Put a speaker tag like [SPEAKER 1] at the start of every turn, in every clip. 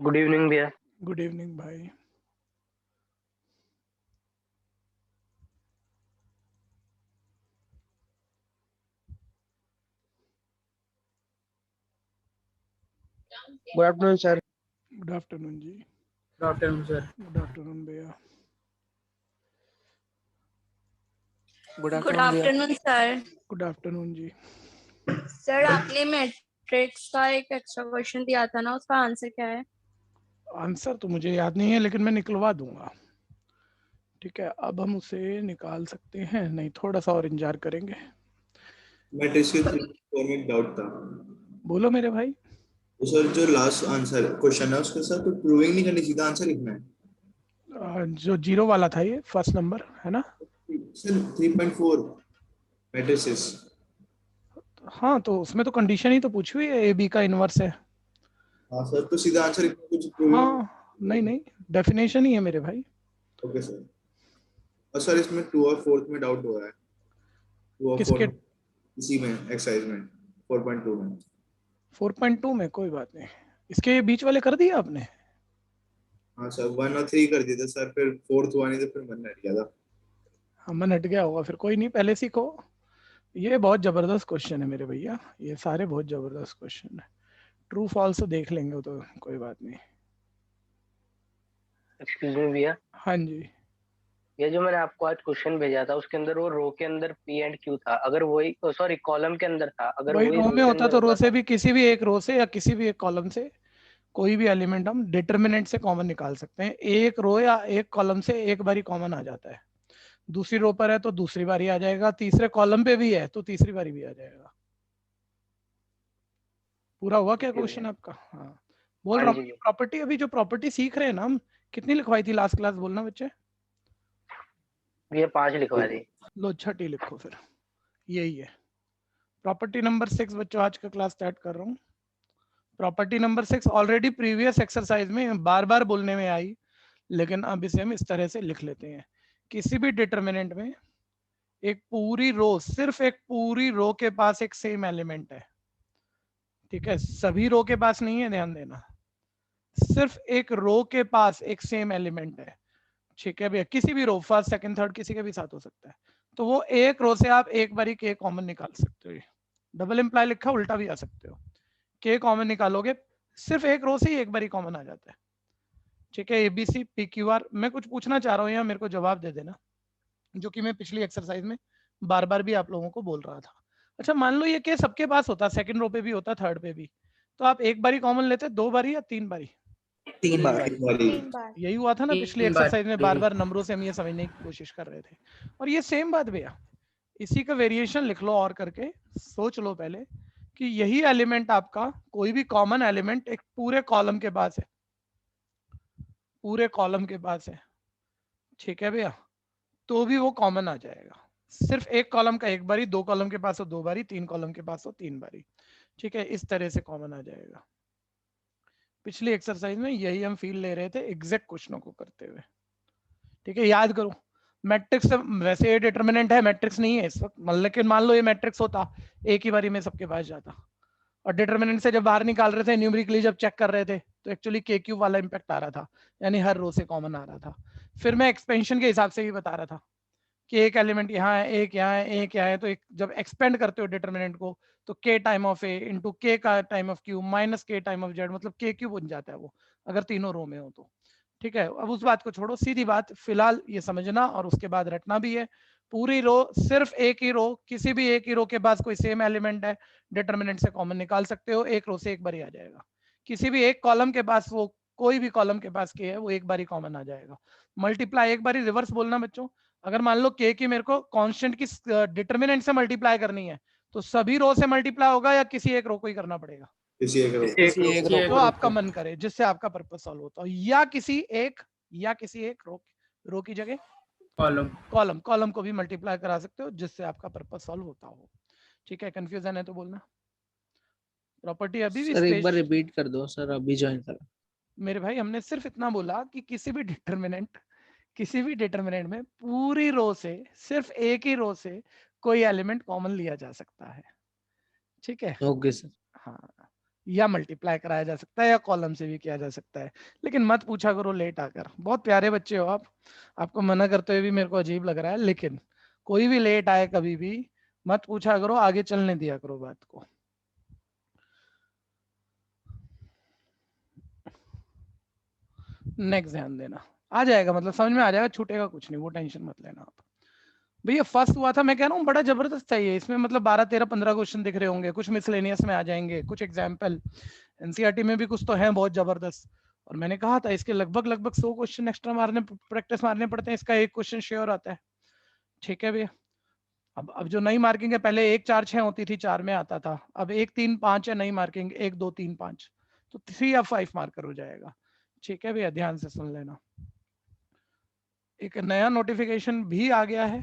[SPEAKER 1] Good evening भैया।
[SPEAKER 2] Good evening भाई।
[SPEAKER 3] Good afternoon sir.
[SPEAKER 2] Good afternoon जी।
[SPEAKER 3] Good afternoon sir.
[SPEAKER 2] Good afternoon भैया।
[SPEAKER 3] Good
[SPEAKER 4] good
[SPEAKER 3] afternoon भैया।
[SPEAKER 4] Afternoon sir.
[SPEAKER 2] Good afternoon जी।
[SPEAKER 4] Sir आपने matrix का एक एक्स्ट्रा क्वेश्चन दिया था ना, उसका आंसर क्या है?
[SPEAKER 2] आंसर तो मुझे याद नहीं है, लेकिन मैं निकलवा दूंगा। ठीक है, अब हम उसे निकाल सकते हैं, नहीं थोड़ा सा और इंतजार करेंगे।
[SPEAKER 5] मैट्रिक्स के 3 में डाउट था।
[SPEAKER 2] बोलो मेरे भाई।
[SPEAKER 5] तो सर जो लास्ट आंसर क्वेश्चन है उसके साथ कोई प्रूविंग नहीं करनी, सीधा आंसर लिखना है।
[SPEAKER 2] जो 0 वाला था, ये फर्स्ट नंबर है ना?
[SPEAKER 5] Sir 3.4 matrices.
[SPEAKER 2] हाँ, तो उसमें तो कंडीशन ही तो पूछी हुई है, ए बी का इनवर्स है।
[SPEAKER 5] हाँ सर, तो सीधा आंसर लिखना, कुछ प्रूविंग।
[SPEAKER 2] हाँ, नहीं, डेफिनेशन ही है मेरे भाई।
[SPEAKER 5] Okay sir. और सर इसमें 2 और 4 में डाउट हो रहा है। 2 और 4
[SPEAKER 2] किसके?
[SPEAKER 5] इसी में एक्सरसाइज में 4.2 में।
[SPEAKER 2] 4.2 में कोई बात नहीं। इसके बीच वाले कर दिए आपने?
[SPEAKER 5] हाँ सर, 1 और 3 कर दिए थे सर, फिर 4th हुआ नहीं तो फिर मन हट गया था।
[SPEAKER 2] हाँ, मन हट गया होगा, फिर कोई नहीं, पहले सीखो। ये बहुत जबरदस्त क्वेश्चन है मेरे भैया, ये सारे बहुत जबरदस्त क्वेश्चन है। ट्रू फॉल्स तो देख लेंगे, तो कोई बात नहीं।
[SPEAKER 1] एक्सक्यूज मी भैया,
[SPEAKER 2] हाँ जी।
[SPEAKER 1] ये जो मैंने आपको आज क्वेश्चन भेजा था उसके अंदर वो रो के अंदर पी एंड क्यू था, अगर वही सॉरी कॉलम के अंदर था, अगर
[SPEAKER 2] वही
[SPEAKER 1] वही
[SPEAKER 2] रो
[SPEAKER 1] रो
[SPEAKER 2] में
[SPEAKER 1] के
[SPEAKER 2] होता
[SPEAKER 1] अंदर
[SPEAKER 2] तो रो
[SPEAKER 1] होता
[SPEAKER 2] से
[SPEAKER 1] तो
[SPEAKER 2] भी, किसी भी एक रो से या किसी भी एक कॉलम से कोई भी एलिमेंट हम डिटर्मिनेंट से कॉमन निकाल सकते हैं। एक रो या एक कॉलम से एक बारी कॉमन आ जाता है। दूसरी रो पर है तो दूसरी बारी आ जाएगा, तीसरे कॉलम पे भी है तो तीसरी बारी भी आ जाएगा। पूरा हुआ क्या क्वेश्चन आपका? हाँ, बोल
[SPEAKER 1] हाँ
[SPEAKER 2] रहा
[SPEAKER 1] जी
[SPEAKER 2] हूँ
[SPEAKER 1] जी
[SPEAKER 2] प्रॉपर्टी, अभी जो प्रॉपर्टी सीख रहे हैं ना हम, कितनी लिखवाई थी लास्ट क्लास, बोलना बच्चे।
[SPEAKER 1] भैया 5 लिखवा दी।
[SPEAKER 2] लो छठी लिखो फिर, यही है प्रॉपर्टी नंबर 6। बच्चों आज का क्लास स्टार्ट कर रहा हूँ। Property number 6 already previous exercise में बार बार बोलने में आई, लेकिन अब इसे हम इस तरह से लिख लेते हैं। किसी भी डिटर्मिनेंट में एक पूरी रो, सिर्फ एक पूरी रो के पास एक सेम एलिमेंट है। ठीक है, सभी रो के पास नहीं है, ध्यान देना। सिर्फ एक रो के पास एक सेम एलिमेंट है। ठीक है भैया, किसी भी रो, फर्स्ट सेकंड थर्ड किसी के भी साथ हो सकता है। तो वो एक रो से आप एक बारी के कॉमन निकाल सकते हो। डबल इंप्लाई लिखा, उल्टा भी आ सकते हो। के कॉमन निकालोगे, सिर्फ एक रो से ही एक बारी कॉमन आ जाता है। ठीक है, एबीसी पी क्यू आर। मैं कुछ पूछना चाह रहा हूँ यहाँ, मेरे को जवाब दे देना, जो कि मैं पिछली एक्सरसाइज में बार बार भी आप लोगों को बोल रहा था। अच्छा, मान लो ये के सबके पास होता, सेकंड रो पे भी होता, थर्ड पे भी, तो आप एक बारी कॉमन लेते, 2 बारी या 3 बारी?
[SPEAKER 3] 3 बार।
[SPEAKER 4] 3 बार।
[SPEAKER 2] यही हुआ था ना पिछली
[SPEAKER 3] 3 बार।
[SPEAKER 2] एक्सरसाइज में, बार बार नंबरों से हम ये समझने की कोशिश कर रहे थे। और ये सेम बात भैया, इसी का वेरिएशन लिख लो और करके, सोच लो पहले कि यही एलिमेंट आपका, कोई भी कॉमन एलिमेंट एक पूरे कॉलम के पास है, पूरे कॉलम के पास है। ठीक है भैया, तो भी वो कॉमन आ जाएगा। सिर्फ एक कॉलम का एक बारी, 2 कॉलम के पास हो 2 बारी, 3 कॉलम के पास हो 3 बारी। ठीक है, इस तरह से कॉमन आ जाएगा। पिछली एक्सरसाइज में यही हम फील ले रहे थे एग्जैक्ट क्वेश्चनों को करते हुए। ठीक है, याद करो। मैट्रिक्स वैसे ये डिटर्मिनेंट है, मैट्रिक्स नहीं है इस वक्त, लेकिन मान लो ये मैट्रिक्स होता, एक ही बारी में सबके पास जाता। और डिटर्मिनेंट से जब बाहर निकाल रहे थे, न्यूमेरिकली जब चेक कर रहे थे, तो एक्चुअली के क्यू वाला इंपैक्ट आ रहा था, यानी हर रो से कॉमन आ रहा था। फिर मैं एक्सपेंशन के हिसाब से भी बता रहा था कि एक एलिमेंट यहाँ है, एक यहाँ है, एक यहाँ है, तो एक जब एक्सपेंड करते हो डिटर्मिनेंट को, तो के टाइम ऑफ ए इंटू के का टाइम ऑफ क्यू माइनस के टाइम ऑफ जेड, मतलब के क्यू बन जाता है वो, अगर तीनों रो में हो तो। ठीक है, अब उस बात को छोड़ो, सीधी बात फिलहाल ये समझना और उसके बाद रटना भी है। पूरी रो, सिर्फ एक ही रो, किसी भी एक ही रो के पास कोई सेम एलिमेंट है, डिटर्मिनेंट से कॉमन निकाल सकते हो, एक रो से एक बार ही आ जाएगा। किसी भी एक कॉलम के पास, वो कोई भी कॉलम के पास के है, वो एक बारी कॉमन आ जाएगा। मल्टीप्लाई एक बारी रिवर्स बोलना बच्चों, अगर मान लो के की मेरे को कांस्टेंट की डिटर्मिनेंट से मल्टीप्लाई करनी है, तो सभी रो से मल्टीप्लाई होगा या किसी एक रो को ही करना पड़ेगा?
[SPEAKER 5] किसी एक रो।
[SPEAKER 3] किसी एक रो
[SPEAKER 2] जो आपका मन करे, जिससे आपका पर्पस सॉल्व होता हो, या किसी एक रो की जगह
[SPEAKER 3] कॉलम।
[SPEAKER 2] कॉलम को भी मल्टीप्लाई करा सकते हो, जिससे आपका पर्पस सॉल्व होता हो। ठीक है, कंफ्यूजन है तो बोलना। प्रॉपर्टी अभी भी
[SPEAKER 3] सर एक बार
[SPEAKER 2] स्पेस,
[SPEAKER 3] रिपीट कर दो सर, अभी ज्वाइन करा।
[SPEAKER 2] मेरे भाई हमने सिर्फ इतना बोला कि किसी भी डिटर्मिनेंट में पूरी रो से, सिर्फ एक ही रो से कोई एलिमेंट कॉमन लिया जा सकता है। ठीक है,
[SPEAKER 3] ओके सर।
[SPEAKER 2] हाँ, या मल्टीप्लाई कराया जा सकता है या कॉलम से भी किया जा सकता है, लेकिन मत पूछा करो लेट आकर। बहुत प्यारे बच्चे हो आप, आपको मना करते हुए भी मेरे को अजीब लग रहा है, लेकिन कोई भी लेट आए कभी भी मत पूछा करो, आगे चलने दिया करो बात को। नेक्स्ट ध्यान देना, आ जाएगा, मतलब समझ में आ जाएगा, छूटेगा कुछ नहीं, वो टेंशन मत लेना आप। भैया फर्स्ट हुआ था, मैं कह रहा हूँ बड़ा जबरदस्त चाहिए इसमें, मतलब 12 13 15 क्वेश्चन दिख रहे होंगे, कुछ मिसलेनियस में आ जाएंगे, कुछ एग्जाम्पल एनसीईआरटी में भी कुछ तो हैं बहुत जबरदस्त। और मैंने कहा था इसके लगभग 100 क्वेश्चन एक्स्ट्रा मारने, प्रैक्टिस मारने पड़ते हैं, इसका एक क्वेश्चन श्योर आता है। ठीक है भैया, अब जो नई मार्किंग है, पहले 1 4 6 होती थी, 4 में आता था, अब 1 3 5 है नई मार्किंग, 1 2 3 5, तो 3 या 5 मार्कर हो जाएगा। ठीक है भैया, ध्यान से सुन लेना। एक नया नोटिफिकेशन भी आ गया है,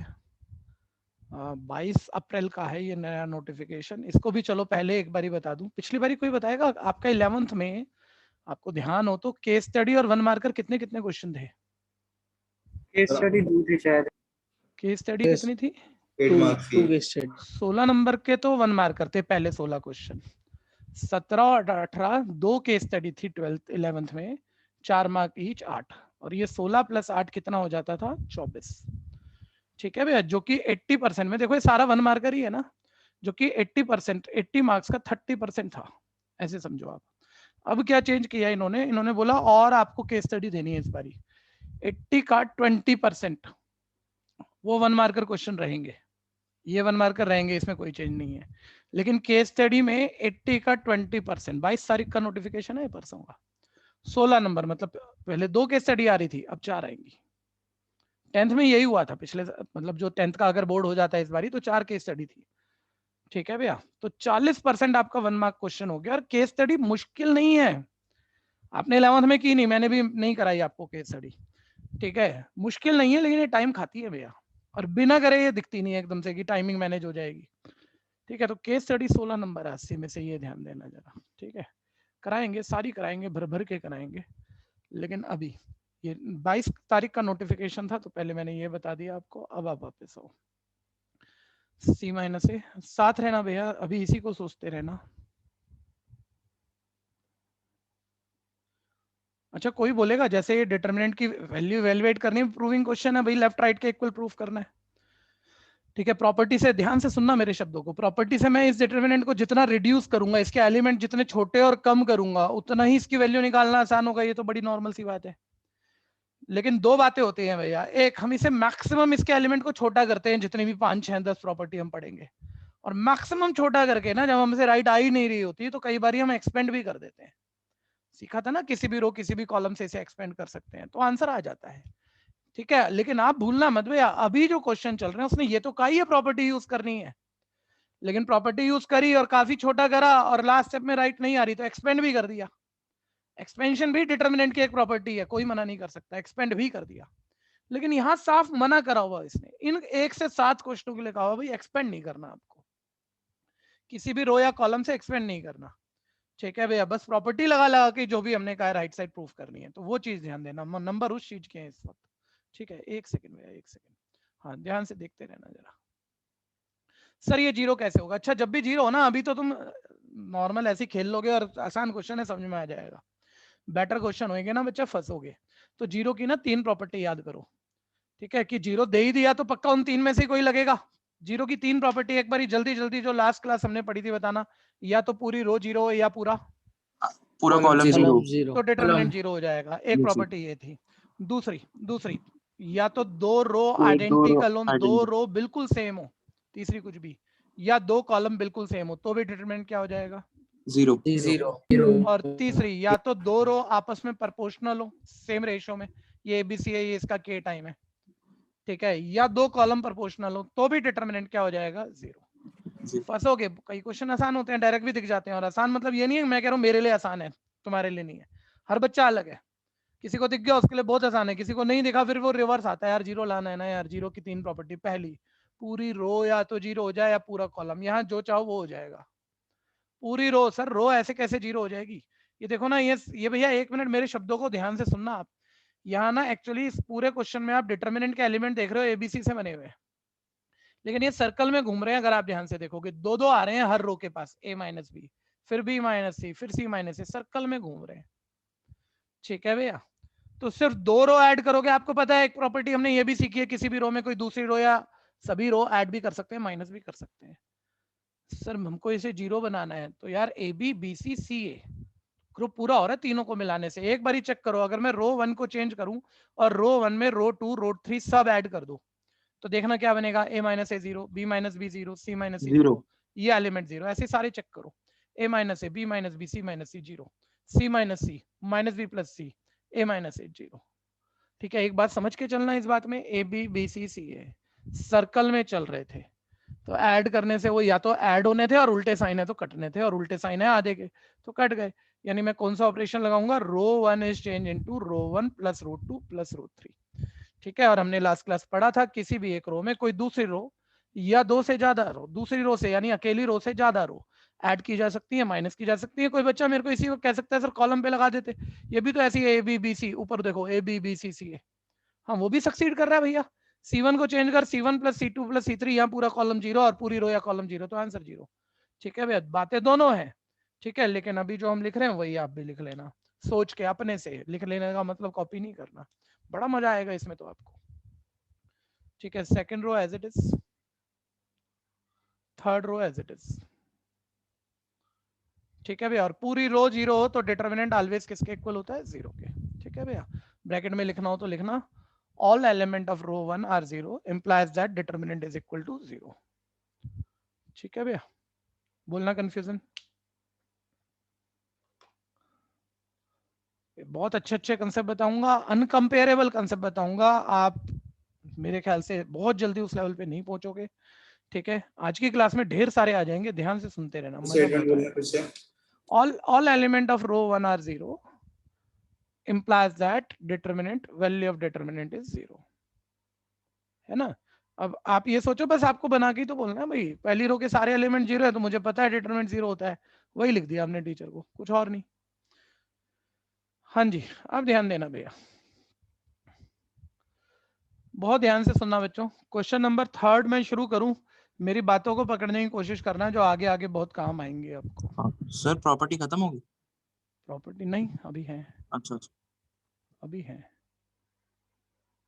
[SPEAKER 2] 22 अप्रैल का है ये नया नोटिफिकेशन। इसको भी चलो पहले एक बारी बता दूं, पिछली बारी कोई बताएगा आपका 11th में, आपको ध्यान हो तो, केस स्टडी और 1 मार्कर कितने कितने क्वेश्चन थे?
[SPEAKER 3] केस स्टडी 2 थी शायद।
[SPEAKER 2] Case study
[SPEAKER 3] Yes.
[SPEAKER 2] कितनी थी?
[SPEAKER 5] 8 मार्क्स
[SPEAKER 3] 2
[SPEAKER 5] की।
[SPEAKER 3] Case study.
[SPEAKER 2] 16 नंबर के तो 1 मार्कर थे पहले 16 क्वेश्चन, 17 और 18 2 केस स्टडी थी 12th 11th में, 4 मार्क ईच 8, और ये 16 + 8 कितना हो जाता था? 24। ठीक है भैया, जो कि 80% में, देखो ये सारा 1 मार्कर ही है ना, जो कि 80% 80 मार्क्स का 30% था, ऐसे समझो आप। अब क्या चेंज किया इन्होंने, इन्होंने बोला और आपको केस स्टडी देनी है इस बारी, 80 का 20% वो 1 मार्कर क्वेश्चन रहेंगे, ये 1 मार्कर रहेंगे, इसमें कोई चेंज नहीं है। लेकिन केस स्टडी में 80 का 20%, 22 तारीख का नोटिफिकेशन है परसों का, 16 नंबर, मतलब पहले 2 केस स्टडी आ रही थी, अब 4 आएंगी। 10th में यही हुआ था पिछले, मतलब जो 10th का अगर बोर्ड हो जाता है इस बारी, तो 4 केस स्टडी थी। ठीक है भैया, तो 40% आपका 1 मार्क क्वेश्चन हो गया, और केस स्टडी मुश्किल नहीं है, आपने 11th में की नहीं, मैंने भी नहीं कराई आपको केस स्टडी। ठीक है, मुश्किल नहीं है, लेकिन ये टाइम खाती है भैया, और बिना करे ये दिखती नहीं है एकदम से कि टाइमिंग मैनेज हो जाएगी। ठीक है, तो केस स्टडी 16 नंबर है 80 में से, ये ध्यान देना जरा। ठीक है, कराएंगे, सारी कराएंगे, भर भर के कराएंगे, लेकिन अभी ये 22 तारीख का नोटिफिकेशन था, तो पहले मैंने ये बता दिया आपको। अब आप वापस आओ, C- से साथ रहना भैया, अभी इसी को सोचते रहना। अच्छा, कोई बोलेगा जैसे ये डिटरमिनेंट की वैल्यू इवैल्यूएट करनी है, प्रूविंग क्वेश्चन है भाई, लेफ्ट राइट के इक्वल प्रूफ करना है। ठीक है, प्रॉपर्टी से, ध्यान से सुनना मेरे शब्दों को, प्रॉपर्टी से मैं इस डिटरमिनेंट को जितना रिड्यूस करूंगा, इसके एलिमेंट जितने छोटे और कम करूंगा, उतना ही इसकी वैल्यू निकालना आसान होगा, ये तो बड़ी नॉर्मल सी बात है। लेकिन 2 बातें होती हैं भैया, एक हम इसे मैक्सिमम इसके एलिमेंट को छोटा करते हैं, जितने भी 5 6 10 प्रॉपर्टी हम पढ़ेंगे, और मैक्सिमम छोटा करके ना, जब हमसे राइट आ ही नहीं रही होती, तो कई बार हम एक्सपेंड भी कर देते हैं। सीखा था ना, किसी भी रो किसी भी कॉलम से इसे एक्सपेंड कर सकते हैं, तो आंसर आ जाता है। ठीक है, लेकिन आप भूलना मत भैया, अभी जो क्वेश्चन चल रहे हैं उसने ये तो कहा ही है प्रॉपर्टी यूज करनी है, लेकिन प्रॉपर्टी यूज करी और काफी छोटा करा, और लास्ट स्टेप में राइट नहीं आ रही तो एक्सपेंड भी कर दिया। एक्सपेंशन भी डिटरमिनेंट की एक प्रॉपर्टी है, कोई मना नहीं कर सकता, एक्सपेंड भी कर दिया। लेकिन यहाँ साफ मना करा हुआ इसने, इन 1 से 7 क्वेश्चनों के लिए कहा हुआ भाई एक्सपेंड नहीं करना, आपको किसी भी रो या कॉलम से एक्सपेंड नहीं करना। ठीक है भैया, बस प्रॉपर्टी लगा लगा के जो भी हमने कहा राइट साइड प्रूफ करनी है, तो वो चीज ध्यान देना, नंबर उस चीज के हैं इस वक्त। ठीक है, 1 सेकंड भैया, 1 सेकंड, हाँ ध्यान से देखते रहना जरा। सर ये 0 कैसे होगा? अच्छा, जब भी 0 हो ना, अभी तो तुम नॉर्मल ऐसे खेल लोगे और आसान क्वेश्चन है, समझ में आ जाएगा। बेटर क्वेश्चन होंगे ना बच्चा, फंसोगे। तो 0 की ना 3 प्रॉपर्टी याद करो। ठीक है, कि 0 दे ही दिया तो पक्का उन 3 में से कोई लगेगा। 0 की 3 प्रॉपर्टी एक बार जल्दी जल्दी जो लास्ट क्लास हमने पढ़ी थी बताना, या तो पूरी रो 0 या पूरा
[SPEAKER 5] कॉलम
[SPEAKER 3] 0
[SPEAKER 2] तो डिटरमिनेंट 0 हो जाएगा। एक प्रॉपर्टी ये थी। दूसरी या तो 2 रो आइडेंटिकल हो, 2 रो बिल्कुल सेम हो, तीसरी कुछ भी, या 2 कॉलम बिल्कुल सेम हो, तो भी डिटरमिनेंट क्या हो जाएगा?
[SPEAKER 3] 0।
[SPEAKER 2] और तीसरी, या तो 2 रो आपस में प्रोपोर्शनल हो, सेम रेशियो में, ये ABC है, ये इसका K टाइम है। ठीक है, या 2 कॉलम प्रोपोर्शनल हो, तो भी डिटरमिनेंट क्या हो जाएगा? 0। फंसोगे, कई क्वेश्चन आसान होते हैं, डायरेक्ट भी दिख जाते हैं, और आसान मतलब ये नहीं है मैं कह रहा हूँ मेरे लिए आसान है, तुम्हारे लिए नहीं है, हर बच्चा अलग है। किसी को दिख गया उसके लिए बहुत आसान है, किसी को नहीं दिखा फिर वो रिवर्स आता है, यार 0 लाना है ना यार। 0 की 3 प्रॉपर्टी, पहली, पूरी रो या तो 0 हो जाए या पूरा कॉलम, यहाँ जो चाहो वो हो जाएगा। पूरी रो, सर रो ऐसे कैसे 0 हो जाएगी? ये देखो ना, ये भैया 1 मिनट मेरे शब्दों को ध्यान से सुनना आप। यहाँ ना एक्चुअली इस पूरे क्वेश्चन में आप डिटरमिनेंट के एलिमेंट देख रहे हो ABC से बने हुए, लेकिन ये सर्कल में घूम रहे हैं। अगर आप ध्यान से देखोगे 2 2 आ रहे हैं हर रो के पास, A - B, फिर बी माइनस सी, फिर सी माइनस सी, सर्कल में घूम रहे हैं। ठीक है भैया, तो सिर्फ 2 रो ऐड करोगे। आपको पता है एक प्रॉपर्टी हमने ये भी सीखी है, किसी भी रो में कोई दूसरी रो या सभी रो ऐड भी कर सकते हैं, माइनस भी कर सकते हैं। सर हमको इसे 0 बनाना है, तो यार A B B C C A group पूरा हो रहा है तीनों को मिलाने से। एक बार ही चेक करो, अगर मैं रो 1 को चेंज करूं और रो 1 में रो 2 रो 3 सब ऐड कर दूं, तो देखना क्या बनेगा, ए माइनस ए 0, बी माइनस बी 0, सी माइनस सी 0, ये एलिमेंट 0। ऐसे सारे चेक करो, ए माइनस ए, बी माइनस बी, सी माइनस सी 0, सी माइनस सी, माइनस बी प्लस सी, ए माइनस ए 0। ठीक है, एक बात समझ के चलना इस बात में, A B B C C A circle में चल रहे थे, तो ऐड करने से वो या तो ऐड होने थे और उल्टे साइन है तो कटने थे, और उल्टे साइन है आधे के तो कट गए। यानी मैं कौन सा ऑपरेशन लगाऊंगा, row 1 is change into row 1 plus row 2 plus row 3। ठीक है, और हमने लास्ट क्लास पढ़ा था किसी भी एक रो में कोई दूसरी रो या 2 से ज्यादा रो, दूसरी रो से यानी अकेली रो से ज्यादा रो ऐड की जा सकती है, माइनस की जा सकती है। कोई बच्चा मेरे को इसी को कह सकता है सर कॉलम पे लगा देते, ये भी तो ऐसी है, ए बी बी सी, ऊपर देखो ए बी बी सी सी है। हाँ वो भी सक्सीड कर रहा है भैया, C1 को चेंज कर C1 plus C2 plus C3, यहाँ पूरा कॉलम 0 और पूरी रो या कॉलम 0, तो आंसर 0। ठीक है भैया, बातें दोनों हैं। ठीक है, लेकिन अभी जो हम लिख रहे हैं वही आप भी लिख लेना, सोच के अपने से लिख लेने का मतलब कॉपी नहीं करना, बड़ा मजा आएगा इसमें तो आपको। ठीक है, second row as it is, third row as it is. ठीक है भैया, और पूरी रो 0 हो तो डिटर्मिनेंट ऑलवेज किसके इक्वल होता है, 0 के। ठीक है भैया, ब्रैकेट में लिखना हो तो लिखना all element of row 1 are 0 implies that determinant is equal to 0। ठीक है भैया, बोलना कंफ्यूजन। बहुत अच्छे अच्छे कंसेप्ट बताऊंगा, अनकंपेरेबल कंसेप्ट बताऊंगा, आप मेरे ख्याल से बहुत जल्दी उस लेवल पे नहीं पहुंचोगे। ठीक है, आज की क्लास में ढेर सारे आ जाएंगे, ध्यान से सुनते रहना, मजा बहुत आएगा। all element of row 1 are 0 implies that determinant value of determinant is 0, है ना। अब आप ये सोचो बस आपको बना के तो बोलना है भाई, पहली रो के सारे एलिमेंट 0 है तो मुझे पता है डिटरमिनेंट 0 होता है, वही लिख दिया हमने टीचर को, कुछ और नहीं। हाँ जी, अब ध्यान देना भैया, बहुत ध्यान से सुनना बच्चों। क्वेश्चन नंबर 3 मैं शुरू करूं, मेरी बातों को पकड़ने की कोशिश करना जो आगे आगे बहुत काम आएंगे आपको।
[SPEAKER 3] सर प्रॉपर्टी खत्म होगी?
[SPEAKER 2] प्रॉपर्टी नहीं, अभी है।
[SPEAKER 3] अच्छा,
[SPEAKER 2] अभी है,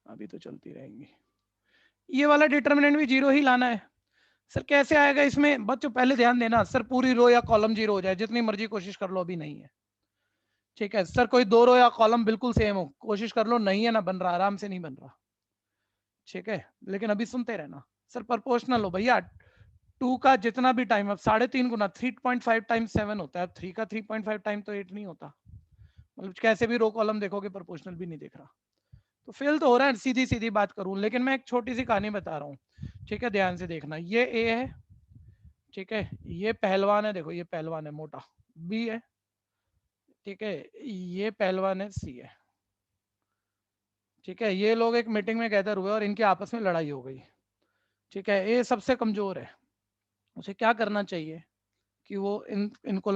[SPEAKER 2] अभी तो चलती रहेंगी। ये वाला डिटरमिनेंट भी 0 ही लाना है। सर कैसे आएगा इसमें, बच्चों पहले ध्यान देना, सर पूरी रो या कॉलम 0 हो जाए, जितनी मर्जी कोशिश कर लो, अभी नहीं है। ठीक है, सर कोई 2 रो या कॉलम बिल्कुल सेम हो, कोशिश कर लो, नहीं है ना बन रहा, आराम से नहीं बन रहा। ठीक है, लेकिन अभी सुनते रहना। सर प्रोपोर्शनल हो भैया, 2 का जितना भी टाइम, अब 3.5 गुना 3.5 टाइम्स 7 होता है, 3 का 3.5 टाइम तो 8 नहीं होता, मतलब कैसे भी रो कॉलम देखोगे प्रोपोर्शनल भी नहीं दिख रहा, तो फेल तो हो रहा है। सीधी सीधी बात करूं, लेकिन मैं एक छोटी सी कहानी बता रहा हूँ। ठीक है, ध्यान से देखना, ये ए है, ठीक है, ये पहलवान है, देखो ये पहलवान है मोटा, बी है, ठीक है, ये पहलवान है, सी है। ठीक है, ये लोग एक मीटिंग में गैदर हुए और इनकी आपस में लड़ाई हो गई। ठीक है, ए सबसे कमजोर है, उसे क्या करना चाहिए कि वो इनको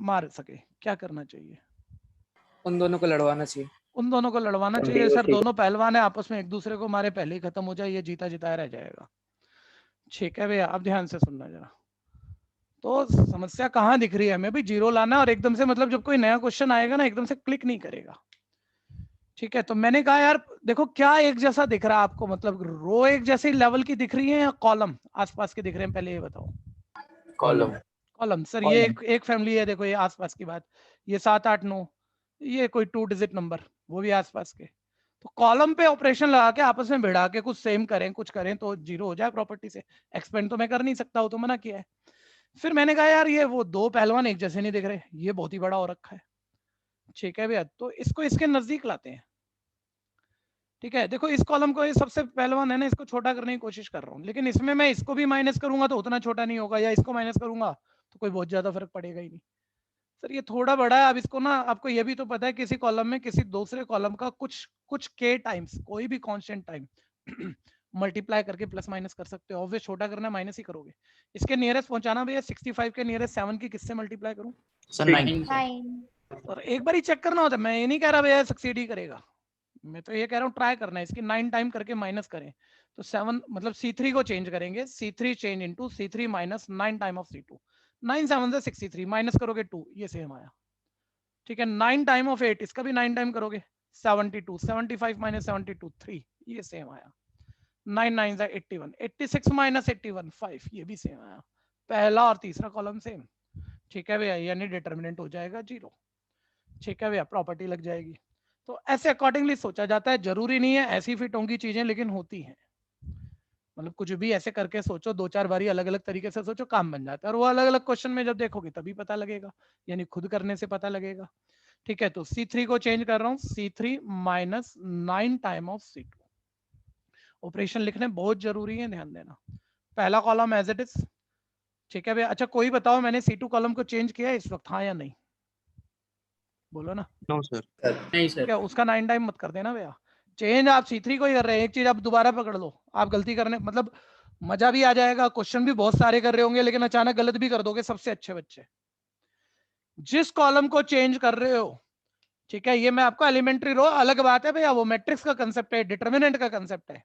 [SPEAKER 2] मार सके, क्या करना चाहिए?
[SPEAKER 3] उन दोनों को लड़वाना चाहिए।
[SPEAKER 2] उन दोनों को लड़वाना चाहिए। सर दोनों पहलवान है, आपस में एक दूसरे को मारे, पहले ही खत्म हो जाए, ये जीता जिताया रह जाएगा। ठीक है भैया, अब ध्यान से सुनना जरा। तो समस्या कहाँ दिख रही है हमें भी, 0 लाना, और एकदम से मतलब जब कोई नया क्वेश्चन आएगा ना एकदम से क्लिक नहीं करेगा। ठीक है, तो मैंने कहा यार देखो क्या एक जैसा दिख रहा है आपको, मतलब रो एक जैसे लेवल की दिख रही है या कॉलम आसपास के दिख रहे हैं, पहले ये बताओ।
[SPEAKER 1] कॉलम।
[SPEAKER 2] कॉलम, सर ये एक फैमिली है, देखो ये आसपास की बात, ये 7 8 9, ये कोई 2 डिजिट नंबर, वो भी आसपास के। तो कॉलम पे ऑपरेशन लगा के आपस में भिड़ा के कुछ सेम करें कुछ करें तो 0 हो जाए प्रॉपर्टी से। एक्सपेंड तो मैं कर नहीं सकता, वो तो मना किया है। फिर मैंने कहा यार ये वो 2 पहलवान एक जैसे नहीं दिख रहे, ये बहुत ही बड़ा हो रखा है। ठीक है भैया, तो इसको इसके नजदीक लाते हैं। ठीक है, देखो इस कॉलम को, ये सबसे पहलवान है ना, इसको छोटा करने की कोशिश कर रहा हूँ, लेकिन इसमें मैं इसको भी माइनस करूंगा तो उतना छोटा नहीं होगा, या इसको माइनस करूंगा तो कोई बहुत ज्यादा फर्क पड़ेगा ही नहीं। सर ये थोड़ा बड़ा है, अब इसको ना, आपको ये भी तो पता है किसी कॉलम में किसी दूसरे कॉलम का कुछ के टाइम्स कोई भी कांस्टेंट टाइम मल्टीप्लाई करके प्लस माइनस कर सकते हो। ऑब्वियस छोटा करना माइनस ही करोगे। इसके नियरेस्ट पहुंचाना भैया 65 के नियरेस्ट 7 की किससे मल्टीप्लाई करूं?
[SPEAKER 3] सर 9।
[SPEAKER 4] 9।
[SPEAKER 2] और एक बार ही चेक करना होता है, मैं ये नहीं कह रहा भैया सक्सीड ही करेगा, मैं तो ये कह रहा हूँ ट्राई करना है। इसकी 9 टाइम करके माइनस करें तो 7, मतलब C3 को चेंज करेंगे, C3 change into C3 minus 9 time of C2, 9 7 से 63 माइनस करोगे 2, ये सेम आया। ठीक है, 9 टाइम ऑफ 8, इसका भी 9 टाइम करोगे 72, 75 माइनस 72 3, ये सेम आया। 9 9 से 81, 86 माइनस 81 5, ये भी सेम आया। पहला और तीसरा कॉलम सेम। ठीक है भैया, यानी डिटर्मिनेंट हो जाएगा 0। ठीक है भैया, प्रॉपर्टी लग जाएगी। तो ऐसे अकॉर्डिंगली सोचा जाता है, जरूरी नहीं है ऐसी फिट होंगी चीजें, लेकिन होती हैं। मतलब कुछ भी ऐसे करके सोचो, 2-4 बारी अलग अलग तरीके से सोचो, काम बन जाता है। और वो अलग अलग क्वेश्चन में जब देखोगे तभी पता लगेगा, यानी खुद करने से पता लगेगा। ठीक है, तो C3 को चेंज कर रहा हूँ, C3 minus 9 time of C2। Operation लिखने बहुत जरूरी है, ध्यान देना। पहला कॉलम एज इट इज। ठीक है भैया, अच्छा कोई बताओ मैंने C2 कॉलम को चेंज किया इस वक्त, हाँ या नहीं? बोलो ना।
[SPEAKER 3] No sir.
[SPEAKER 1] नहीं
[SPEAKER 2] ठीक
[SPEAKER 1] सर।
[SPEAKER 2] है, उसका 9 टाइम मत कर देना भैया। चेंज आप C3 को ही कर रहे हैं। एक चीज आप दोबारा पकड़ लो, आप गलती करने मतलब मजा भी आ जाएगा, क्वेश्चन भी बहुत सारे कर रहे होंगे, लेकिन अचानक गलत भी कर दोगे सबसे अच्छे बच्चे। जिस कॉलम को चेंज कर रहे हो, ठीक है, ये मैं आपको एलिमेंट्री रो, अलग बात है भैया, वो मैट्रिक्स का कंसेप्ट है, डिटर्मिनेंट का कंसेप्ट है,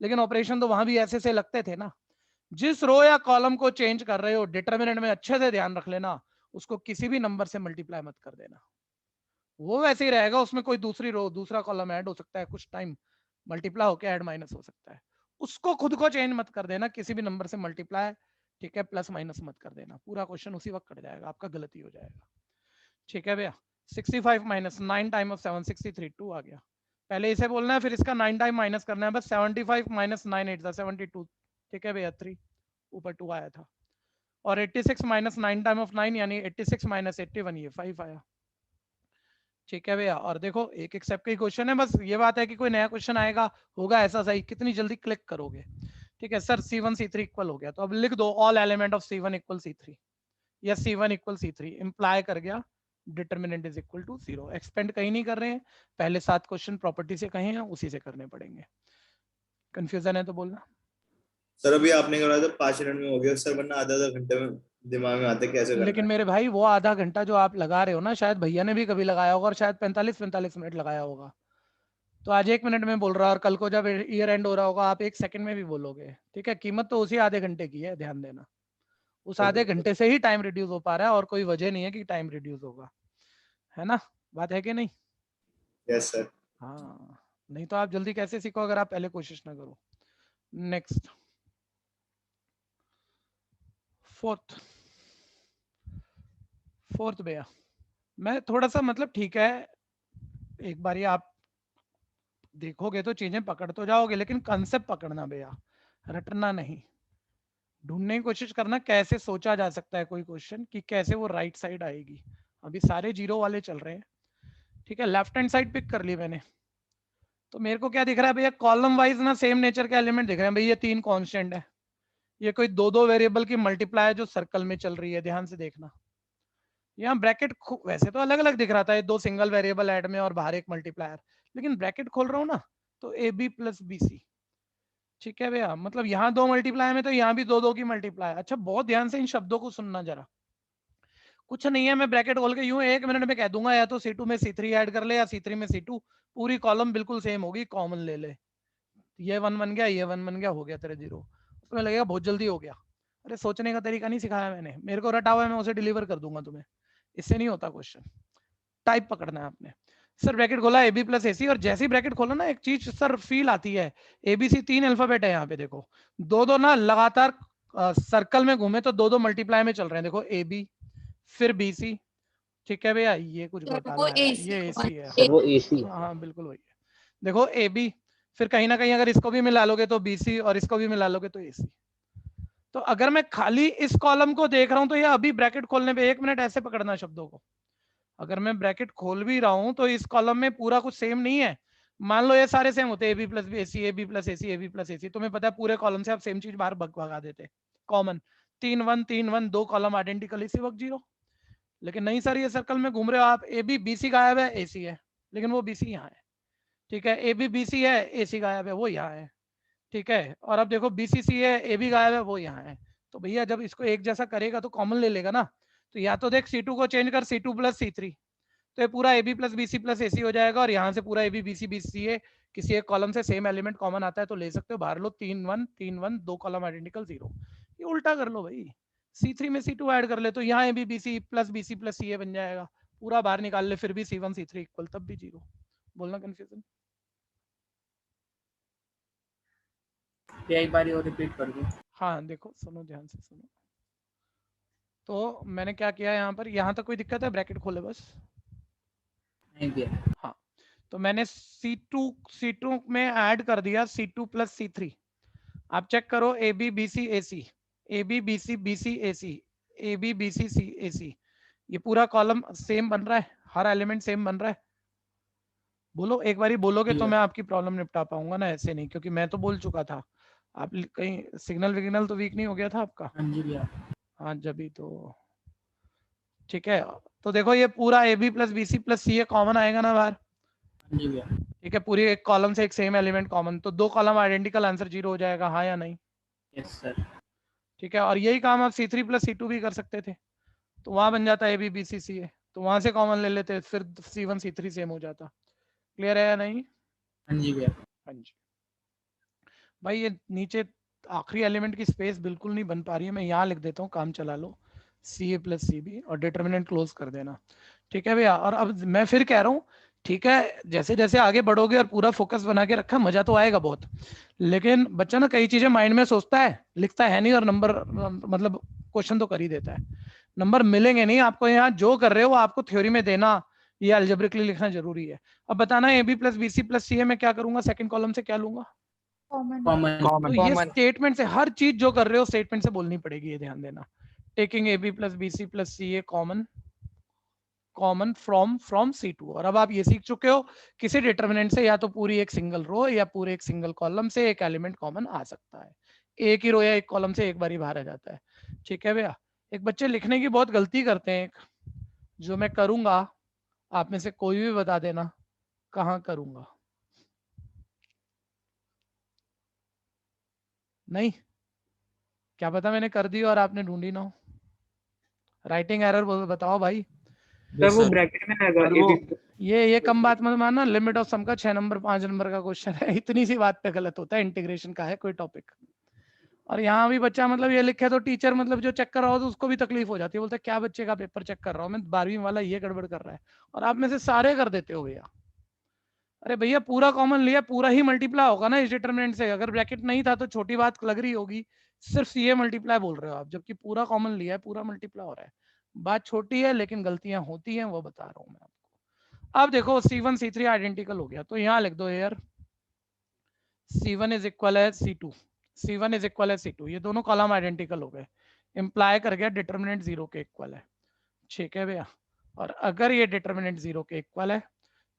[SPEAKER 2] लेकिन ऑपरेशन तो वहां भी ऐसे से लगते थे ना। जिस रो या कॉलम को चेंज कर रहे हो, डिटर्मिनेंट में अच्छे से ध्यान रख लेना, उसको किसी भी नंबर से मल्टीप्लाई मत कर देना। वो वैसे ही रहेगा, उसमें कोई दूसरी रो दूसरा कॉलम ऐड हो सकता है, कुछ टाइम मल्टीप्लाई होकर ऐड माइनस हो सकता है, उसको खुद को चेंज मत कर देना, किसी भी नंबर से मल्टीप्लाई, ठीक है, प्लस माइनस मत कर देना, पूरा क्वेश्चन उसी वक्त कट जाएगा, आपका गलती हो जाएगा। ठीक है भैया, 65 माइनस 9 टाइम ऑफ 7 63 2 आ गया। पहले इसे बोलना है, फिर इसका 9 टाइम माइनस करना है, बस 75 माइनस 9 8 था 72। ठीक है भैया, 3 ऊपर 2 आया था, और 86 माइनस 9 टाइम ऑफ 9 यानी 86 माइनस 81, ये 5 आया। ठीक है भैया, और देखो एक एक स्टेप का ही क्वेश्चन है, बस ये बात है कि कोई नया क्वेश्चन आएगा होगा ऐसा सही, कितनी जल्दी क्लिक करोगे। ठीक है सर, C1 C3 इक्वल हो गया, तो अब लिख दो all element of C1 equal C3, या C1 इक्वल C3 इंप्लाई कर गया determinant is equal to 0। Expand कहीं नहीं कर रहे हैं, पहले 7 क्वेश्चन प्रॉपर्टी से कहे हैं, उसी से करने पड़ेंगे। कंफ्यूजन है तो बोलना।
[SPEAKER 5] सर अभी आपने कराया तो 5 मिनट में हो गया सर, वरना आधा आधा घंटे में दिमाग में आता है कैसे करना
[SPEAKER 2] लेकिन
[SPEAKER 5] है।
[SPEAKER 2] मेरे भाई वो आधा घंटा जो आप लगा रहे हो ना, शायद भैया ने भी कभी लगाया होगा, और शायद 45 मिनट लगाया होगा। तो आज 1 मिनट में बोल रहा है, और कल को जब ईयर एंड हो रहा होगा आप 1 सेकंड में भी बोलोगे। ठीक है, कीमत तो उसी आधे घंटे की है, ध्यान देना। उस आधे घंटे से ही टाइम रिड्यूस हो पा रहा है, और कोई वजह नहीं है कि टाइम रिड्यूस होगा, है ना? बात है कि नहीं?
[SPEAKER 5] Yes sir.
[SPEAKER 2] हाँ, नहीं तो आप जल्दी कैसे सीखो अगर आप पहले कोशिश ना करो। नेक्स्ट, फोर्थ भैया, मैं थोड़ा सा मतलब ठीक है, एक बार आप देखोगे तो चीजें पकड़ तो जाओगे, लेकिन कंसेप्ट पकड़ना भैया, रटना नहीं। ढूंढने की कोशिश करना कैसे सोचा जा सकता है कोई क्वेश्चन, कि कैसे वो राइट साइड आएगी। अभी सारे जीरो वाले चल रहे हैं। ठीक है, लेफ्ट हैंड साइड पिक कर ली मैंने, तो मेरे को क्या दिख रहा है भैया, कॉलम वाइज ना सेम नेचर के एलिमेंट दिख रहे हैं भैया। ये 3 कांस्टेंट है, ये कोई 2-2 वेरिएबल की मल्टीप्लाई है जो सर्कल में चल रही है, ध्यान से देखना। यहाँ ब्रैकेट वैसे तो अलग अलग दिख रहा था, ये 2 सिंगल वेरिएबल ऐड में और बाहर एक मल्टीप्लायर, लेकिन ब्रैकेट खोल रहा हूँ ना, तो AB प्लस BC। ठीक है भैया, मतलब यहाँ 2 मल्टीप्लाई में, तो यहाँ भी 2-2 की मल्टीप्लाई। अच्छा बहुत ध्यान से इन शब्दों को सुनना जरा, कुछ नहीं है, मैं ब्रैकेट खोल के यूं 1 मिनट में कह दूंगा, या तो C2 में C3 ऐड कर ले, या C3 में C2, पूरी कॉलम बिल्कुल सेम होगी, कॉमन ले ले, ये 1 बन गया, ये 1 बन गया, हो गया तेरे 0। उसमें लगेगा बहुत जल्दी हो गया। अरे सोचने का तरीका नहीं सिखाया मैंने, मेरे को रटा हुआ है, मैं उसे डिलीवर कर दूंगा तुम्हें, इससे नहीं होता क्वेश्चन। टाइप पकड़ना है आपने। सर ब्रैकेट खोला AB प्लस AC, और जैसे ही ब्रैकेट खोला ना, एक चीज सर फील आती है, ABC 3 अल्फाबेट है यहाँ पे, देखो 2-2 ना लगातार सर्कल में घूमे, तो 2-2 मल्टीप्लाई में चल रहे हैं, देखो AB फिर BC। ठीक है भैया, ये कुछ
[SPEAKER 4] वो
[SPEAKER 2] घोटाला है,
[SPEAKER 4] AC
[SPEAKER 2] ये AC है।
[SPEAKER 1] सर वो AC है।
[SPEAKER 2] हाँ बिल्कुल वही है, देखो AB, फिर कहीं ना कहीं अगर इसको भी मिला लोगे तो BC, और इसको भी मिला लोगे तो AC। तो अगर मैं खाली इस कॉलम को देख रहा हूं, तो ये अभी ब्रैकेट खोलने पे 1 मिनट ऐसे पकड़ना शब्दों को। अगर मैं ब्रैकेट खोल भी रहा हूं, तो इस कॉलम में पूरा कुछ सेम नहीं है। मान लो ये सारे सेम होते, AB plus AC, AB plus AC, AB plus AC, तुम्हें पता है पूरे कॉलम से आप सेम चीज बाहर भगा देते, कॉमन 3 1 3 1, 2 कॉलम आइडेंटिकल, इसी वक्त 0। लेकिन नहीं सर, ये सर्कल में घूम रहे हो आप, AB BC गायब है, AC है, लेकिन वो BC यहाँ है। ठीक है, AB BC है, AC गायब है, वो यहाँ है। ठीक है, और अब देखो BCC है, AB गायब है, वो यहाँ है। तो भैया जब इसको एक जैसा करेगा तो कॉमन ले लेगा ना, तो या तो देख C2 को चेंज कर C2 प्लस C3, तो ये पूरा AB plus BC plus AC हो जाएगा, और यहाँ से पूरा AB BC BCA किसी एक कॉलम से सेम एलिमेंट कॉमन आता है तो ले सकते हो, बाहर लो 3 1 3 1, 2 कॉलम आइडेंटिकल 0, ये उल्टा कर लो भाई। C3 में C2 ऐड कर ले तो यहाँ AB BC plus BC plus CA बन जाएगा, पूरा बाहर निकाल ले फिर भी C1 C3 इक्वल, तब भी 0। बोलना कंफ्यूजन?
[SPEAKER 3] एक बार और रिपीट कर दो।
[SPEAKER 2] हाँ देखो, सुनो ध्यान से सुनो। तो मैंने क्या किया यहाँ पर, यहाँ तक कोई दिक्कत है? ब्रैकेट खोले बस।
[SPEAKER 3] नहीं दिया।
[SPEAKER 2] हाँ, तो मैंने C2 में ऐड कर दिया C2 प्लस C3। आप चेक करो AB BC AC, AB BC BC AC, AB BC AC, ये पूरा कॉलम सेम बन रहा है, हर एलिमेंट सेम बन रहा है। बोलो, एक बारी बोलोगे तो मैं आपकी प्रॉब्लम निपटा पाऊंगा ना, ऐसे नहीं, क्योंकि मैं तो बोल चुका था। आप कहीं सिग्नल विग्नल तो वीक नहीं हो गया था आपका?
[SPEAKER 3] हाँ जी भैया।
[SPEAKER 2] हाँ जब ही तो ठीक है। तो देखो ये पूरा AB plus BC plus CA common आएगा ना बाहर?
[SPEAKER 3] हाँ जी भैया।
[SPEAKER 2] ठीक है, पूरी एक कॉलम से एक सेम एलिमेंट कॉमन, तो दो कॉलम आइडेंटिकल, आंसर 0 हो जाएगा, हाँ या नहीं?
[SPEAKER 3] Yes sir.
[SPEAKER 2] ठीक है, और यही काम आप C3 प्लस C2 भी कर सकते थे, तो वहां बन जाता है AB BC CA, तो वहां से कॉमन ले लेते, फिर C1 C3 सेम हो जाता। क्लियर है या नहीं?
[SPEAKER 3] हाँ जी भैया।
[SPEAKER 2] हाँ जी भाई, ये नीचे आखिरी एलिमेंट की स्पेस बिल्कुल नहीं बन पा रही है, मैं यहाँ लिख देता हूँ, काम चला लो, CA प्लस CB और डिटर्मिनेंट क्लोज कर देना। ठीक है भैया, और अब मैं फिर कह रहा हूँ, ठीक है, जैसे जैसे आगे बढ़ोगे और पूरा फोकस बना के रखा, मजा तो आएगा बहुत, लेकिन बच्चा ना कई चीजें माइंड में सोचता है, लिखता है नहीं, और नंबर मतलब क्वेश्चन तो कर ही देता है, नंबर मिलेंगे नहीं आपको। यहाँ जो कर रहे हो आपको थ्योरी में देना, ये अलजेब्रिकली लिखना जरूरी है। अब बताना AB plus BC plus CA में क्या करूंगा, सेकंड कॉलम से क्या लूंगा?
[SPEAKER 3] कॉमन।
[SPEAKER 2] तो ये स्टेटमेंट से, हर चीज जो कर रहे हो स्टेटमेंट से बोलनी पड़ेगी, ये ध्यान देना। Taking AB plus BC plus CA common from C2। और अब आप ये सीख चुके हो, किसी डिटर्मिनेंट से या तो पूरी एक सिंगल रो या पूरे एक सिंगल कॉलम से एक एलिमेंट कॉमन आ सकता है, एक ही रो या एक कॉलम से एक बार ही बाहर आ जाता है। ठीक है भैया, एक बच्चे लिखने की बहुत गलती करते हैं, जो मैं करूंगा, आप में से कोई भी बता देना कहाँ करूंगा। नहीं, क्या पता मैंने कर दी और आपने ढूंढी ना हो। राइटिंग एरर बताओ भाई।
[SPEAKER 3] सर वो ब्रैकेट में आएगा।
[SPEAKER 2] ये कम बात मत मानना, लिमिट ऑफ सम का 6 नंबर 5 नंबर का क्वेश्चन है, इतनी सी बात पे गलत होता है, इंटीग्रेशन का है कोई टॉपिक। और यहाँ भी बच्चा मतलब ये लिखे तो टीचर मतलब जो चेक कर रहा हो तो उसको भी तकलीफ हो जाती है, बोलता है क्या बच्चे का पेपर चेक कर रहा हूँ मैं, 12वीं वाला ये गड़बड़ कर रहा है, और आप में से सारे कर देते हो भैया। अरे भैया पूरा कॉमन लिया, पूरा ही मल्टीप्लाई होगा ना इस डिटरमिनेंट से, अगर ब्रैकेट नहीं था तो छोटी बात लग रही होगी, सिर्फ CA मल्टीप्लाई बोल रहे हो आप, जबकि पूरा कॉमन लिया है, पूरा मल्टीप्लाई हो रहा है। बात छोटी है लेकिन गलतियां होती हैं, वो बता रहा हूं मैं आपको। अब देखो C1 C3 आइडेंटिकल हो गया, तो यहाँ लिख दो यार C1 इज इक्वल है C2, C1 इज इक्वल है C2, ये दोनों कॉलम आइडेंटिकल हो गए, इंप्लाई कर गया डिटर्मिनेंट 0 के इक्वल है। ठीक है भैया, और अगर ये डिटर्मिनेंट 0 के इक्वल है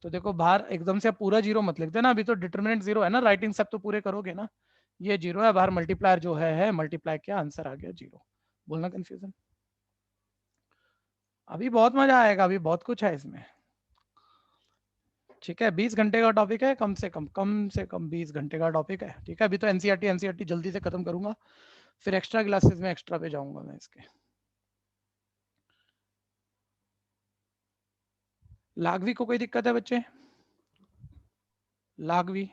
[SPEAKER 2] तो देखो बाहर एकदम से पूरा 0 मत लिख देना, अभी तो डिटर्मिनेंट 0 है ना, राइटिंग सब तो पूरे करोगे ना, ये 0 है, बाहर मल्टीप्लायर जो है मल्टीप्लाई किया, आंसर आ गया 0। बोलना कंफ्यूजन? अभी बहुत मजा आएगा, अभी बहुत कुछ है इसमें। ठीक है, 20 घंटे का टॉपिक है, कम से कम 20 घंटे का टॉपिक है। ठीक है, अभी तो एनसीईआरटी जल्दी से खत्म करूंगा, फिर एक्स्ट्रा क्लासेस में एक्स्ट्रा पे जाऊंगा मैं इसके। लागवी को कोई दिक्कत है बच्चे? लागवी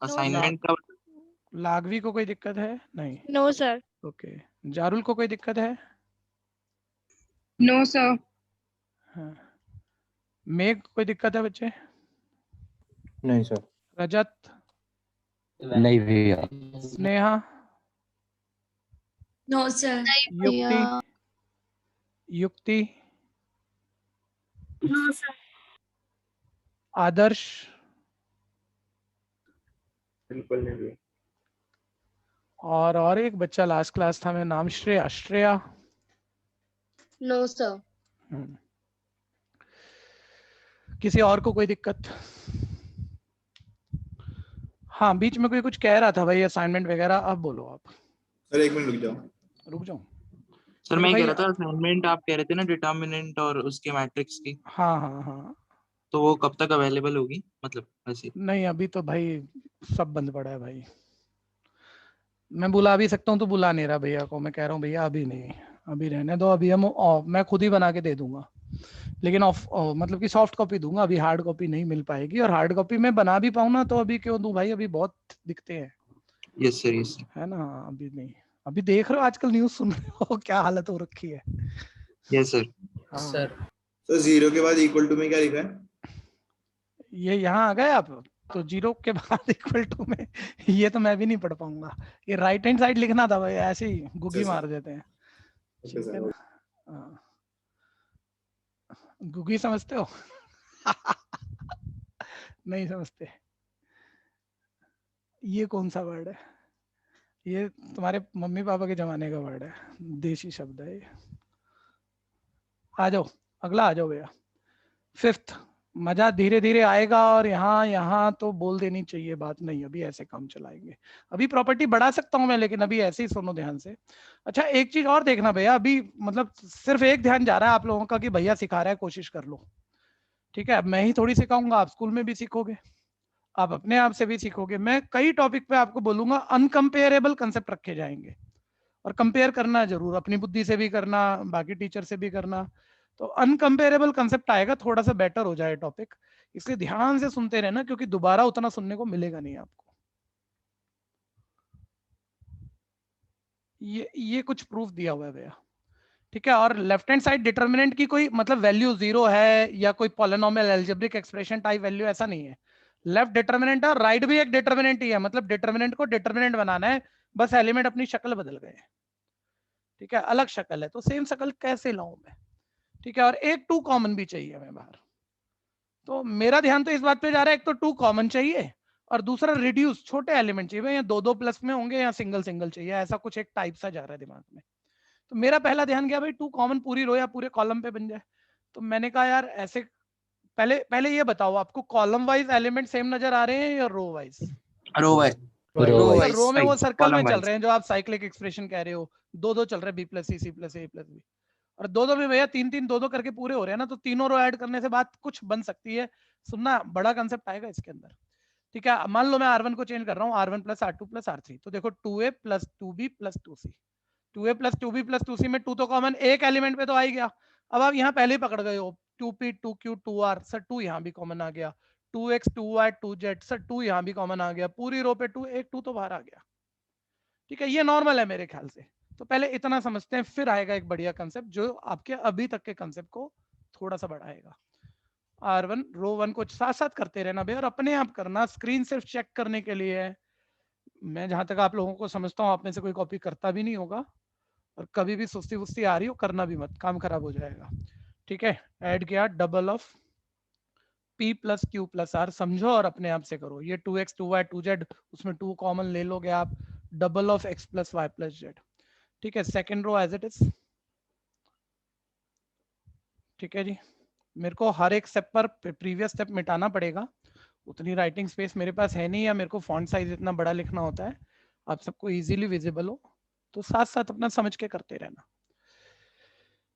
[SPEAKER 3] असाइनमेंट का
[SPEAKER 2] लागवी को कोई दिक्कत है? नहीं।
[SPEAKER 4] No sir.
[SPEAKER 2] ओके, जारुल को कोई दिक्कत है?
[SPEAKER 6] No sir.
[SPEAKER 2] हाँ। मेघ कोई दिक्कत है बच्चे?
[SPEAKER 7] नहीं सर।
[SPEAKER 2] रजत?
[SPEAKER 7] नहीं भैया।
[SPEAKER 2] Sneha?
[SPEAKER 4] No sir.
[SPEAKER 2] Yukti?
[SPEAKER 4] No sir.
[SPEAKER 2] Adarsh?
[SPEAKER 3] बिल्कुल नहीं।
[SPEAKER 2] और एक बच्चा लास्ट क्लास था, मेरा नाम श्रेया।
[SPEAKER 4] No sir.
[SPEAKER 2] किसी और को कोई दिक्कत? हाँ, बीच में कोई कुछ कह रहा था भाई, असाइनमेंट वगैरह, अब बोलो आप।
[SPEAKER 5] सर 1 मिनट रुक जाओ।
[SPEAKER 3] सर मैं कह रहा था असाइनमेंट आप कह रहे थे ना डिटर्मिनेंट और उसके मैट्रिक्स की,
[SPEAKER 2] हाँ,
[SPEAKER 3] तो वो कब तक अवेलेबल होगी, मतलब ऐसे?
[SPEAKER 2] नहीं अभी तो भाई सब बंद पड़ा है भाई, मैं बुला भी सकता हूँ तो बुला नहीं रहा भैया को, मैं कह रहा हूँ भैया अभी नहीं, अभी रहने दो, अभी मैं खुद ही बना के दे दूंगा, लेकिन मतलब कि सॉफ्ट कॉपी दूंगा, अभी हार्ड कॉपी नहीं मिल पाएगी, और हार्ड कॉपी में बना भी पाऊँ ना तो अभी क्यों दूं भाई, अभी बहुत दिखते हैं।
[SPEAKER 3] यस सर, यस सर,
[SPEAKER 2] है ना? अभी नहीं, अभी देख रहे हो आजकल न्यूज़ सुन रहे हो क्या हालत हो रखी है।
[SPEAKER 3] Yes sir.
[SPEAKER 2] हाँ
[SPEAKER 1] सर
[SPEAKER 5] तो 0 के बाद इक्वल टू में क्या लिखा है?
[SPEAKER 2] ये यहाँ आ गए आप, तो 0 के बाद इक्वल टू में ये तो मैं भी नहीं पढ़ पाऊंगा, ये राइट हैंड साइड लिखना था भाई, ऐसे ही गुगी
[SPEAKER 5] अच्छा,
[SPEAKER 2] मार देते हैं।
[SPEAKER 5] अच्छा
[SPEAKER 2] ठीक है
[SPEAKER 5] सर।
[SPEAKER 2] ना? हाँ। गुगी समझते हो? नहीं समझते? ये कौन सा वर्ड है? ये तुम्हारे मम्मी पापा के जमाने का वर्ड है, देशी शब्द है ये। आ जाओ, अगला आ जाओ भैया। फिफ्थ, मजा धीरे धीरे आएगा, और यहाँ यहाँ तो बोल देनी चाहिए बात, नहीं अभी ऐसे काम चलाएंगे। अभी प्रॉपर्टी बढ़ा सकता हूँ मैं, लेकिन अभी ऐसे ही सुनो ध्यान से। अच्छा एक चीज और देखना भैया, अभी मतलब सिर्फ एक ध्यान जा रहा है आप लोगों का कि भैया सिखा रहा है, कोशिश कर लो। ठीक है, अब मैं ही थोड़ी सिखाऊंगा, आप स्कूल में भी सीखोगे, आप अपने आप से भी सीखोगे। मैं कई टॉपिक पे आपको बोलूंगा, अनकंपेरेबल कंसेप्ट रखे जाएंगे, और कंपेयर करना जरूर, अपनी बुद्धि से भी करना, बाकी टीचर से भी करना। तो अनकंपेरेबल कंसेप्ट आएगा, थोड़ा सा बेटर हो जाए टॉपिक, इसलिए ध्यान से सुनते रहना, क्योंकि दोबारा उतना सुनने को मिलेगा नहीं आपको। ये कुछ प्रूफ दिया हुआ है भैया। ठीक है, और लेफ्ट हैंड साइड डिटर्मिनेंट की कोई मतलब वैल्यू 0 है, या कोई polynomial algebraic expression type value, ऐसा नहीं है। लेफ्ट डिटर्मिनेंट है और राइट भी एक डिटर्मिनेंट ही है, मतलब डिटर्मिनेंट को डिटर्मिनेंट बनाना है, बस एलिमेंट अपनी शक्ल बदल गए। ठीक है, अलग शक्ल है, तो सेम शक्ल कैसे लाऊं मैं? ठीक है, और एक 2 कॉमन भी चाहिए हमें बाहर। तो मेरा ध्यान तो इस बात पे जा रहा है, एक तो 2 कॉमन चाहिए, और दूसरा रिड्यूस, छोटे एलिमेंट चाहिए, या 2-2 प्लस में होंगे या सिंगल सिंगल चाहिए, ऐसा कुछ एक टाइप सा जा रहा है दिमाग में। तो मेरा पहला ध्यान गया भाई 2 कॉमन पूरी रो या पूरे कॉलम पे बन जाए। तो मैंने कहा यार ऐसे, पहले पहले ये बताओ, आपको कॉलम वाइज एलिमेंट सेम नजर आ रहे हैं या रो वाइज?
[SPEAKER 3] रो वाइज,
[SPEAKER 7] रो
[SPEAKER 2] सर रो में वो सर्कल में
[SPEAKER 3] कॉलम
[SPEAKER 2] चल
[SPEAKER 3] वाइज।
[SPEAKER 2] रहे हैं जो आप साइक्लिक एक्सप्रेशन कह रहे हो, 2-2 चल रहे हैं, बी प्लस सी, सी प्लस ए प्लस बी, और 2-2 में भैया 3-3 2-2 करके पूरे हो रहे हैं ना, तो तीनों रो ऐड करने से बात कुछ बन सकती है। सुनना, बड़ा कंसेप्ट आएगा इसके अंदर। ठीक है, मान लो मैं R1 को चेंज कर रहा हूँ, R1 plus R2 plus R3, तो देखो 2A plus 2B plus 2C, 2A plus 2B plus 2C में 2 तो कॉमन एक एलिमेंट पे तो आ ही गया। अब आप यहाँ पहले ही पकड़ गए हो, 2P 2Q 2R, सर 2 यहाँ भी कॉमन आ गया, 2X 2Y 2Z, सर 2 यहाँ भी कॉमन आ गया, पूरी रो पे 2, एक 2 तो बाहर आ गया। ठीक है, ये नॉर्मल है मेरे ख्याल से। तो पहले इतना समझते हैं, फिर आएगा एक बढ़िया कंसेप्ट जो आपके अभी तक के कंसेप्ट को थोड़ा सा बढ़ाएगा। R1 रो 1 को साथ साथ करते रहना भैया, और अपने आप करना, स्क्रीन सिर्फ चेक करने के लिए है। मैं जहां तक आप लोगों को समझता हूँ, आप में से कोई कॉपी करता भी नहीं होगा, और कभी भी सुस्ती वुस्ती आ रही हो करना भी मत, काम खराब हो जाएगा। ठीक है, ऐड किया double of P plus Q plus R, समझो और अपने आप से करो। ये 2X 2Y 2Z, उसमें 2 कॉमन ले लोगे आप, double of X plus Y plus Z। ठीक है, second row as it is. ठीक है जी, मेरे को हर एक स्टेप पर प्रीवियस स्टेप मिटाना पड़ेगा, उतनी राइटिंग स्पेस मेरे पास है नहीं, या मेरे को फॉन्ट साइज इतना बड़ा लिखना होता है आप सबको इजीली विजिबल हो, तो साथ साथ अपना समझ के करते रहना।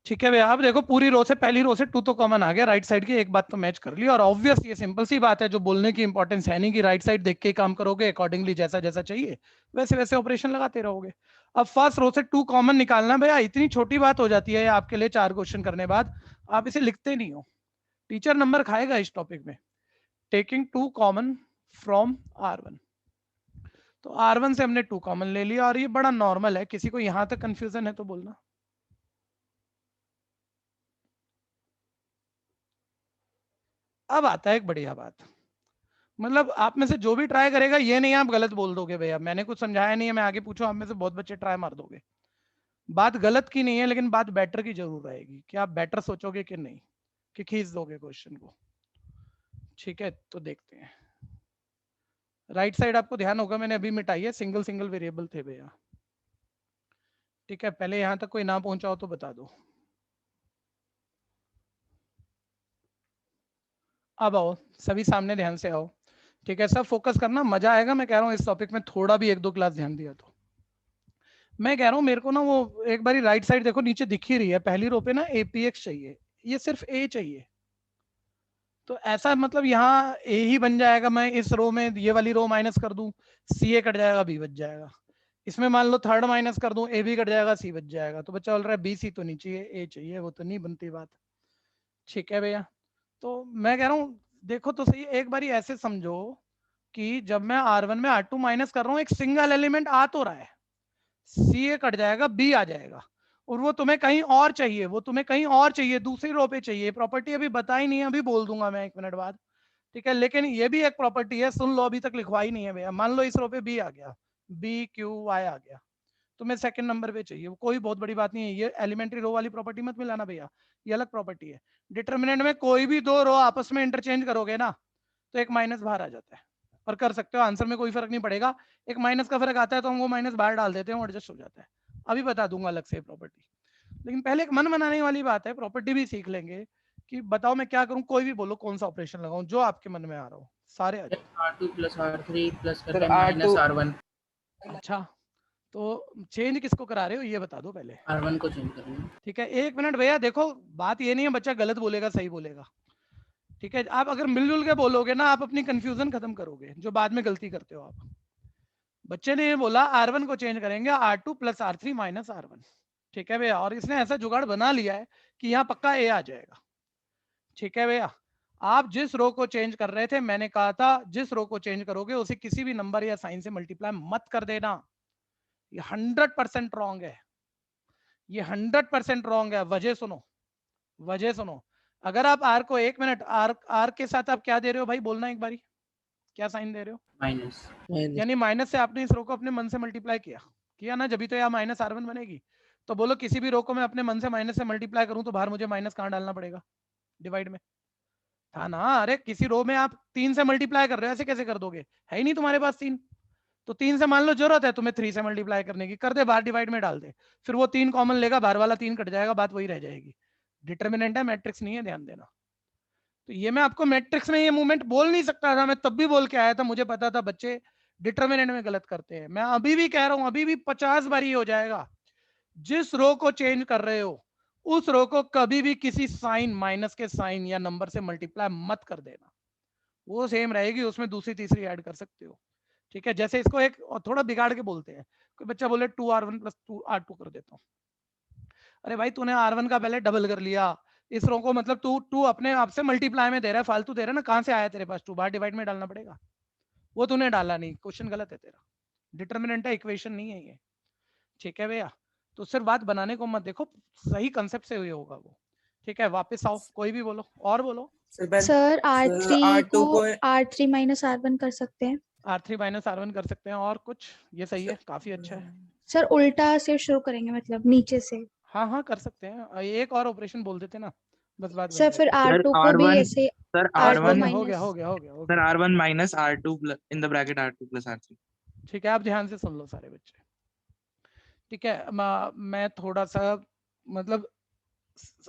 [SPEAKER 2] ठीक है भैया, आप देखो पूरी रो से, पहली रो से 2 तो कॉमन आ गया, राइट साइड की एक बात तो मैच कर ली, और ऑब्वियस ये सिंपल सी बात है, जो बोलने की इंपॉर्टेंस है नहीं, कि राइट साइड देख के ही काम करोगे, अकॉर्डिंगली जैसा जैसा चाहिए वैसे वैसे ऑपरेशन लगाते रहोगे। अब फर्स्ट रो से 2 कॉमन निकालना भैया इतनी छोटी बात हो जाती है आपके लिए, 4 क्वेश्चन करने बाद आप इसे लिखते नहीं हो, टीचर नंबर खाएगा इस टॉपिक में। टेकिंग 2 कॉमन फ्रॉम R1, तो R1 से हमने 2 कॉमन ले लिया, और ये बड़ा नॉर्मल है, किसी को यहां तक कंफ्यूजन है तो बोलना। अब आता है एक बढ़िया बात, मतलब आप में से जो भी ट्राई करेगा, ये नहीं आप गलत बोल दोगे भैया मैंने कुछ समझाया नहीं है, मैं आगे पूछूं, आप में से बहुत बच्चे ट्राई मार दोगे। बात गलत की नहीं है, लेकिन बात बेटर की जरूर रहेगी, कि आप बेटर सोचोगे कि नहीं, कि खींच दोगे क्वेश्चन को। ठीक है, तो देखते हैं। राइट साइड आपको ध्यान होगा मैंने अभी मिटाई है, सिंगल सिंगल वेरिएबल थे भैया। ठीक है, पहले यहां तक कोई ना पहुंचा हो तो बता दो। अब आओ सभी सामने, ध्यान से आओ। ठीक है, सब फोकस करना, मजा आएगा, मैं कह रहा हूँ इस टॉपिक में थोड़ा भी 1-2 क्लास ध्यान दिया तो। मैं कह रहा हूँ मेरे को ना वो एक बारी राइट साइड देखो, नीचे दिख ही रही है, पहली रो पे ना APX चाहिए, ये सिर्फ A चाहिए, तो ऐसा मतलब यहाँ A ही बन जाएगा। मैं इस रो में ये वाली रो माइनस कर दूं, CA कट जाएगा, B बच जाएगा। इसमें मान लो थर्ड माइनस कर दूं, A भी कट जाएगा, C बच जाएगा। तो बच्चा बोल रहा है BC तो नहीं चाहिए, A चाहिए, वो तो नहीं बनती बात। ठीक है भैया, तो मैं कह रहा हूँ देखो तो सही, एक बारी ऐसे समझो, कि जब मैं R1 में R2 माइनस कर रहा हूं एक सिंगल एलिमेंट आ तो रहा है, CA कट जाएगा, B आ जाएगा, और वो तुम्हें कहीं और चाहिए, वो तुम्हें कहीं और चाहिए, दूसरी रो पे चाहिए। प्रॉपर्टी अभी बताई नहीं है, अभी बोल दूंगा मैं 1 मिनट बाद, ठीक है। लेकिन ये भी एक प्रॉपर्टी है, सुन लो, अभी तक लिखवाई नहीं है भैया। मान लो इस रो पे B आ गया, BQY आ गया, तुम्हें सेकंड नंबर पे चाहिए, कोई बहुत बड़ी बात नहीं है। ये एलिमेंट्री रो वाली प्रॉपर्टी मत मिलाना भैया, ये अलग प्रॉपर्टी है। डिटरमिनेंट में कोई भी दो रो आपस में इंटरचेंज करोगे ना तो एक माइनस बाहर आ जाता है, और कर सकते हो, आंसर में कोई फर्क नहीं पड़ेगा। एक माइनस का फर्क आता है तो हम वो माइनस बाहर डाल देते हैं, एडजस्ट हो जाता है। अभी बता दूंगा अलग से प्रॉपर्टी, लेकिन पहले एक मन बनाने वाली बात है, प्रॉपर्टी भी सीख लेंगे कि बताओ मैं क्या करूं, कोई भी बोलो कौन सा ऑपरेशन लगाऊं, जो आपके मन में आ रहा हो, सारे आ जाओ।
[SPEAKER 3] R2 plus R3 plus करके minus R1।
[SPEAKER 2] अच्छा, तो चेंज किसको करा रहे हो ये बता दो पहले।
[SPEAKER 3] R1 को चेंज करेंगे।
[SPEAKER 2] ठीक है, 1 मिनट भैया, देखो बात ये नहीं है बच्चा गलत बोलेगा सही बोलेगा, ठीक है। आप अगर मिलजुल के बोलोगे ना आप अपनी कंफ्यूजन खत्म करोगे, जो बाद में गलती करते हो आप। बच्चे ने ये बोला R1 को चेंज करेंगे R2 plus R3 minus R1, ठीक है भैया, और इसने ऐसा जुगाड़ बना लिया है कि यहाँ पक्का A आ जाएगा, ठीक है भैया। आप जिस रो को चेंज कर रहे थे, मैंने कहा था जिस रो को चेंज करोगे उसे किसी भी नंबर या साइन से मल्टीप्लाई मत कर देना, ये 100% रॉन्ग है, ये 100% रॉन्ग है। वजह सुनो, वजह सुनो। अगर आप R को 1 मिनट R के साथ आप क्या दे रहे हो भाई, बोलना एक बारी, क्या साइन दे रहे हो?
[SPEAKER 3] माइनस।
[SPEAKER 2] यानी माइनस से आपने इस रो को अपने मन से मल्टीप्लाई किया ना, जब तो यहाँ माइनस R1 बनेगी। तो बोलो किसी भी रो को मैं अपने मन से माइनस से मल्टीप्लाई करूं तो बाहर मुझे माइनस कहाँ डालना पड़ेगा? डिवाइड में था ना। अरे किसी रो में आप 3 से मल्टीप्लाई कर रहे हो, ऐसे कैसे कर दोगे? है ही नहीं तुम्हारे पास 3, तो 3 से मान लो जरूरत है तुम्हें 3 से मल्टीप्लाई करने की, कर दे बाहर, डिवाइड में डाल दे, फिर वो 3 कॉमन लेगा, बाहर वाला 3 कट जाएगा, बात वही रह जाएगी। डिटरमिनेंट है, मैट्रिक्स नहीं है, ध्यान देना। तो ये मैं आपको मैट्रिक्स में ये मूवमेंट बोल नहीं सकता था, मैं तब भी बोल के आया था, मुझे पता था बच्चे डिटरमिनेंट में गलत करते हैं। मैं अभी भी कह रहा हूं, अभी भी 50 बार ही हो जाएगा, जिस रो को चेंज कर रहे हो उस रो को कभी भी किसी साइन, माइनस के साइन या नंबर से मल्टीप्लाई मत कर देना, वो सेम रहेगी, उसमें दूसरी तीसरी ऐड कर सकते हो, ठीक है। जैसे इसको एक थोड़ा बिगाड़ के बोलते हैं, कोई बच्चा बोले 2R1 प्लस 2R2 कर देता हूँ, अरे भाई तूने R1 का पहले डबल कर लिया, इस रो को मतलब तू अपने आप से मल्टीप्लाई में दे रहा है, फालतू दे रहा है ना, कहां से आया तेरे पास 2? बाहर डिवाइड में डालना पड़ेगा, वो तूने डाला नहीं, क्वेश्चन गलत है तेरा, डिटरमिनेंट है, इक्वेशन नहीं है ये, ठीक है भैया। तो सिर्फ बात बनाने को मत देखो, सही कंसेप्ट से हुई होगा वो, ठीक है। वापस आओ, कोई भी बोलो, और बोलो।
[SPEAKER 8] सर R3 को R3 माइनस R1 कर सकते हैं,
[SPEAKER 2] R3 माइनस R1 कर सकते हैं, और कुछ? ये सही है, काफी अच्छा है
[SPEAKER 8] सर। उल्टा से शुरू करेंगे, मतलब नीचे से।
[SPEAKER 2] हाँ हाँ कर सकते हैं, एक और ऑपरेशन बोल देते ना, बस बात
[SPEAKER 8] सर फिर R2 को भी ऐसे,
[SPEAKER 3] सर
[SPEAKER 8] R1
[SPEAKER 2] हो गया
[SPEAKER 3] sir R1 minus R2 in the bracket R2 plus R3,
[SPEAKER 2] ठीक है। आप ध्यान से सुन लो सारे बच्चे, ठीक है। मैं थोड़ा सा मतलब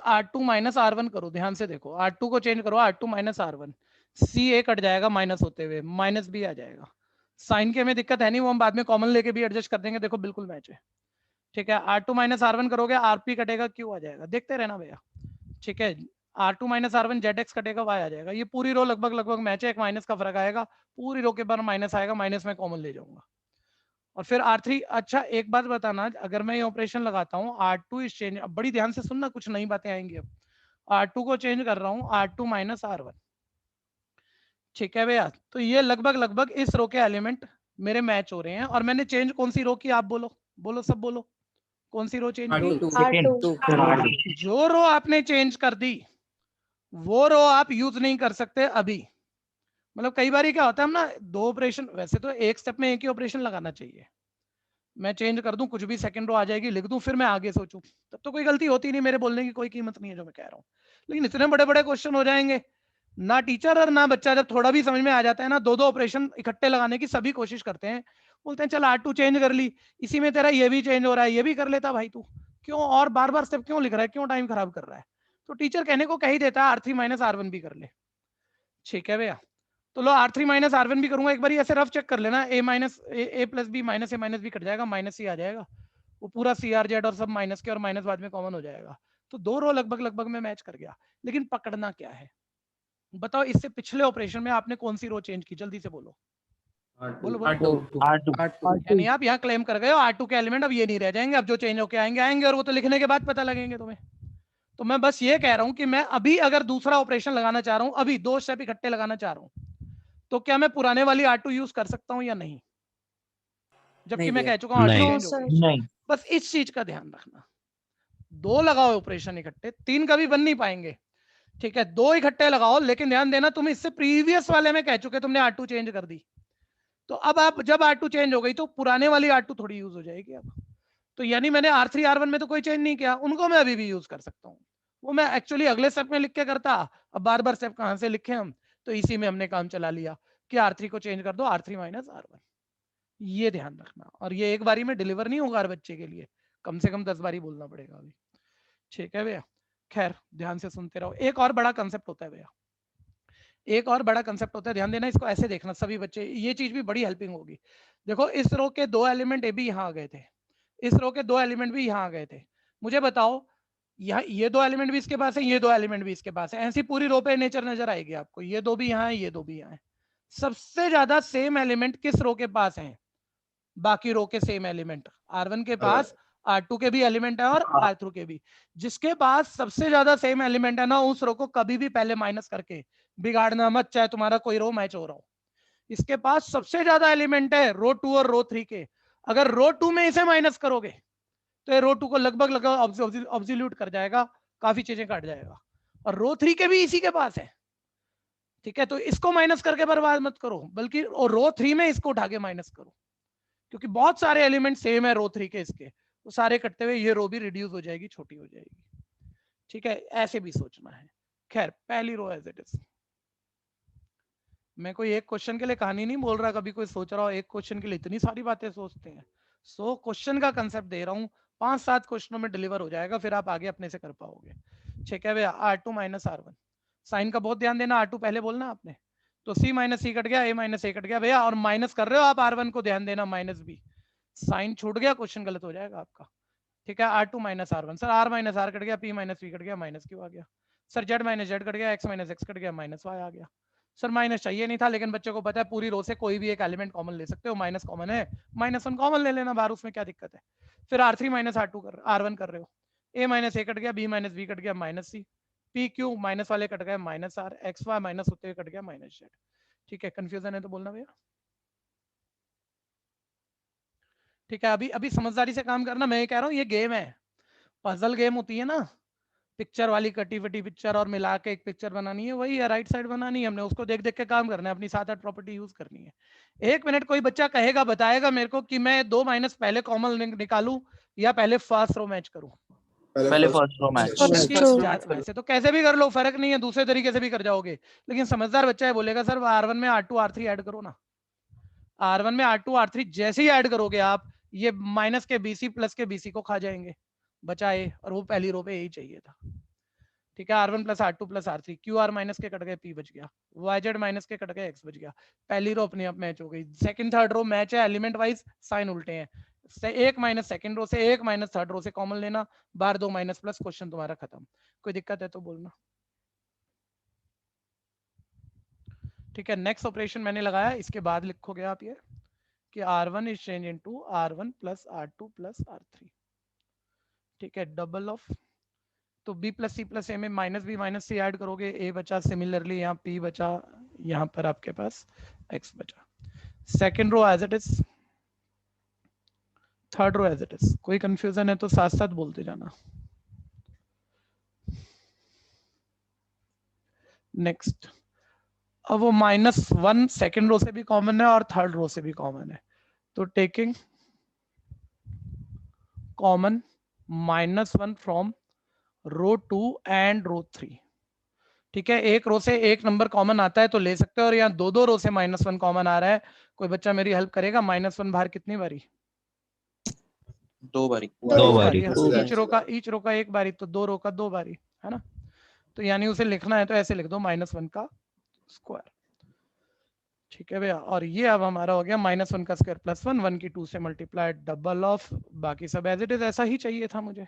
[SPEAKER 2] R2 माइनस R1 करो, ध्यान से देखो, R2 को चेंज करो, R2 minus R1, CA cut जाएगा माइनस होते हुए, माइनस B आ जाएगा। साइन के हमें दिक्कत है नहीं, वो हम बाद में कॉमन लेके भी एडजस्ट कर देंगे, देखो बिल्कुल मैच है, ठीक है। R2 माइनस R1 करोगे, RP कटेगा, Q आ जाएगा, देखते रहना भैया, ठीक है। R2 माइनस R1 ZX कटेगा, Y आ जाएगा, ये पूरी रो लगभग मैच है, एक माइनस का फर्क आएगा, पूरी रो के बार माइनस आएगा, माइनस में कॉमन ले जाऊंगा, और फिर R3। अच्छा एक बात बताना, अगर मैं ये ऑपरेशन लगाता हूँ R2 इस चेंज, अब बड़ी ध्यान से सुनना, कुछ नई बातें आएंगी। अब R2 को चेंज कर रहा हूँ R2 माइनस R1, ठीक है भैया। तो ये लगभग इस रो के एलिमेंट मेरे मैच हो रहे हैं, और मैंने चेंज कौन सी रो की? आप बोलो, बोलो सब बोलो, कौन सी रो चेंज की? जो रो आपने चेंज कर दी वो रो आप यूज नहीं कर सकते अभी। मतलब कई बार क्या होता है, हम ना 2 ऑपरेशन, वैसे तो एक स्टेप में एक ही ऑपरेशन लगाना चाहिए, मैं चेंज कर दूं कुछ भी, सेकंड रो आ जाएगी, लिख दूं, फिर मैं आगे सोचूं, तब तो कोई गलती होती नहीं, मेरे बोलने की कोई कीमत नहीं है जो मैं कह रहा हूं। लेकिन इतने बड़े बड़े क्वेश्चन हो जाएंगे, ना टीचर और ना बच्चा, जब थोड़ा भी समझ में आ जाता है ना, 2 ऑपरेशन इकट्ठे लगाने की सभी कोशिश करते हैं, बोलते हैं चल R2 चेंज कर ली, इसी में तेरा ये भी चेंज हो रहा है, ये भी कर लेता भाई तू, क्यों और बार बार स्टेप क्यों लिख रहा है, क्यों टाइम खराब कर रहा है? तो टीचर कहने को कह ही देता है R3 माइनस R1 भी कर ले, ठीक है भैया। तो लो R3 माइनस R1 भी करूंगा, एक बार ऐसे रफ चेक कर लेना, A minus A plus B minus A minus B cut जाएगा, माइनस C आ जाएगा, वो पूरा CRZ और सब माइनस के, और माइनस बाद में कॉमन हो जाएगा, तो 2 रो लगभग में मैच कर गया। लेकिन पकड़ना क्या है बताओ, इससे पिछले ऑपरेशन में आपने कौन सी रो चेंज की? जल्दी से बोलो, बोलो बोलो। यानी आप यहाँ क्लेम कर गए हो R2 के एलिमेंट अब ये नहीं रह जाएंगे, अब जो चेंज होके आएंगे, और वो तो लिखने के बाद पता लगेंगे तुम्हें। तो मैं बस ये कह रहा हूं कि मैं अभी अगर दूसरा ऑपरेशन लगाना चाह रहा हूं, अभी 2 स्टेप इकट्ठे लगाना चाह रहा हूं, तो क्या मैं पुराने वाली R2 यूज कर सकता हूं या नहीं, जबकि
[SPEAKER 3] नहीं
[SPEAKER 2] मैं
[SPEAKER 3] भैया।
[SPEAKER 2] कह चुका हूं R2
[SPEAKER 7] नहीं।
[SPEAKER 2] चेंज हो गई।
[SPEAKER 3] नहीं।
[SPEAKER 2] बस इस चीज का ध्यान रखना, दो लगाओ ऑपरेशन इकट्ठे, तीन कभी बन नहीं पाएंगे, ठीक है, दो इकट्ठे लगाओ, लेकिन ध्यान देना तुम इससे प्रीवियस वाले में कह चुके तुमने R2 चेंज कर दी, तो अब आप जब R2 चेंज हो गई तो पुराने वाली R2 थोड़ी यूज हो जाएगी अब। तो यानी मैंने R3 R1 में तो कोई चेंज नहीं किया, उनको मैं अभी भी यूज कर सकता हूँ। वो मैं एक्चुअली अगले स्टेप में लिख के करता, अब बार बार स्टेप कहां से लिखे हम, तो इसी में हमने काम चला लिया कि R3 को चेंज कर दो R3 माइनस R1। ये ध्यान रखना, और ये एक बारी में डिलीवर नहीं होगा हर बच्चे के लिए, कम से कम 10 बारी बोलना पड़ेगा अभी, ठीक है भैया। खैर ध्यान से सुनते रहो। एक और बड़ा कंसेप्ट होता है भैया, एक और बड़ा कंसेप्ट होता है, ध्यान देना, इसको ऐसे देखना सभी बच्चे, ये चीज भी बड़ी हेल्पिंग होगी। देखो इस रो के दो एलिमेंट ए भी यहाँ आ गए थे, इस रो के दो एलिमेंट भी यहाँ आ गए थे, मुझे बताओ यहाँ ये दो एलिमेंट भी इसके पास है, ये दो एलिमेंट भी इसके पास है, ऐसी पूरी रो पे नेचर नजर आएगी आपको, ये दो भी यहाँ है, ये दो भी यहाँ है। सबसे ज्यादा सेम एलिमेंट किस रो के पास है, बाकी रो के सेम एलिमेंट, R1 के पास R2 के भी एलिमेंट है और R3 के भी। जिसके पास सबसे ज्यादा सेम एलिमेंट है ना, उस रो को कभी भी पहले माइनस करके बिगाड़ना मत, चाहे तुम्हारा कोई रो मैच हो रहा हो। इसके पास सबसे ज्यादा एलिमेंट है रो 2 और रो 3 के, अगर रो 2 में इसे माइनस करोगे तो ये रो 2 को लगभग ऑब्सोल्यूट कर जाएगा, काफी चीजें काट जाएगा, और रो 3 के भी इसी के पास है, ठीक है। तो इसको माइनस करके बर्बाद मत करो, बल्कि रो 3 में इसको उठा के माइनस करो, क्योंकि बहुत सारे एलिमेंट सेम है रो 3 के इसके, तो सारे कटते हुए ये रो भी रिड्यूस हो जाएगी, छोटी हो जाएगी, ठीक है, ऐसे भी सोचना है। खैर पहली रो एज इट इज, मैं कोई एक क्वेश्चन के लिए कहानी नहीं बोल रहा, कभी कोई सोच रहा हो एक क्वेश्चन के लिए इतनी सारी बातें सोचते हैं, 100 क्वेश्चन का कंसेप्ट दे रहा हूँ, 5-7 क्वेश्चनों में डिलीवर हो जाएगा, फिर आप आगे अपने से कर पाओगे, ठीक है भैया। R2 माइनस R1, साइन का बहुत ध्यान देना, R2 पहले बोलना आपने, तो C माइनस C कट गया, A माइनस A कट गया भैया, और माइनस कर रहे हो आप R1 को, ध्यान देना माइनस B, साइन छूट गया, क्वेश्चन गलत हो जाएगा आपका, ठीक है। R2 minus R1, sir R minus R cut गया, P माइनस P कट गया, माइनस क्यों आ गया, sir Z minus Z cut गया, X माइनस X कट गया, माइनस Y आ गया, सर माइनस चाहिए नहीं था, लेकिन बच्चे को पता है पूरी रो से कोई भी एक एलिमेंट कॉमन ले सकते हो, माइनस कॉमन है, -1 कॉमन ले लेना बाहर, उसमें क्या दिक्कत है। फिर R3 माइनस R1 कर रहे हो, A माइनस A कट गया, B माइनस B कट गया, minus C, P Q minus वाले कट गए, minus R, X Y minus होते हुए कट गया, माइनस Z, ठीक है। कंफ्यूजन है तो बोलना भैया, ठीक है। अभी अभी समझदारी से काम करना, मैं ये कह रहा हूँ ये गेम है, पजल गेम होती है ना, पिक्चर वाली कटी फटी पिक्चर और मिला के एक पिक्चर बनानी है, वही है, राइट साइड बनानी है हमने, उसको देख देख के काम करना है, अपनी 7-8 प्रॉपर्टी यूज करनी है। 1 मिनट कोई बच्चा कहेगा, बताएगा मेरे को कि मैं 2 माइनस पहले कॉमन निकालूं या पहले फर्स्ट रो मैच करूं,
[SPEAKER 3] पहले फर्स्ट रो मैच।
[SPEAKER 2] वैसे तो कैसे भी कर लो, फर्क नहीं है, दूसरे तरीके से भी कर जाओगे, लेकिन समझदार बच्चा है बोलेगा सर R1 में R2 R3 ऐड करो ना, R1 में R2 R3 जैसे ही ऐड करोगे आप, ये माइनस के BC प्लस के BC को खा जाएंगे, बचा ए, और वो पहली रो पे यही चाहिए था, ठीक है। R1 plus R2 plus R3, QR minus के कट गए, P बच गया, YZ माइनस के कट गए, X बच गया, पहली रो अपने आप मैच हो गई। सेकंड थर्ड रो मैच है, एलिमेंट वाइज साइन उल्टे हैं, एक माइनस सेकंड रो से, एक माइनस थर्ड रो से कॉमन लेना, बार 2 माइनस प्लस, क्वेश्चन तुम्हारा खत्म। कोई दिक्कत है तो बोलना, ठीक है। नेक्स्ट ऑपरेशन मैंने लगाया, इसके बाद लिखोगे आप ये कि R1 is change into R1 plus R2 plus R3, ठीक है, डबल ऑफ, तो B plus C plus A में minus B minus C add करोगे, A बचा, सिमिलरली यहाँ P बचा, यहाँ पर आपके पास X बचा। Second row as it is, third row as it is, कोई कंफ्यूजन है तो साथ साथ बोलते जाना। नेक्स्ट, अब वो -1 सेकेंड रो से भी कॉमन है और थर्ड रो से भी कॉमन है, तो taking common -1 from row 2 and row 3, ठीक है। एक रो से एक नंबर कॉमन आता है तो ले सकते हो, और यहाँ दो रो से -1 कॉमन आ रहा है, कोई बच्चा मेरी हेल्प करेगा, -1 बाहर कितनी बारी,
[SPEAKER 3] 2 बारी,
[SPEAKER 2] ईच रो का 1 बारी, तो 2 रो का 2 बारी, है ना। तो यानी उसे लिखना है तो ऐसे लिख दो, -1 का स्क्वायर, ठीक है भैया। और ये अब हमारा हो गया -1 का स्क्वायर प्लस 1, 1 की 2 से मल्टीप्लाई, डबल ऑफ, बाकी सब एज इट इज, ऐसा ही चाहिए था मुझे,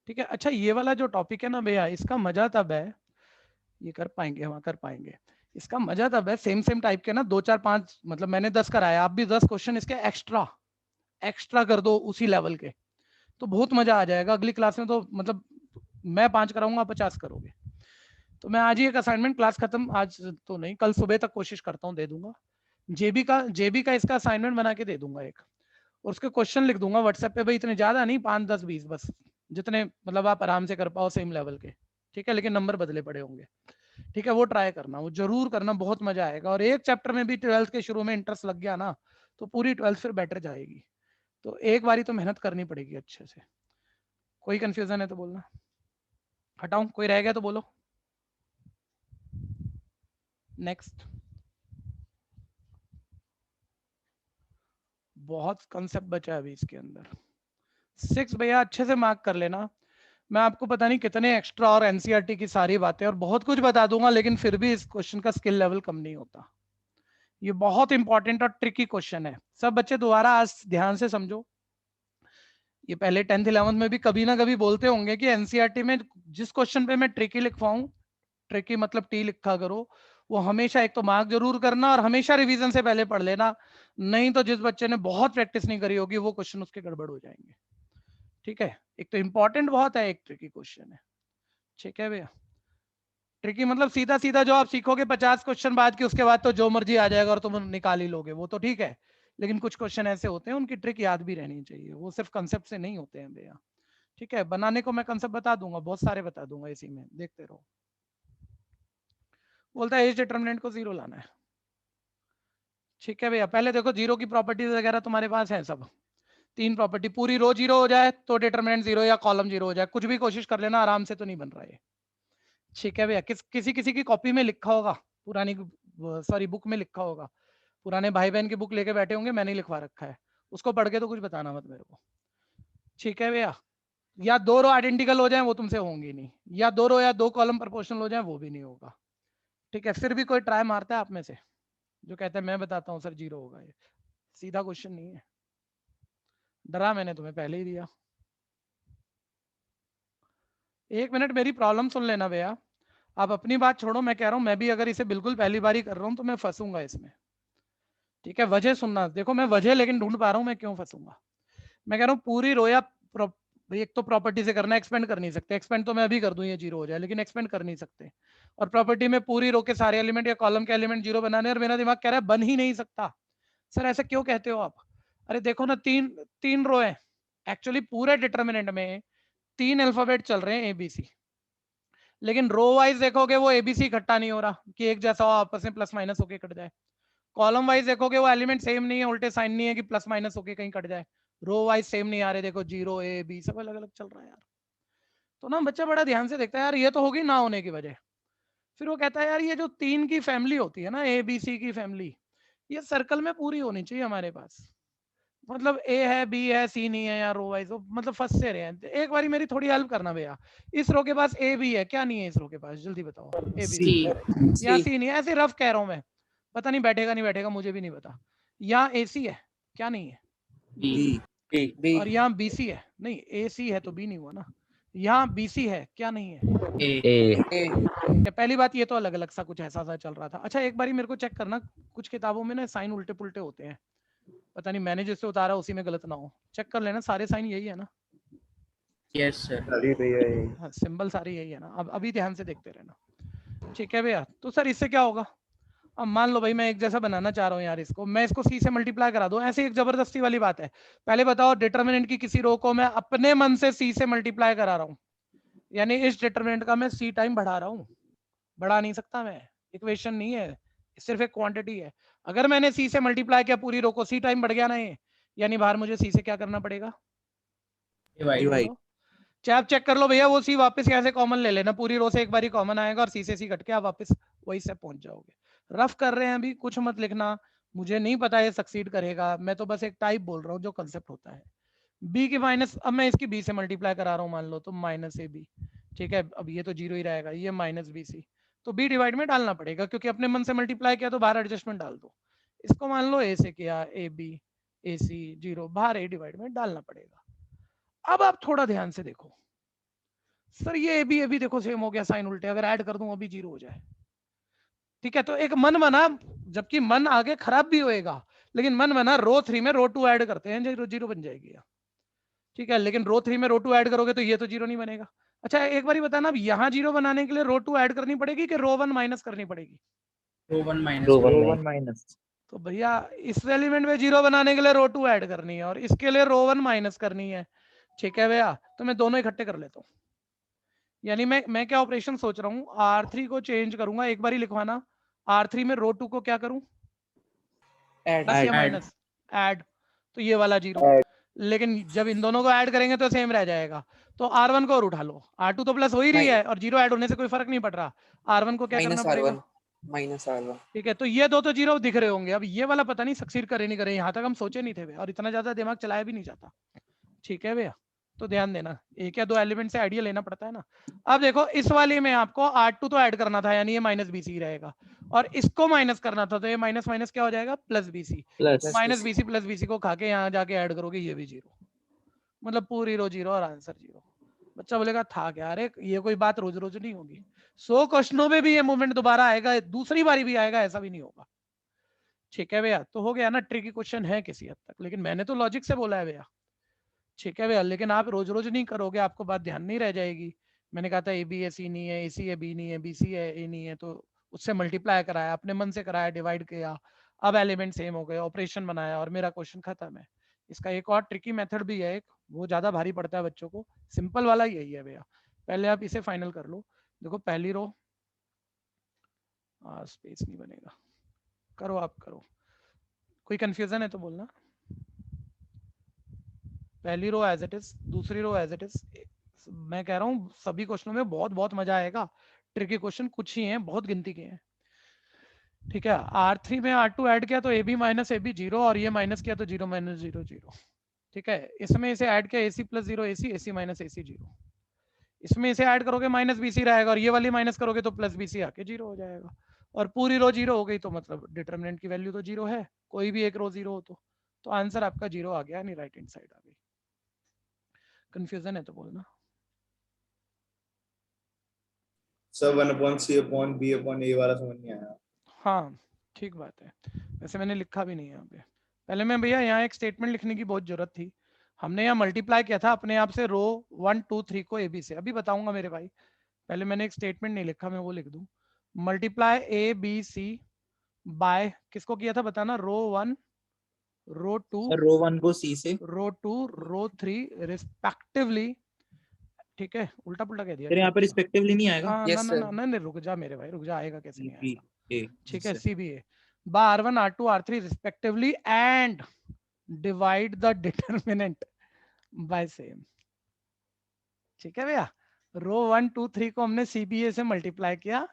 [SPEAKER 2] ठीक है। अच्छा ये वाला जो टॉपिक है ना भैया, इसका मजा तब है, ये कर पाएंगे हम, कर पाएंगे, इसका मजा तब है, सेम टाइप के ना 2 4 5, मतलब मैंने 10 कराया, आप भी 10 क्वेश्चन इसके एक्स्ट्रा कर दो उसी लेवल के, तो बहुत मजा आ जाएगा। अगली क्लास में तो मतलब मैं 5 कराऊंगा, 50 करोगे, तो मैं आज ही एक असाइनमेंट, क्लास खत्म आज तो नहीं, कल सुबह तक कोशिश करता हूँ दे दूंगा। जेबी का इसका असाइनमेंट बना के दे दूंगा एक, और उसके क्वेश्चन लिख दूंगा व्हाट्सएप पे, भाई इतने ज्यादा नहीं, 5 10 20 बस, जितने मतलब आप आराम से कर पाओ सेम लेवल के, ठीक है, लेकिन नंबर बदले पड़े होंगे, ठीक है, वो ट्राई करना, वो जरूर करना, बहुत मजा आएगा। और एक चैप्टर में भी 12th के शुरू में इंटरेस्ट लग गया ना, तो पूरी 12th फिर बेटर जाएगी। तो एक बारी तो मेहनत करनी पड़ेगी अच्छे से। कोई कंफ्यूजन है तो बोलना, हटाऊं, कोई रह गया तो बोलो। नेक्स्ट। बहुत कंसेप्ट बचा है अभी इसके अंदर। 6 भैया अच्छे से मार्क कर लेना। मैं आपको पता नहीं कितने एक्स्ट्रा और एनसीईआरटी की सारी बातें और बहुत कुछ बता दूंगा, लेकिन फिर भी इस क्वेश्चन का स्किल लेवल कम नहीं होता। ये बहुत इंपॉर्टेंट और ट्रिकी क्वेश्चन है। सब बच्चे दोबारा आज ध्यान से समझो। ये पहले 10th 11th में भी कभी ना कभी बोलते होंगे कि एनसीईआरटी में जिस क्वेश्चन पे मैं ट्रिकी लिखवाऊं, ट्रिकी मतलब टी लिखा करो, वो हमेशा एक तो मार्क जरूर करना और हमेशा रिवीजन से पहले पढ़ लेना। नहीं तो जिस बच्चे ने बहुत प्रैक्टिस नहीं करी होगी वो क्वेश्चन उसके गड़बड़ हो जाएंगे, ठीक है। एक तो इंपॉर्टेंट बहुत है, एक ट्रिकी क्वेश्चन है, ठीक है भैया। ट्रिकी मतलब सीधा सीधा जो आप सीखोगे 50 क्वेश्चन बाद के, उसके बाद तो जो मर्जी आ जाएगा और तुम निकाल ही लोगे, वो तो ठीक है। लेकिन कुछ क्वेश्चन ऐसे होते हैं उनकी ट्रिक याद भी रहनी चाहिए, वो सिर्फ कंसेप्ट से नहीं होते हैं भैया, ठीक है। बनाने को मैं कंसेप्ट बता दूंगा, बहुत सारे बता दूंगा, इसी में देखते रहो। बोलता है एज डिटरमिनेंट को 0 लाना है, ठीक है भैया। पहले देखो जीरो की प्रॉपर्टीज वगैरह तुम्हारे पास है सब, 3 प्रॉपर्टी, पूरी रो 0 हो जाए तो डिटरमिनेंट 0 या कॉलम 0 हो जाए, कुछ भी कोशिश कर लेना, आराम से तो नहीं बन रहा है, ठीक है भैया। किसी की कॉपी में लिखा होगा, पुरानी सॉरी बुक में लिखा होगा, पुराने भाई बहन की बुक लेके बैठे होंगे, मैंने लिखवा रखा है, उसको पढ़ के तो कुछ बताना मत मेरे को, ठीक है भैया। या 2 रो आइडेंटिकल हो जाए वो तुमसे होंगी नहीं, या 2 रो या 2 कॉलम प्रोपोर्शनल हो जाए वो भी नहीं होगा, ठीक है। फिर भी कोई ट्राई मारता है आप में से जो कहता है मैं बताता हूँ सर 0 होगा? ये सीधा क्वेश्चन नहीं है, डरा मैंने तुम्हें पहले ही दिया। 1 मिनट मेरी प्रॉब्लम सुन लेना भैया, आप अपनी बात छोड़ो, मैं कह रहा हूं मैं भी अगर इसे बिल्कुल पहली बार ही कर रहा हूं तो मैं फंसूंगा इसमें, ठीक है। वजह सुनना, देखो मैं वजह लेकिन ढूंढ पा रहा हूं मैं क्यों फंसूंगा। मैं कह रहा हूं पूरी रो या एक तो प्रॉपर्टी से करना, एक्सपेंड कर नहीं सकते, एक्सपेंड तो मैं अभी कर दूं ये 0 हो जाए, लेकिन एक्सपेंड कर नहीं सकते। और प्रॉपर्टी में पूरी रो के सारे एलिमेंट या कॉलम के एलिमेंट 0 बनाने, और मेरा दिमाग कह रहा है बन ही नहीं सकता। सर ऐसा क्यों कहते हो आप? अरे देखो ना, तीन रो है, एक्चुअली पूरे डिटरमिनेंट में 3 अल्फाबेट चल रहे हैं ABC, लेकिन रो वाइज देखोगे वो ABC इकट्ठा नहीं हो रहा कि एक जैसा हो, आपस में प्लस माइनस होके कट जाए। कॉलम वाइज देखोगे वो एलिमेंट सेम नहीं है, उल्टे साइन नहीं है कि प्लस माइनस होके कहीं कट जाए। रो वाइज सेम नहीं आ रहे, देखो 0 A B सब अलग अलग चल रहा है यार। तो ना बच्चा बड़ा ध्यान से देखता है यार, ये तो होगी ना होने की वजह। फिर वो कहता है यार ये जो 3 की फैमिली होती है ना, ABC की फैमिली, ये सर्कल में पूरी होनी चाहिए हमारे पास। मतलब A है, B है, C नहीं है यार रो वाइज, मतलब फंस से रहे हैं। एक बारी मेरी थोड़ी हेल्प करना भैया, इस रो के पास A B है, क्या नहीं है इस रो के पास, जल्दी बताओ। A B या C नहीं है, ऐसे रफ कह रहा हूं मैं, पता नहीं बैठेगा नहीं बैठेगा, मुझे भी नहीं पता। यहाँ AC है, क्या नहीं है? B। और यहाँ BC है, नहीं AC है तो B नहीं हुआ ना। यहाँ BC है, क्या नहीं है? A। पहली बात ये तो अलग अलग सा कुछ ऐसा सा चल रहा था। अच्छा एक बारी मेरे को चेक करना, कुछ किताबों में ना साइन उल्टे पुल्टे होते हैं, पता नहीं मैंने जिससे उतारा उसी में गलत ना हो, चेक कर लेना। सारे साइन यही है ना?
[SPEAKER 7] Yes sir.
[SPEAKER 2] हाँ सिंबल सारे यही है ना? अब अभी ध्यान से देखते रहना, ठीक है भैया। तो सर इससे क्या होगा? अब मान लो भाई मैं एक जैसा बनाना चाह रहा हूँ यार, इसको मैं इसको C से मल्टीप्लाई करा दूं, ऐसे एक जबरदस्ती वाली बात है। पहले बताओ डिटरमिनेंट की किसी रो को मैं अपने मन से C से मल्टीप्लाई करा रहा हूँ, यानी इस डिटरमिनेंट का मैं C टाइम बढ़ा रहा हूँ। बढ़ा नहीं सकता मैं, इक्वेशन नहीं है, सिर्फ एक क्वांटिटी है। अगर मैंने C से मल्टीप्लाई किया पूरी रो को, C टाइम बढ़ गया ना ये, यानी बाहर मुझे C से क्या करना पड़ेगा? चाहे आप चेक कर लो भैया, वो C वापस यहाँ से कॉमन ले लेना, पूरी रो से एक बार ही कॉमन आएगा और C से C कट के आप वापस वही से पहुंच जाओगे। रफ कर रहे हैं अभी, कुछ मत लिखना, मुझे नहीं पता ये सक्सीड करेगा, मैं तो बस एक टाइप बोल रहा हूँ जो कंसेप्ट होता है। B की माइनस, अब मैं इसकी B से मल्टीप्लाई करा रहा हूँ मान लो, तो माइनस AB, ठीक है। अब ये तो 0 ही रहेगा, ये माइनस BC, तो B डिवाइड में डालना पड़ेगा क्योंकि अपने मन से मल्टीप्लाई किया तो बाहर एडजस्टमेंट डाल दो। इसको मान लो A से किया, AB AC 0, बाहर A डिवाइड में डालना पड़ेगा। अब आप थोड़ा ध्यान से देखो, सर ये AB देखो सेम हो गया, साइन उल्टे, अगर ऐड कर दूं अभी 0 हो जाए, ठीक है। तो एक मन बना, जबकि मन आगे खराब भी होएगा, लेकिन मन बना रो 3 में रो 2 ऐड करते हैं, 0 बन जाएगी, ठीक है। लेकिन रो 3 में रो 2 ऐड करोगे तो ये तो 0 नहीं बनेगा। अच्छा एक बार बताना, अब यहाँ 0 बनाने के लिए रो 2 ऐड करनी पड़ेगी कि रो 1 माइनस करनी पड़ेगी?
[SPEAKER 7] रो 1 माइनस
[SPEAKER 3] रो 1 माइनस।
[SPEAKER 2] तो भैया इस एलिमेंट में 0 बनाने के लिए रो 2 ऐड करनी है और इसके लिए रो 1 माइनस करनी है। ठीक है भैया, तो मैं दोनों इकट्ठे कर लेता हूँ। यानी मैं क्या ऑपरेशन सोच रहा हूँ, R3 को चेंज करूंगा, एक बार ही लिखवाना। R3 में रो 2 को क्या करूं, प्लस या माइनस, ऐड, तो ये वाला 0। लेकिन जब इन दोनों को ऐड करेंगे तो सेम रह जाएगा। तो R1 को और उठा लो, R2 तो प्लस हो ही रही है और 0 ऐड होने से कोई फर्क नहीं पड़ रहा। R1 को क्या करना पड़ेगा,
[SPEAKER 9] माइनस R1।
[SPEAKER 2] ठीक है, तो ये दो तो 0 दिख रहे होंगे। अब ये वाला पता नहीं सक्सीड करे नहीं करे, यहाँ तक हम सोचे नहीं थे भैया, और इतना ज्यादा दिमाग चलाया भी नहीं जाता। ठीक है भैया, तो ध्यान देना, एक या दो एलिमेंट से आइडिया लेना पड़ता है ना। अब देखो इस वाले में आपको R2 तो ऐड करना था, यानी ये माइनस BC रहेगा, और इसको माइनस करना था, तो ये माइनस माइनस क्या हो जाएगा, plus BC। Minus BC plus BC को खा के यहाँ जाके ऐड करोगे, ये भी 0, मतलब पूरी रो 0 और आंसर 0। बच्चा बोलेगा था क्या, अरे ये कोई बात रोज रोज नहीं होगी, 100 क्वेश्चनों में भी ये मूवमेंट दोबारा आएगा, दूसरी बारी भी आएगा, ऐसा भी नहीं होगा। ठीक है भैया, तो हो गया ना, ट्रिकी क्वेश्चन है किसी हद तक, लेकिन मैंने तो लॉजिक से बोला है भैया। ठीक है भैया, लेकिन आप रोज रोज नहीं करोगे, आपको बात ध्यान नहीं रह जाएगी। मैंने कहा था ABSC नहीं है, AC है, B नहीं है, BC है, A नहीं है, तो उससे मल्टीप्लाई कराया, अपने मन से कराया, डिवाइड किया, अब एलिमेंट सेम हो गए, ऑपरेशन बनाया और मेरा क्वेश्चन खत्म है। इसका एक और ट्रिकी मेथड भी है, एक वो ज्यादा भारी पड़ता है बच्चों को, सिंपल वाला यही है भैया। पहले आप इसे फाइनल कर लो। देखो पहली रो, स्पेस नहीं बनेगा, करो आप करो, कोई कंफ्यूजन है तो बोलना। पहली रो एज इट इज, दूसरी रो एज इट इज। मैं कह रहा हूँ सभी क्वेश्चनों में बहुत बहुत मजा आएगा, ट्रिकी क्वेश्चन कुछ ही हैं, बहुत गिनती के हैं। ठीक है, R3 में R2 ऐड किया तो AB माइनस AB 0, और ये माइनस किया तो 0 माइनस 0 0। ठीक है, इसमें इसे ऐड किया AC plus 0 AC, AC minus AC 0। इसमें इसे ऐड करोगे माइनस BC रहेगा, और ये वाली माइनस करोगे तो प्लस BC आके 0 हो जाएगा, और पूरी रो 0 हो गई, तो मतलब डिटरमिनेंट की वैल्यू तो 0 है, कोई भी एक रो 0 हो तो आंसर आपका 0 आ गया, नहीं राइट हैंड साइड आ गई। कंफ्यूजन है तो बोलना।
[SPEAKER 5] सर 1/C/B/A वाला समझ नहीं आया।
[SPEAKER 2] हाँ ठीक बात है, वैसे मैंने लिखा भी नहीं है यहाँ पे। पहले मैं भैया यहाँ एक स्टेटमेंट लिखने की बहुत जरूरत थी, हमने यहाँ मल्टीप्लाई किया था अपने आप से रो 1 2 3 को AB से, अभी बताऊंगा मेरे भाई। पहले मैंने एक स्टेटमेंट नहीं लिखा, मैं वो लिख दूं, मल्टीप्लाई ABC बाय किसको किया था बताना, रो 1 रो 2
[SPEAKER 3] रो 1 को C से,
[SPEAKER 2] रो 2 रो 3 रिस्पेक्टिवली। ठीक है, उल्टा पुल्टा कह दिया,
[SPEAKER 3] फिर यहाँ पर रिस्पेक्टिवली नहीं आएगा।
[SPEAKER 2] हाँ ना ना ना ना, रुक जा मेरे भाई, रुक जा, आएगा कैसे नहीं आएगा।
[SPEAKER 3] CBA,
[SPEAKER 2] ठीक है, CBA by R1 R2 R3 respectively and divide the determinant by same. ठीक है भैया, रो 1 2 3 को हमने CBA से मल्टीप्लाई किया,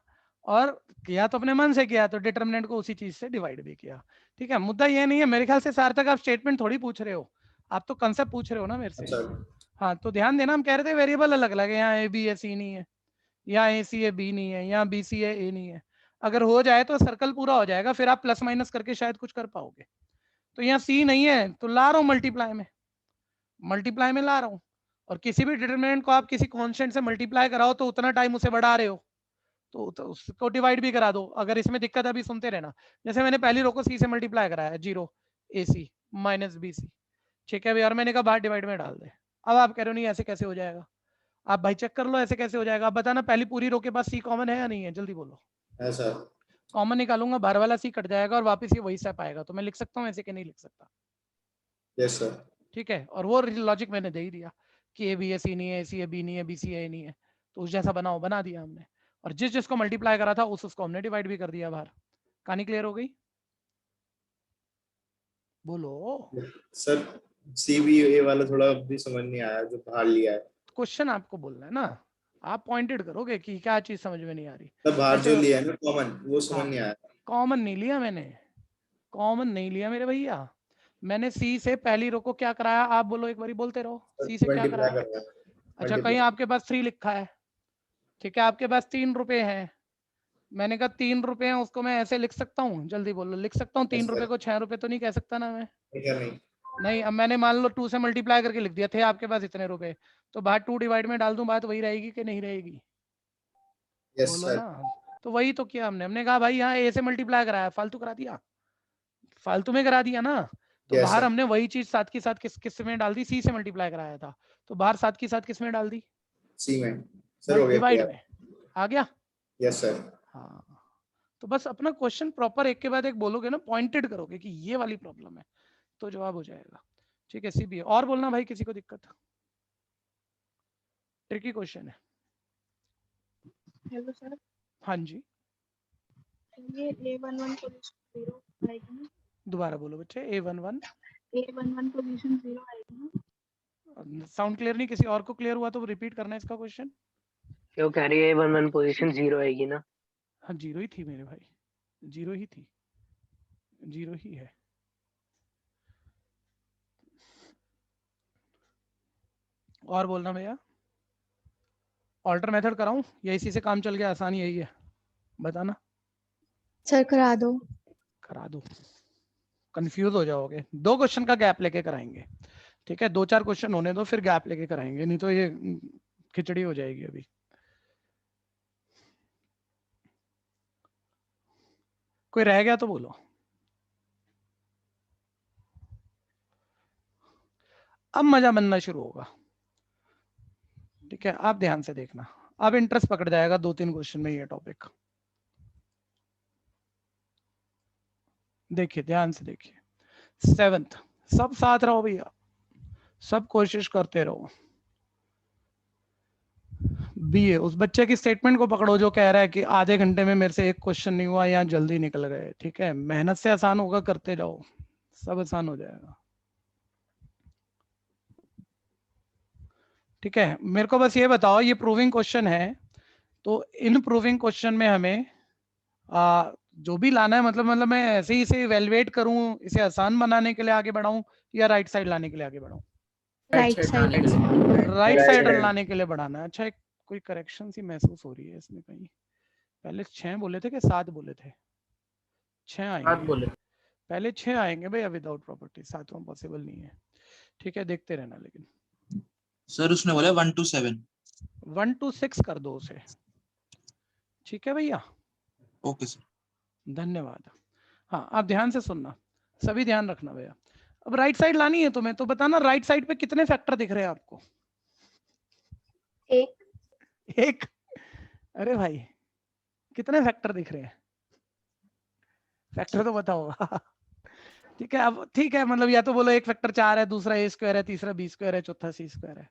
[SPEAKER 2] और किया तो अपने मन से किया, तो डिटरमिनेंट को उसी चीज से डिवाइड भी किया। ठीक है, मुद्दा ये नहीं है मेरे ख्याल से सार्थक, आप स्टेटमेंट थोड़ी पूछ रहे हो, आप तो कंसेप्ट पूछ रहे हो ना मेरे से। हाँ तो ध्यान देना, हम कह रहे थे वेरिएबल अलग अलग है, यहाँ AB है C नहीं है, यहाँ AC है B नहीं है, यहाँ BC है A नहीं है। अगर हो जाए तो सर्कल पूरा हो जाएगा, फिर आप प्लस माइनस करके शायद कुछ कर पाओगे। तो यहाँ C नहीं है तो ला रहा हूँ मल्टीप्लाई में ला रहा हूँ, और किसी भी डिटरमिनेंट को आप किसी कांस्टेंट से मल्टीप्लाई कराओ तो उतना टाइम उसे बढ़ा रहे हो, तो उसको डिवाइड भी करा दो। अगर इसमें दिक्कत है अभी सुनते रहना, जैसे मैंने पहली रो को C से मल्टीप्लाई कराया 0 AC माइनस BC। ठीक है भैया, और मैंने कहा बाहर डिवाइड में डाल दे। अब आप कह रहे हो नहीं ऐसे कैसे हो जाएगा, आप भाई चेक कर लो ऐसे कैसे हो जाएगा। आप बताना पहली पूरी रो के पास C कॉमन है या नहीं है, जल्दी बोलो।
[SPEAKER 5] है सर।
[SPEAKER 2] कॉमन निकालूंगा, बाहर वाला C कट जाएगा और वापस ये वही स्टेप आएगा, तो मैं लिख सकता हूँ ऐसे कि नहीं लिख सकता।
[SPEAKER 5] Yes sir.
[SPEAKER 2] ठीक है, और वो लॉजिक मैंने दे ही दिया कि AB है C नहीं है, AC है B नहीं है, BC है A नहीं है, तो उस जैसा बना दिया हमने, और जिसको मल्टीप्लाई करा था उसको हमने डिवाइड भी कर दिया बाहर। कहानी क्लियर हो गई, बोलो।
[SPEAKER 5] सर CBA वाला थोड़ा भी समझ नहीं आया जो बाहर लिया है।
[SPEAKER 2] क्वेश्चन आपको बोलना है ना, आप पॉइंटेड करोगे कि क्या चीज समझ में नहीं आ रही।
[SPEAKER 5] तब बाहर जो लिया है ना कॉमन, वो समझ नहीं आया।
[SPEAKER 2] कॉमन नहीं लिया मैंने, कॉमन नहीं लिया मेरे भैया, मैंने C से पहली रो को क्या कराया, आप बोलो एक बारी, बोलते रहो। C से क्या कराया, अच्छा कहीं आपके पास 3 लिखा है, ठीक है, आपके पास 3 रुपए हैं, मैंने कहा 3 रुपए हैं, उसको मैं ऐसे लिख सकता हूँ, जल्दी बोलो, लिख सकता हूँ 3 रुपए को 6 रुपए तो नहीं कह सकता ना मैं, नहीं। अब मैंने मान लो 2 से मल्टीप्लाई करके लिख दिया, थे आपके पास इतने रुपए, तो बाहर 2 डिवाइड में डाल दूं, बात वही रहेगी कि नहीं रहेगी, बोलो ना। तो वही तो किया हमने कहा भाई यहाँ A से मल्टीप्लाई कराया, फालतू करा दिया, फालतू में करा दिया ना, तो बाहर हमने वही चीज साथ के साथ किस में डाल दी, C से मल्टीप्लाई कराया था, तो बाहर साथ के साथ किस में डाल दी,
[SPEAKER 5] सी में सर हो गया
[SPEAKER 2] डिवाइड
[SPEAKER 5] clear।
[SPEAKER 2] में आ गया।
[SPEAKER 5] Yes sir.
[SPEAKER 2] हाँ, तो बस अपना क्वेश्चन प्रॉपर एक के बाद एक बोलोगे ना, पॉइंटेड करोगे कि ये वाली प्रॉब्लम है, तो जवाब हो जाएगा। ठीक है, सीबी है। और बोलना भाई, किसी को दिक्कत? ट्रिकी क्वेश्चन है।
[SPEAKER 6] हेलो सर,
[SPEAKER 2] हाँ जी,
[SPEAKER 6] ये A11 पोजीशन 0 आएगी ना?
[SPEAKER 2] दोबारा बोलो बच्चे। A11
[SPEAKER 6] A11 पोजीशन 0 आएगी ना?
[SPEAKER 2] साउंड क्लियर नहीं, किसी और को क्लियर हुआ तो रिपीट करना है इसका क्वेश्चन।
[SPEAKER 1] क्यों कह रही है 1-1 पोजीशन 0 आएगी ना?
[SPEAKER 2] हाँ, 0 ही थी मेरे भाई, 0 ही थी, 0 ही है। और बोलना भैया, ऑल्टर मेथड कराऊं या इसी से काम चल गया? आसानी यही है, बताना।
[SPEAKER 8] सर करा दो।
[SPEAKER 2] करा दो, कंफ्यूज हो जाओगे। 2 क्वेश्चन का गैप लेके कराएंगे, ठीक है? 2-4 क्वेश्चन होने दो, फिर गैप लेके कराएंगे, नहीं तो ये खिचड़ी हो जाएगी अभी। कोई रह गया तो बोलो। अब मजा बनना शुरू होगा, ठीक है? आप ध्यान से देखना, अब इंटरेस्ट पकड़ जाएगा 2-3 क्वेश्चन में ये टॉपिक। देखिए, ध्यान से देखिए। 7th, सब साथ रहो भैया, सब कोशिश करते रहो। बीए, उस बच्चे की स्टेटमेंट को पकड़ो जो कह रहा है कि आधे घंटे में मेरे से एक क्वेश्चन नहीं हुआ या जल्दी निकल गए। ठीक है, मेहनत से आसान होगा, करते जाओ, सब आसान हो जाएगा। ठीक है, मेरे को बस ये बताओ, ये प्रूविंग क्वेश्चन है, तो इन प्रूविंग क्वेश्चन में हमें जो भी लाना है, मतलब मैं ऐसे ही इसे इवेलुएट करूं, इसे आसान बनाने के लिए आगे बढ़ाऊं, या राइट साइड लाने के लिए आगे बढ़ाऊं?
[SPEAKER 8] Right side.
[SPEAKER 2] राइट साइड लाने के लिए बढ़ाना है। अच्छा, एक कोई करेक्शन सी महसूस हो रही है इसमें कहीं। पहले 6 बोले थे कि 7 बोले थे? 6 आएंगे,
[SPEAKER 7] बोले
[SPEAKER 2] पहले 6 आएंगे भैया विदाउट प्रॉपर्टी, 7वां पॉसिबल नहीं है। ठीक है, देखते रहना। लेकिन
[SPEAKER 3] सर उसने बोला 1 to 7।
[SPEAKER 2] 1 to 6 कर दो उसे। ठीक है भैया,
[SPEAKER 3] ओके सर।
[SPEAKER 2] धन्यवाद। हाँ, आप ध्यान से सुनना, सभी ध्यान रखना भैया। अब राइट साइड लानी है तुम्हें, तो बताना राइट साइड पे कितने फैक्टर दिख रहे हैं आपको? एक। अरे भाई, कितने फैक्टर दिख रहे हैं? फैक्टर तो बताओ। ठीक है, अब ठीक है, मतलब या तो बोलो एक फैक्टर 4 है, दूसरा a स्क्वायर है, तीसरा b स्क्वायर है, चौथा c स्क्वायर है।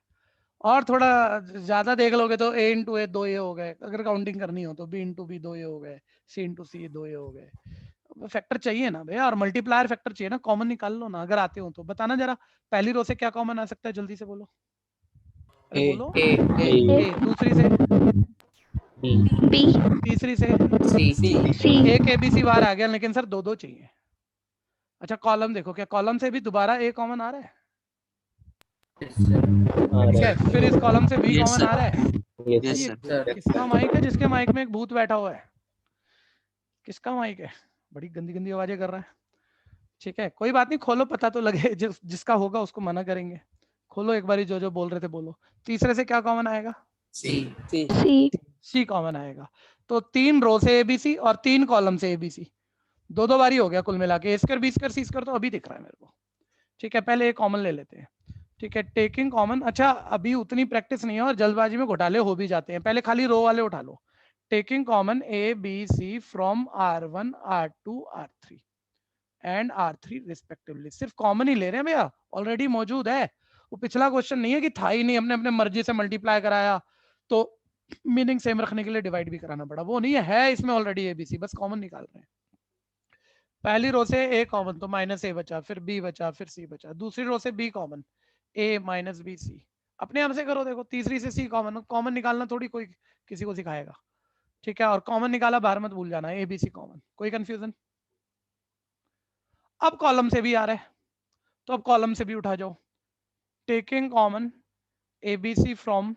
[SPEAKER 2] और थोड़ा ज्यादा देख लोगे तो a इंटू ए 2a हो गए, अगर काउंटिंग करनी हो तो b इंटू b 2a हो गए, c इंटू c 2a हो गए। फैक्टर चाहिए ना भैया, और मल्टीप्लायर फैक्टर चाहिए ना, कॉमन निकाल लो ना अगर आते हो तो। बताना जरा, पहली रो से क्या कॉमन आ सकता है, जल्दी से बोलो। अरे बोलो। ए, दूसरी से
[SPEAKER 8] बी,
[SPEAKER 2] तीसरी से
[SPEAKER 8] सी,
[SPEAKER 2] एक एबीसी बाहर आ गया, लेकिन सर 2-2 चाहिए। अच्छा, कॉलम देखो, क्या कॉलम से भी दोबारा ए कॉमन आ रहा है? ठीक है, फिर इस कॉलम से बी
[SPEAKER 3] Yes,
[SPEAKER 2] कॉमन
[SPEAKER 3] sir.
[SPEAKER 2] आ रहा है।
[SPEAKER 3] यस
[SPEAKER 2] ये
[SPEAKER 3] सर।
[SPEAKER 2] किसका माइक है जिसके माइक में एक भूत बैठा हुआ है? किसका माइक है? बड़ी गंदी गंदी आवाजें कर रहा है। ठीक है, कोई बात नहीं, खोलो, पता तो लगे। जिसका होगा उसको मना करेंगे। खोलो एक बारी, जो जो बोल रहे थे बोलो। तीसरे से क्या कॉमन आएगा?
[SPEAKER 8] सी,
[SPEAKER 2] सी कॉमन आएगा। तो 3 रो से एबीसी और 3 कॉलम से एबीसी, 2-2 बारी हो गया कुल मिला के। ए स्क्वायर बी स्क्वायर सी स्क्वायर तो अभी दिख रहा है मेरे को। ठीक है, पहले एक कॉमन ले लेते हैं। ठीक है, टेकिंग कॉमन। अच्छा, अभी उतनी प्रैक्टिस नहीं है और जल्दबाजी में घोटाले हो भी जाते हैं, पहले खाली रो वाले उठा लो। Taking common A B C from R1 R2 R3 and R3 respectively. सिर्फ कॉमन ही ले रहे हैं भैया, ऑलरेडी मौजूद है। वो पिछला क्वेश्चन नहीं है कि था ही नहीं, हमने अपने मर्जी से मल्टीप्लाई कराया तो मीनिंग सेम रखने के लिए डिवाइड भी कराना पड़ा, वो नहीं है इसमें ऑलरेडी एबीसी, बस कॉमन निकाल रहे हैं। पहली रो से ए कॉमन तो माइनस ए बचा, फिर बी बचा, फिर सी बचा। दूसरी रो से बी कॉमन, ए माइनस बी सी। अपने आप से करो, देखो। तीसरी से सी कॉमन, कॉमन निकालना थोड़ी कोई किसी को सिखाएगा। ठीक है, और कॉमन निकाला बाहर मत भूल जाना, ए बी सी कॉमन। कोई कंफ्यूजन? अब कॉलम से भी आ रहा है, तो अब कॉलम से भी उठा जाओ। Taking common A B C from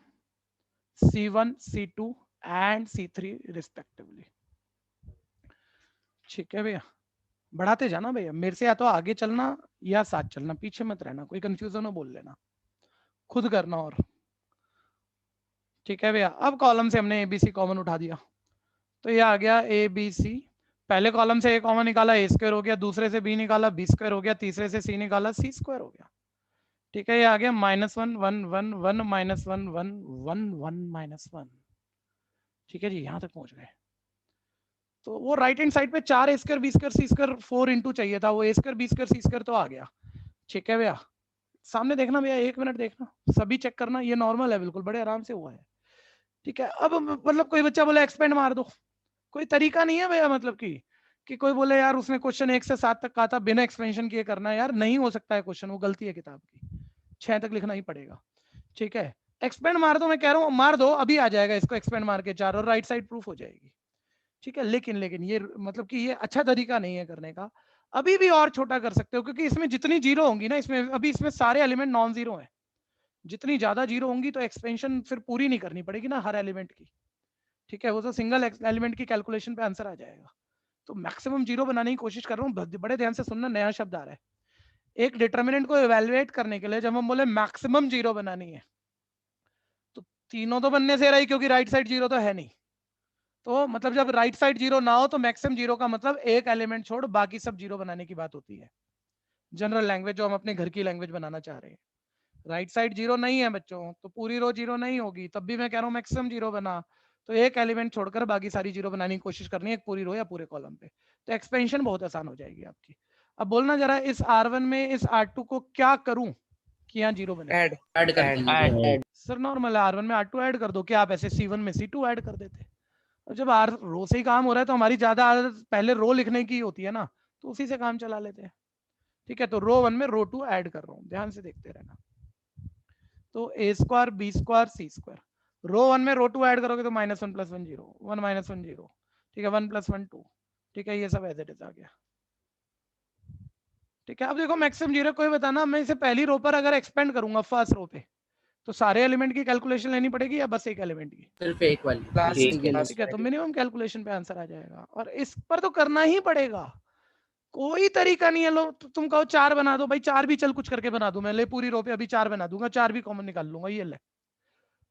[SPEAKER 2] C1 C2 and C3 respectively. ठीक है भैया, बढ़ाते जाना भैया, मेरे से या तो आगे चलना या साथ चलना, पीछे मत रहना। कोई कंफ्यूजन हो बोल लेना, खुद करना। और ठीक है भैया, अब कॉलम से हमने एबीसी कॉमन उठा दिया, तो ये आ गया ए बी सी। पहले कॉलम से ए कॉमन निकाला, ए स्क्वायर हो गया। दूसरे से बी निकाला, बी स्क्वायर हो गया। तीसरे से सी निकाला, सी स्क्वायर हो गया। ठीक है, ये आ गया -1 1 1 1 -1 1 1 1 -1। ठीक है जी, यहां तक पहुंच गए। तो वो राइट हैंड साइड पे 4 a square b square c square 4 into चाहिए था, वो a square b square c square तो आ गया। ठीक है भैया, सामने देखना भैया, 1 मिनट देखना, सभी चेक करना, ये नॉर्मल है बिल्कुल, बड़े आराम से हुआ है। ठीक है, अब मतलब कोई बच्चा बोले एक्सपेंड मार दो, कोई तरीका नहीं है भैया, मतलब कि कोई बोले यार उसने क्वेश्चन 1 से 7 तक कहा था, बिना एक्सपेंशन किए करना है, यार नहीं हो सकता है क्वेश्चन, वो गलती है किताब की, 6 तक लिखना ही पड़ेगा। ठीक है, एक्सपेंड मार दो, मैं कह रहा हूँ मार दो, अभी आ जाएगा इसको एक्सपेंड मार के 4 और राइट साइड प्रूफ हो जाएगी। ठीक है, लेकिन ये मतलब कि ये अच्छा तरीका नहीं है करने का, अभी भी और छोटा कर सकते हो, क्योंकि इसमें जितनी जीरो होंगी ना, इसमें अभी इसमें सारे एलिमेंट नॉन जीरो हैं, जितनी ज्यादा जीरो होंगी तो एक्सपेंशन फिर पूरी नहीं करनी पड़ेगी ना हर एलिमेंट की। ठीक है, वो तो सिंगल एलिमेंट की कैलकुलेशन पे आंसर आ जाएगा। तो मैक्सिमम जीरो बनाने की कोशिश कर रहा हूँ, बड़े ध्यान से सुनना, नया शब्द आ रहा है। एक डिटर्मिनेंट को इवेलुएट करने के लिए जब हम बोले मैक्सिमम जीरो बनानी है, तो तीनों तो बनने से रही, क्योंकि राइट साइड जीरो तो है नहीं, तो मतलब जब राइट साइड जीरो ना हो तो मैक्सिमम जीरो का मतलब एक एलिमेंट छोड़ बाकी सब जीरो बनाने की बात होती है, जनरल लैंग्वेज जो हम अपने घर की लैंग्वेज बनाना चाह रहे हैं। राइट साइड जीरो नहीं है बच्चों, तो पूरी रो जीरो नहीं होगी, तब भी मैं कह रहा हूँ मैक्सिमम जीरो बना, तो एक एलिमेंट छोड़कर बाकी सारी जीरो बनाने की कोशिश करनी है, एक पूरी रो या पूरे कॉलम पे, तो एक्सपेंशन बहुत आसान हो जाएगी आपकी। अब बोलना जरा, इस R1 में इस R2 को क्या करूं कि यहाँ जीरो बने?
[SPEAKER 7] ऐड कर दीजिए।
[SPEAKER 2] सर नॉर्मल है, R1 में R2 ऐड कर दो, क्या आप ऐसे C1 में C2 ऐड कर देते? और जब आर रो से ही काम हो रहा है तो हमारी ज्यादा आदत पहले रो लिखने की होती है ना, तो उसी से काम चला लेते हैं। ठीक है, तो रो 1 में रो 2 ऐड कर रहा हूँ, ध्यान से देखते रहना। तो a square b square c square, row 1 में रो 2 ऐड करोगे तो -1 + 1 0 1 - 1 0, ठीक है, 1 + 1 2, ठीक है, ये सब एज इट इज आ गया। ठीक है, अब देखो मैक्सिमम जीरो, कोई बताना मैं इसे पहली रो पर अगर एक्सपेंड करूंगा फर्स्ट रो पे, तो सारे एलिमेंट की कैलकुलेशन लेनी पड़ेगी या बस एक एलिमेंट की?
[SPEAKER 7] सिर्फ एक वाली।
[SPEAKER 2] ठीक है, तो मिनिमम कैलकुलेशन पे आंसर आ जाएगा, और इस पर तो करना ही पड़ेगा, कोई तरीका नहीं है। लो तुम कहो 4 बना दो, भाई 4 भी चल कुछ करके बना दूं मैं, ले पूरी रो पे अभी 4 बना दूंगा, 4 भी कॉमन निकाल लूंगा, ये ले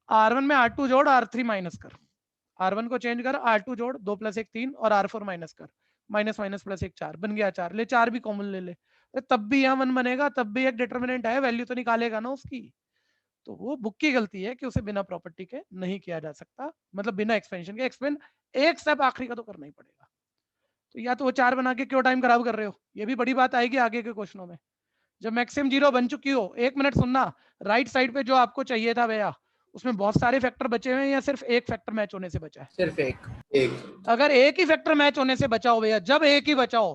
[SPEAKER 2] R1 में R2 जोड़ R3 माइनस कर, R1 को चेंज कर, R2 जोड़ 2 + 1 3 और R4 माइनस कर, माइनस माइनस प्लस 1 4 बन गया 4, ले 4 भी कॉमन ले ले, तब भी यहाँ 1 बनेगा, तब भी एक डिटर्मिनेंट है, वैल्यू तो निकालेगा ना उसकी। तो वो बुक की गलती है कि उसे बिना प्रॉपर्टी के नहीं किया जा सकता, मतलब बिना एक्सपेंशन के। एक्सपेंड एक स्टेप आखिरी का तो करना ही पड़ेगा। तो या तो वो 4 बना के क्यों टाइम खराब कर रहे हो, ये भी बड़ी बात आएगी आगे के क्वेश्चनों में। जब मैक्सिमम जीरो बन चुकी हो, 1 मिनट सुनना, राइट साइड पे जो आपको चाहिए था भैया, उसमें बहुत सारे फैक्टर बचे हुए हैं या सिर्फ एक फैक्टर मैच होने से बचा है?
[SPEAKER 7] सिर्फ एक।
[SPEAKER 2] अगर एक ही फैक्टर मैच होने से बचाओ भैया, जब एक ही बचाओ,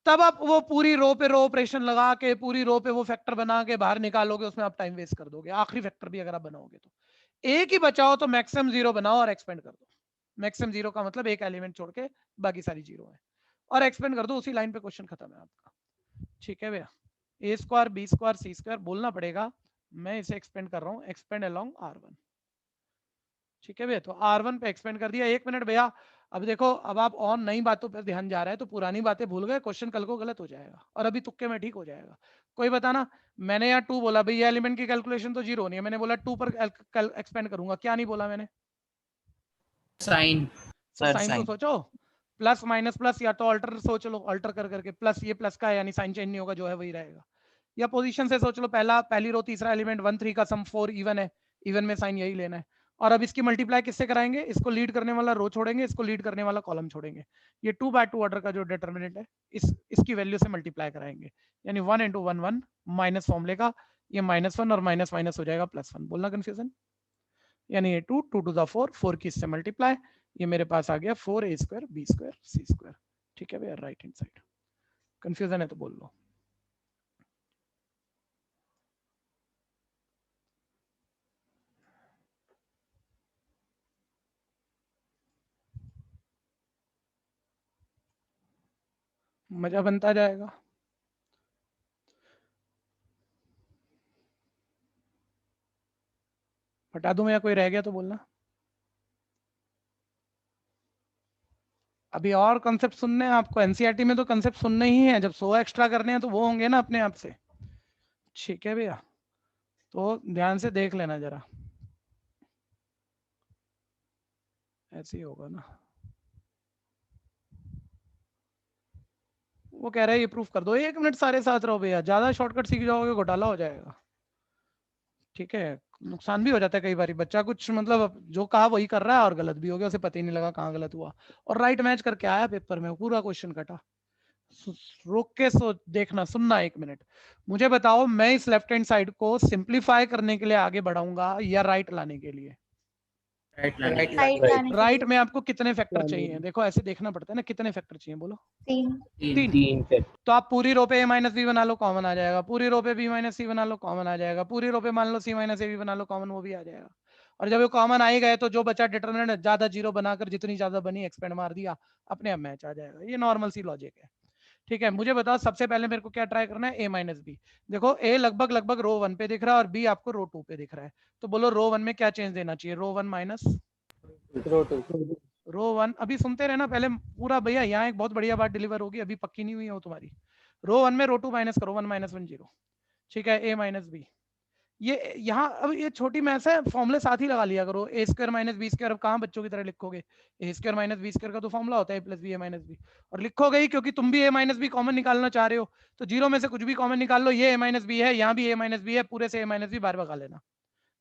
[SPEAKER 2] तब आप वो पूरी रो पे रो ऑपरेशन लगा के पूरी रो पे वो फैक्टर बना के बाहर निकालोगे, उसमें आप टाइम वेस्ट कर दोगे। आखिरी फैक्टर भी अगर आप बनाओगे तो एक ही बचाओ, तो मैक्सिमम जीरो बनाओ और एक्सपेंड कर दो। मैक्सिमम जीरो का मतलब एक एलिमेंट छोड़ के बाकी सारी जीरो है, और एक्सपेंड कर दो, उसी लाइन पे क्वेश्चन खत्म है आपका। ठीक है भैया, a square b square c square बोलना पड़ेगा, मैं इसे एक्सपेंड कर रहा हूँ, एक्सपेंड अलोंग R1। ठीक है भैया, तो R1 पे एक्सपेंड कर दिया। 1 मिनट भैया, अब देखो, अब आप और नई बातों पर ध्यान जा रहा है तो पुरानी बातें भूल गए, क्वेश्चन कल को गलत हो जाएगा, और अभी तुक्के में ठीक हो जाएगा। कोई बताना, मैंने यहाँ 2 बोला, भाई ये एलिमेंट की कैलकुलेशन तो 0 नहीं है, मैंने बोला 2 पर एक्सपेंड करूंगा, क्या नहीं बोला मैंने?
[SPEAKER 7] साइन।
[SPEAKER 2] साइन को सोचो, प्लस माइनस प्लस, या तो अल्टर सोच लो, अल्टर कर करके प्लस, ये प्लस का है यानी साइन चेंज नहीं होगा, जो है वही रहेगा। या पोजीशन से सोच लो, पहली रो तीसरा एलिमेंट 1 3 का सम 4 इवन है, इवन में साइन यही लेना है। और अब इसकी मल्टीप्लाई किससे कराएंगे? इसको लीड करने वाला रो छोड़ेंगे, इसको लीड करने वाला कॉलम छोड़ेंगे। ये 2/2 ऑर्डर का जो डिटर्मिनेंट है, इसकी वैल्यू से मल्टीप्लाई कराएंगे, यानी 1 × 1 1 माइनस फॉर्मूले का, ये -1 और माइनस माइनस हो जाएगा +1। बोलना कंफ्यूजन, यानी ये 2 2 to the 4 4 की इससे मल्टीप्लाई, ये मेरे पास आ गया 4a square b square c square. ठीक है भैया, राइट हैंड साइड। कंफ्यूजन है तो बोल लो। मजा बनता जाएगा। हटा दूं या कोई रह गया तो बोलना। अभी और कंसेप्ट सुनने हैं आपको, एनसीईआरटी में तो कंसेप्ट सुनने ही है, जब 100 एक्स्ट्रा करने हैं तो वो होंगे ना अपने आप से। ठीक है भैया, तो ध्यान से देख लेना जरा, ऐसे ही होगा ना। वो कह रहा है ये प्रूफ कर दो, 1 मिनट सारे साथ रहो भैया, ज्यादा शॉर्टकट सीख जाओगे घोटाला हो जाएगा। ठीक है, नुकसान भी हो जाता है कई बार, बच्चा कुछ मतलब जो कहा वही कर रहा है और गलत भी हो गया, उसे पता ही नहीं लगा कहाँ गलत हुआ, और राइट मैच करके आया पेपर में, पूरा क्वेश्चन कटा। रोक के देखना, सुनना 1 मिनट, मुझे बताओ मैं इस लेफ्ट हैंड साइड को सिंप्लीफाई करने के लिए आगे बढ़ाऊंगा या राइट लाने के लिए? राइट में आपको कितने फैक्टर चाहिए? देखो ऐसे देखना पड़ता है ना, कितने फैक्टर चाहिए बोलो?
[SPEAKER 8] 3
[SPEAKER 2] तो आप पूरी रो पे a माइनस बी बना लो, कॉमन आ जाएगा, पूरी रो पे b माइनस सी बना लो, कॉमन आ जाएगा, पूरी रो पे मान लो c माइनस ए बी बना लो, कॉमन वो भी आ जाएगा। और जब ये कॉमन आ ही गए तो जो बचा डिटरमिनेंट ज्यादा जीरो बनाकर जितनी ज्यादा बनी एक्सपेंड मार दिया, अपने आप मैच आ जाएगा। ये नॉर्मल सी लॉजिक है। ठीक है, मुझे बताओ सबसे पहले मेरे को क्या ट्राई करना है? a minus B. देखो a लगभग रो 1 पे दिख रहा है और b आपको रो 2 पे दिख रहा है, तो बोलो रो 1 में क्या चेंज देना चाहिए? रो 1 माइनस रो 1। अभी सुनते रहना पहले पूरा भैया, यहाँ एक बहुत बढ़िया बात डिलीवर होगी, अभी पक्की नहीं हुई है वो तुम्हारी। रो 1 में रो 2 माइनस करो, 1 माइनस 1 0। ठीक है, a माइनस बी। ये यहाँ अब ये छोटी मैथ्स है, फॉर्मूले साथ ही लगा लिया करो, A square minus B square. अब कहाँ बच्चों की तरह लिखोगे? A square minus B square का तो फॉर्मूला होता है a plus B A minus B, और लिखोगे ही क्योंकि तुम भी a माइनस बी कॉमन निकालना चाह रहे हो, तो जीरो में से कुछ भी कॉमन निकाल लो, ये a माइनस बी है, यहाँ भी a माइनस बी है, पूरे से a माइनस बी बार भगा लेना,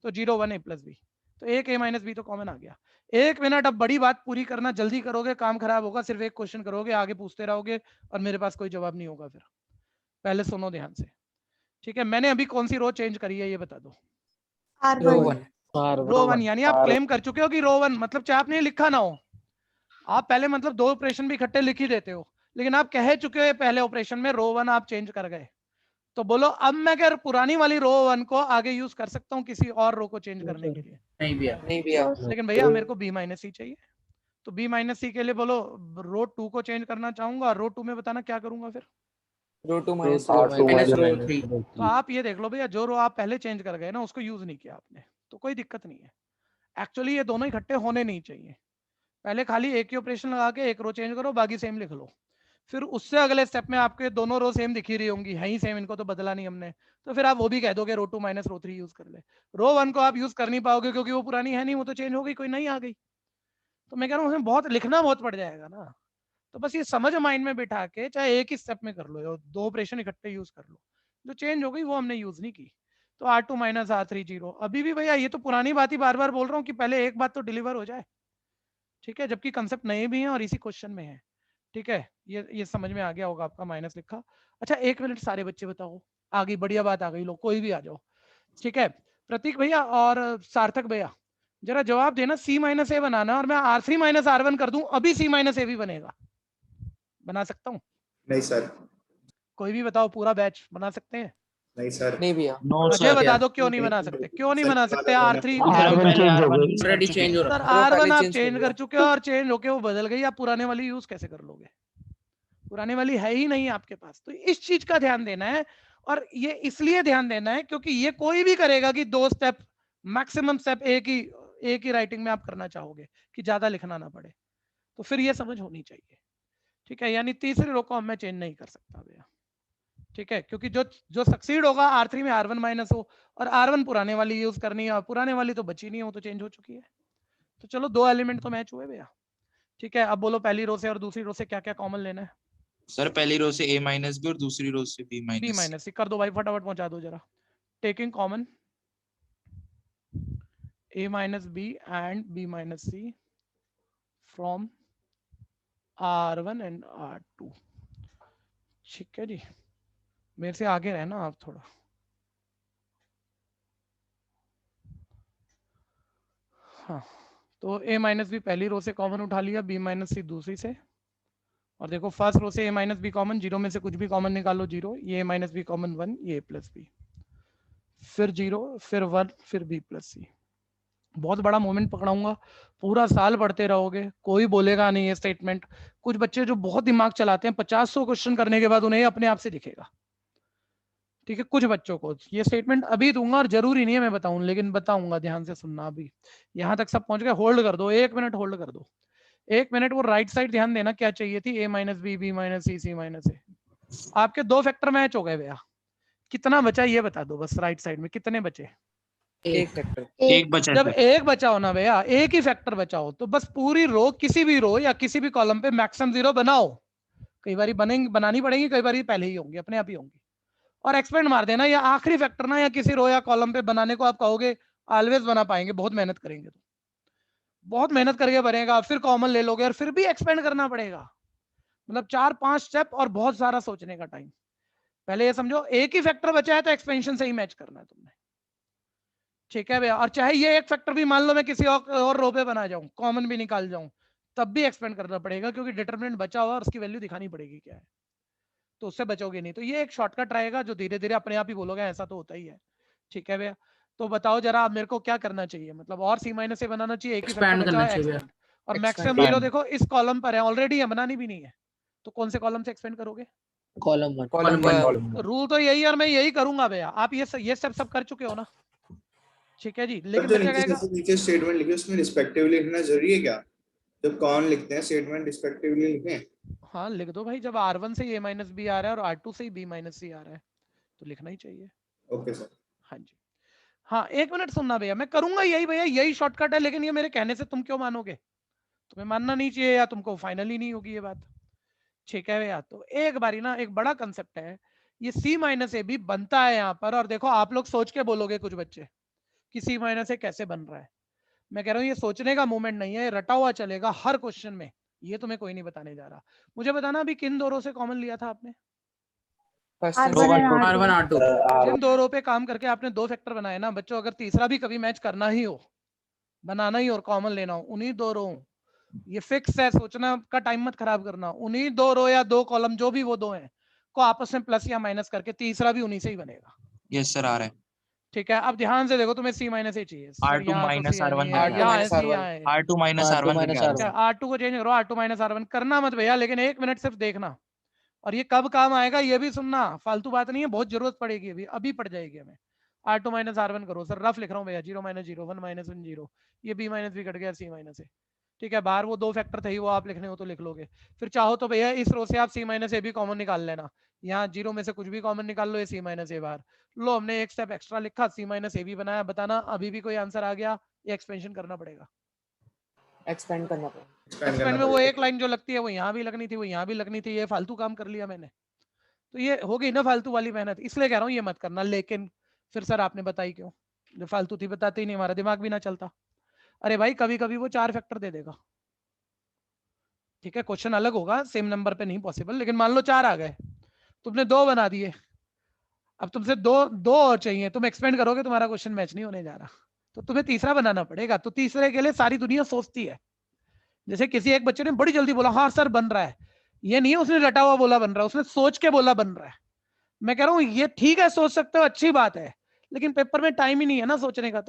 [SPEAKER 2] तो 0 1 a प्लस बी, तो एक a माइनस बी तो कॉमन आ गया। 1 मिनट, अब बड़ी बात पूरी करना, जल्दी करोगे काम खराब होगा, सिर्फ एक क्वेश्चन करोगे, आगे पूछते रहोगे और मेरे पास कोई जवाब नहीं होगा फिर। पहले सुनो ध्यान से, ठीक है? मैंने अभी कौन सी रो चेंज करी है ये बता दो? रो 1, यानी आप क्लेम कर चुके हो कि रो 1, मतलब चाहे आपने लिखा ना हो, आप पहले मतलब 2 ऑपरेशन भी इकट्ठे लिख ही देते हो, लेकिन आप कह चुके हो पहले ऑपरेशन में रो 1 आप चेंज कर गए, तो बोलो अब मैं क्या पुरानी वाली रो 1 को आगे यूज कर सकता हूँ किसी और रो को चेंज करने के लिए?
[SPEAKER 7] नहीं भैया।
[SPEAKER 2] लेकिन भैया मेरे को b माइनस सी चाहिए, तो b माइनस सी के लिए बोलो रो 2 को चेंज करना चाहूंगा, और रो 2 में बताना क्या करूंगा फिर?
[SPEAKER 7] रो 2 माइनस रो 3।
[SPEAKER 2] तो आप ये देख लो भैया, जो रो आप पहले चेंज कर गए ना उसको यूज नहीं किया आपने, तो कोई दिक्कत नहीं है। एक्चुअली ये दोनों इकट्ठे होने नहीं चाहिए, पहले खाली एक ही ऑपरेशन लगा के एक रो चेंज करो, बाकी सेम लिख लो, फिर उससे अगले स्टेप में आपके दोनों रो सेम दिख ही रही होंगी, है ही सेम, इनको तो बदला नहीं हमने, तो फिर आप वो भी कह दोगे रो 2 माइनस रो 3 यूज कर ले। रो 1 को आप यूज कर नहीं पाओगे क्योंकि वो पुरानी है नहीं, वो तो चेंज हो गई, कोई नई आ गई, तो मैं कह रहा हूँ उसमें बहुत लिखना बहुत पड़ जाएगा ना। तो बस ये समझ माइंड में बिठा के चाहे एक ही स्टेप में कर लो या 2 ऑपरेशन इकट्ठे यूज कर लो, जो चेंज हो गई वो हमने यूज नहीं की, तो R2 माइनस R3 0। अभी भी भैया ये तो पुरानी बात ही बार बार बोल रहा हूँ कि पहले एक बात तो डिलीवर हो जाए, ठीक है? जबकि कंसेप्ट नए भी हैं और इसी क्वेश्चन में है, ठीक है? ये समझ में आ गया होगा आपका, माइनस लिखा। अच्छा 1 मिनट सारे बच्चे बताओ, आ गई बढ़िया बात आ गई, लोग कोई भी आ जाओ, ठीक है? प्रतीक भैया और सार्थक भैया जरा जवाब देना, c माइनस ए बनाना और मैं R3 माइनस R1 कर दूं, अभी c माइनस ए भी बनेगा? बना सकता हूँ?
[SPEAKER 5] नहीं सर।
[SPEAKER 2] कोई भी बताओ, पूरा बैच बना सकते हैं?
[SPEAKER 5] नहीं सर।
[SPEAKER 7] नहीं भैया।
[SPEAKER 2] मुझे बता दो क्यों नहीं बना सकते, क्यों नहीं बना सकते? R3
[SPEAKER 7] ऑलरेडी चेंज हो
[SPEAKER 2] सर,
[SPEAKER 7] रहा है।
[SPEAKER 2] R1 आप चेंज कर चुके हो और चेंज होके वो बदल गई, आप पुराने वाली यूज कैसे कर लोगे? पुराने वाली है ही नहीं आपके पास, तो इस चीज का ध्यान देना है। और ये इसलिए ध्यान देना है क्योंकि ये कोई भी करेगा कि 2 स्टेप मैक्सिमम स्टेप एक ही राइटिंग में आप करना चाहोगे कि ज्यादा लिखना ना पड़े, तो फिर ये समझ होनी चाहिए, ठीक है? यानी तीसरी रो को मैं चेंज नहीं कर सकता भैया, ठीक है? क्योंकि जो सक्सीड होगा R3 में R1 माइनस हो, और R1 पुराने वाली यूज करनी है, और पुराने वाली तो बची नहीं है, वो तो चेंज हो चुकी है। तो चलो 2 एलिमेंट तो मैच हुए भैया, ठीक है? अब बोलो पहली रो से और दूसरी रो से क्या क्या कॉमन लेना है?
[SPEAKER 3] सर पहली रो से a माइनस बी और दूसरी रो से b माइनस
[SPEAKER 2] सी कर दो भाई, फटाफट पहुंचा दो जरा। Taking common a minus B and b minus C from R1 and R2, ठीक है जी? मेरे से आगे रहना आप थोड़ा। हाँ, तो a माइनस बी पहली रो से कॉमन उठा लिया, b माइनस सी दूसरी से, और देखो फर्स्ट रो से a minus B common, zero में से कुछ भी कॉमन निकालो, 0, ये a माइनस बी कॉमन 1, ये a प्लस बी, फिर 0, फिर 1, फिर b प्लस सी। बहुत बड़ा मोमेंट पकड़ाऊंगा, पूरा साल पढ़ते रहोगे, कोई बोलेगा नहीं ये स्टेटमेंट। कुछ बच्चे जो बहुत दिमाग चलाते हैं, 50-100 क्वेश्चन करने के बाद उन्हें अपने आप से दिखेगा, ठीक है? कुछ बच्चों को ये स्टेटमेंट अभी दूंगा, और जरूरी नहीं है मैं बताऊं, लेकिन बताऊंगा, ध्यान से सुनना। अभी यहाँ तक सब पहुंच गए? होल्ड कर दो, 1 मिनट होल्ड कर दो, 1 मिनट। वो राइट साइड ध्यान देना क्या चाहिए थी? a minus B, B minus C, C minus A. आपके 2 फैक्टर मैच हो गए भैया, कितना बचा ये बता दो बस, राइट साइड में कितने बचे?
[SPEAKER 7] एक फैक्टर।
[SPEAKER 3] एक बचा
[SPEAKER 2] जब
[SPEAKER 3] सर।
[SPEAKER 2] एक बचा हो ना भैया, एक ही फैक्टर बचा हो, तो बस पूरी रो, किसी भी रो या किसी भी कॉलम पे मैक्सिमम 0 बनाओ। कई बार बनानी पड़ेगी, कई बार पहले ही होंगी, अपने आप ही होंगी, और एक्सपेंड मार देना। या आखिरी फैक्टर ना या किसी रो या कॉलम पे बनाने को आप कहोगे ऑलवेज बना पाएंगे, बहुत मेहनत करेंगे तो बहुत मेहनत करके बनेगा, फिर कॉमन ले लोगे और फिर भी एक्सपेंड करना पड़ेगा। मतलब 4-5 स्टेप और बहुत सारा सोचने का टाइम। पहले ये समझो एक ही फैक्टर बचा है तो एक्सपेंशन से ही मैच करना है तुमने, ठीक है भैया। और चाहे ये एक फैक्टर भी मान लो मैं किसी और रो पे बना जाऊं, कॉमन भी निकाल जाऊं, तब भी एक्सपेंड करना पड़ेगा क्योंकि डिटरमिनेंट बचा हुआ और उसकी वैल्यू दिखानी पड़ेगी क्या है, तो उससे बचोगे नहीं। तो ये एक शॉर्टकट रहेगा जो धीरे धीरे अपने आप ही बोलोगे ऐसा तो होता ही है, ठीक है भैया। तो बताओ जरा आप मेरे को क्या करना चाहिए, मतलब और सी माइनस से बनाना चाहिए, एक ही फैक्टर
[SPEAKER 7] एक्सपैंड
[SPEAKER 2] बचा
[SPEAKER 7] करना
[SPEAKER 2] है,
[SPEAKER 7] चाहिए भैया।
[SPEAKER 2] एक्सपेंड। और
[SPEAKER 7] Expand.
[SPEAKER 2] मैक्सिमम वैल्यू देखो इस कॉलम पर है ऑलरेडी है, बनानी भी नहीं है, तो कौन से कॉलम से एक्सपेंड करोगे?
[SPEAKER 7] Column 1
[SPEAKER 3] column one.
[SPEAKER 2] रूल तो यही है और मैं यही करूंगा भैया। आप ये स्टेप सब कर चुके हो ना, ठीक है जी। लेकिन
[SPEAKER 5] तो
[SPEAKER 2] बच्चा कहेगा
[SPEAKER 5] नीचे स्टेटमेंट लिखे उसमें रिस्पेक्टिवली लिखना जरूरी है क्या? जब कौन लिखते हैं स्टेटमेंट रिस्पेक्टिवली लिखें?
[SPEAKER 2] हाँ लिख दो भाई, जब R1 से a माइनस बी आ रहा है और R2 से b माइनस सी आ रहा है तो लिखना ही चाहिए।
[SPEAKER 5] Okay sir.
[SPEAKER 2] हाँ जी। हाँ एक मिनट सुनना भैया, मैं करूंगा यही भैया, यही शॉर्टकट है, लेकिन ये मेरे कहने से तुम क्यों मानोगे? तुम्हें मानना नहीं चाहिए या तुमको फाइनली नहीं होगी ये बात, ठीक है भैया। तो एक बारी ना एक बड़ा कंसेप्ट है, ये सी माइनस ए भी बनता है यहाँ पर। और देखो आप लोग सोच के बोलोगे कुछ बच्चे कि सी माइनस ए कैसे बन रहा है, मैं कह रहा हूँ ये सोचने का मूवमेंट नहीं है, रटा हुआ चलेगा हर क्वेश्चन में, ये तुम्हें कोई नहीं बताने जा रहा। मुझे बताना अभी किन दो रो से कॉमन लिया था आपने?
[SPEAKER 7] R1 R2
[SPEAKER 2] जिन दो रो पे काम करके आपने दो फैक्टर बनाए ना बच्चों, अगर तीसरा भी कभी मैच करना ही हो, बनाना ही और कॉमन लेना हो, उन्हीं दो रो, ये फिक्स है, सोचना का टाइम मत खराब करना, उन्हीं दो रो या दो कॉलम जो भी वो दो हैं को आपस में प्लस या माइनस करके तीसरा भी उन्हीं से ही बनेगा।
[SPEAKER 3] यस सर आ रहा है।
[SPEAKER 2] ठीक है अब ध्यान से देखो, तुम्हें सी माइनस ए चाहिए सर,
[SPEAKER 3] R2
[SPEAKER 2] यहाँ तो
[SPEAKER 3] minus
[SPEAKER 2] सी है
[SPEAKER 3] R1
[SPEAKER 2] नहीं
[SPEAKER 3] लिखा
[SPEAKER 2] है,
[SPEAKER 3] है।
[SPEAKER 2] यहाँ है सी, यहाँ है।
[SPEAKER 3] R2 minus
[SPEAKER 7] R2
[SPEAKER 3] R1
[SPEAKER 7] minus
[SPEAKER 3] लिखा है।
[SPEAKER 2] ठीक है R2 को चेंज करो, R2 माइनस R1 करना मत भैया, लेकिन एक मिनट सिर्फ देखना। और ये कब काम आएगा ये भी सुनना, फालतू बात नहीं है, बहुत जरूरत पड़ेगी अभी, अभी पड़ जाएगी हमें। R2 माइनस R1 करो सर, रफ लिख रहा हूँ भैया, 0 माइनस 0 1 माइनस 1 0, ये b माइनस बी कट गया सी माइनस ए, ठीक है। बाहर वो दो फैक्टर थे वो आप लिखने हो तो लिख लोगे, फिर चाहो तो भैया इस रो से आप सी माइनस ए भी कॉमन निकाल लेना, यहाँ 0 में से कुछ भी कॉमन निकाल लो, ये सी माइनस ए बाहर लो। हमने एक स्टेप एक्स्ट्रा लिखा, सी माइनस ए भी बनाया। बताना अभी भी कोई आंसर आ गया, ये एक्सपेंशन करना पड़ेगा?
[SPEAKER 7] एक्सपेंड करना पड़ेगा।
[SPEAKER 2] एक्सपेंड में वो एक लाइन जो लगती है वो यहाँ भी लगनी थी, वो यहाँ भी लगनी थी, ये फालतू काम कर लिया मैंने, तो ये हो गई ना फालतू वाली मेहनत, इसलिए कह रहा हूँ ये मत करना। लेकिन फिर सर आपने बताई क्यों, जो फालतू थी बताते ही नहीं, हमारा दिमाग भी ना चलता। अरे भाई कभी कभी वो 4 फैक्टर दे देगा, ठीक है, क्वेश्चन अलग होगा, सेम नंबर पे नहीं पॉसिबल, लेकिन मान लो 4 आ गए, तुमने 2 बना दिए, अब तुमसे दो और चाहिए, तुम एक्सपेंड करोगे तुम्हारा क्वेश्चन मैच नहीं होने जा रहा, तो तुम्हें तीसरा बनाना पड़ेगा। तो तीसरे के लिए सारी दुनिया सोचती है, जैसे किसी एक बच्चे ने बड़ी जल्दी बोला हाँ सर बन रहा है, ये नहीं है उसने रटा हुआ बोला बन रहा है, उसने सोच के बोला बन रहा है। मैं कह रहा हूँ ये ठीक है, सोच सकते हो, अच्छी बात है, लेकिन पेपर में टाइम ही नहीं है ना सोचने का।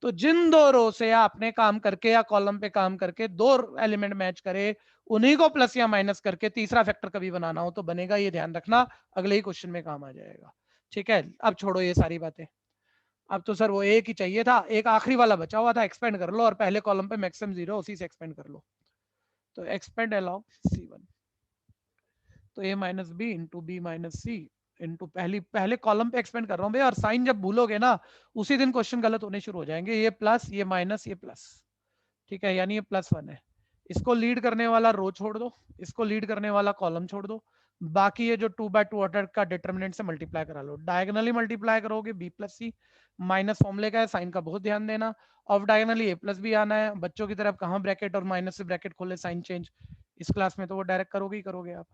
[SPEAKER 2] तो जिन दो रो से आपने काम करके या कॉलम पे काम करके दो एलिमेंट मैच करे, उन्हीं को प्लस या माइनस करके तीसरा फैक्टर कभी बनाना हो तो बनेगा, ये ध्यान रखना, अगले ही क्वेश्चन में काम आ जाएगा, ठीक है। अब छोड़ो ये सारी बातें, अब तो सर वो एक ही चाहिए था, एक आखिरी वाला बचा हुआ था, एक्सपेंड कर लो और पहले कॉलम पे मैक्सिमम 0 उसी से एक्सपेंड कर लो। तो एक्सपेंड अलोंग C1, तो a minus B into B minus C into पहले कॉलम पे एक्सपेंड कर रहा हूँ भैया, और साइन जब भूलोगे ना उसी दिन क्वेश्चन गलत होने शुरू हो जाएंगे, ये प्लस ये माइनस ये प्लस, ठीक है, यानी ये +1 है। इसको लीड करने वाला रो छोड़ दो, इसको लीड करने वाला कॉलम छोड़ दो, बाकी ये जो 2/2 ऑर्डर का डिटरमिनेंट से मल्टीप्लाई करा लो, डायगोनली मल्टीप्लाई करोगे b प्लस सी, माइनस फॉर्मूले का है, साइन का बहुत ध्यान देना, of diagonally a plus B आना है। बच्चों की तरफ कहाँ ब्रैकेट और माइनस से ब्रैकेट खोले साइन चेंज, इस क्लास में तो वो डायरेक्ट करोगे ही करोगे आप,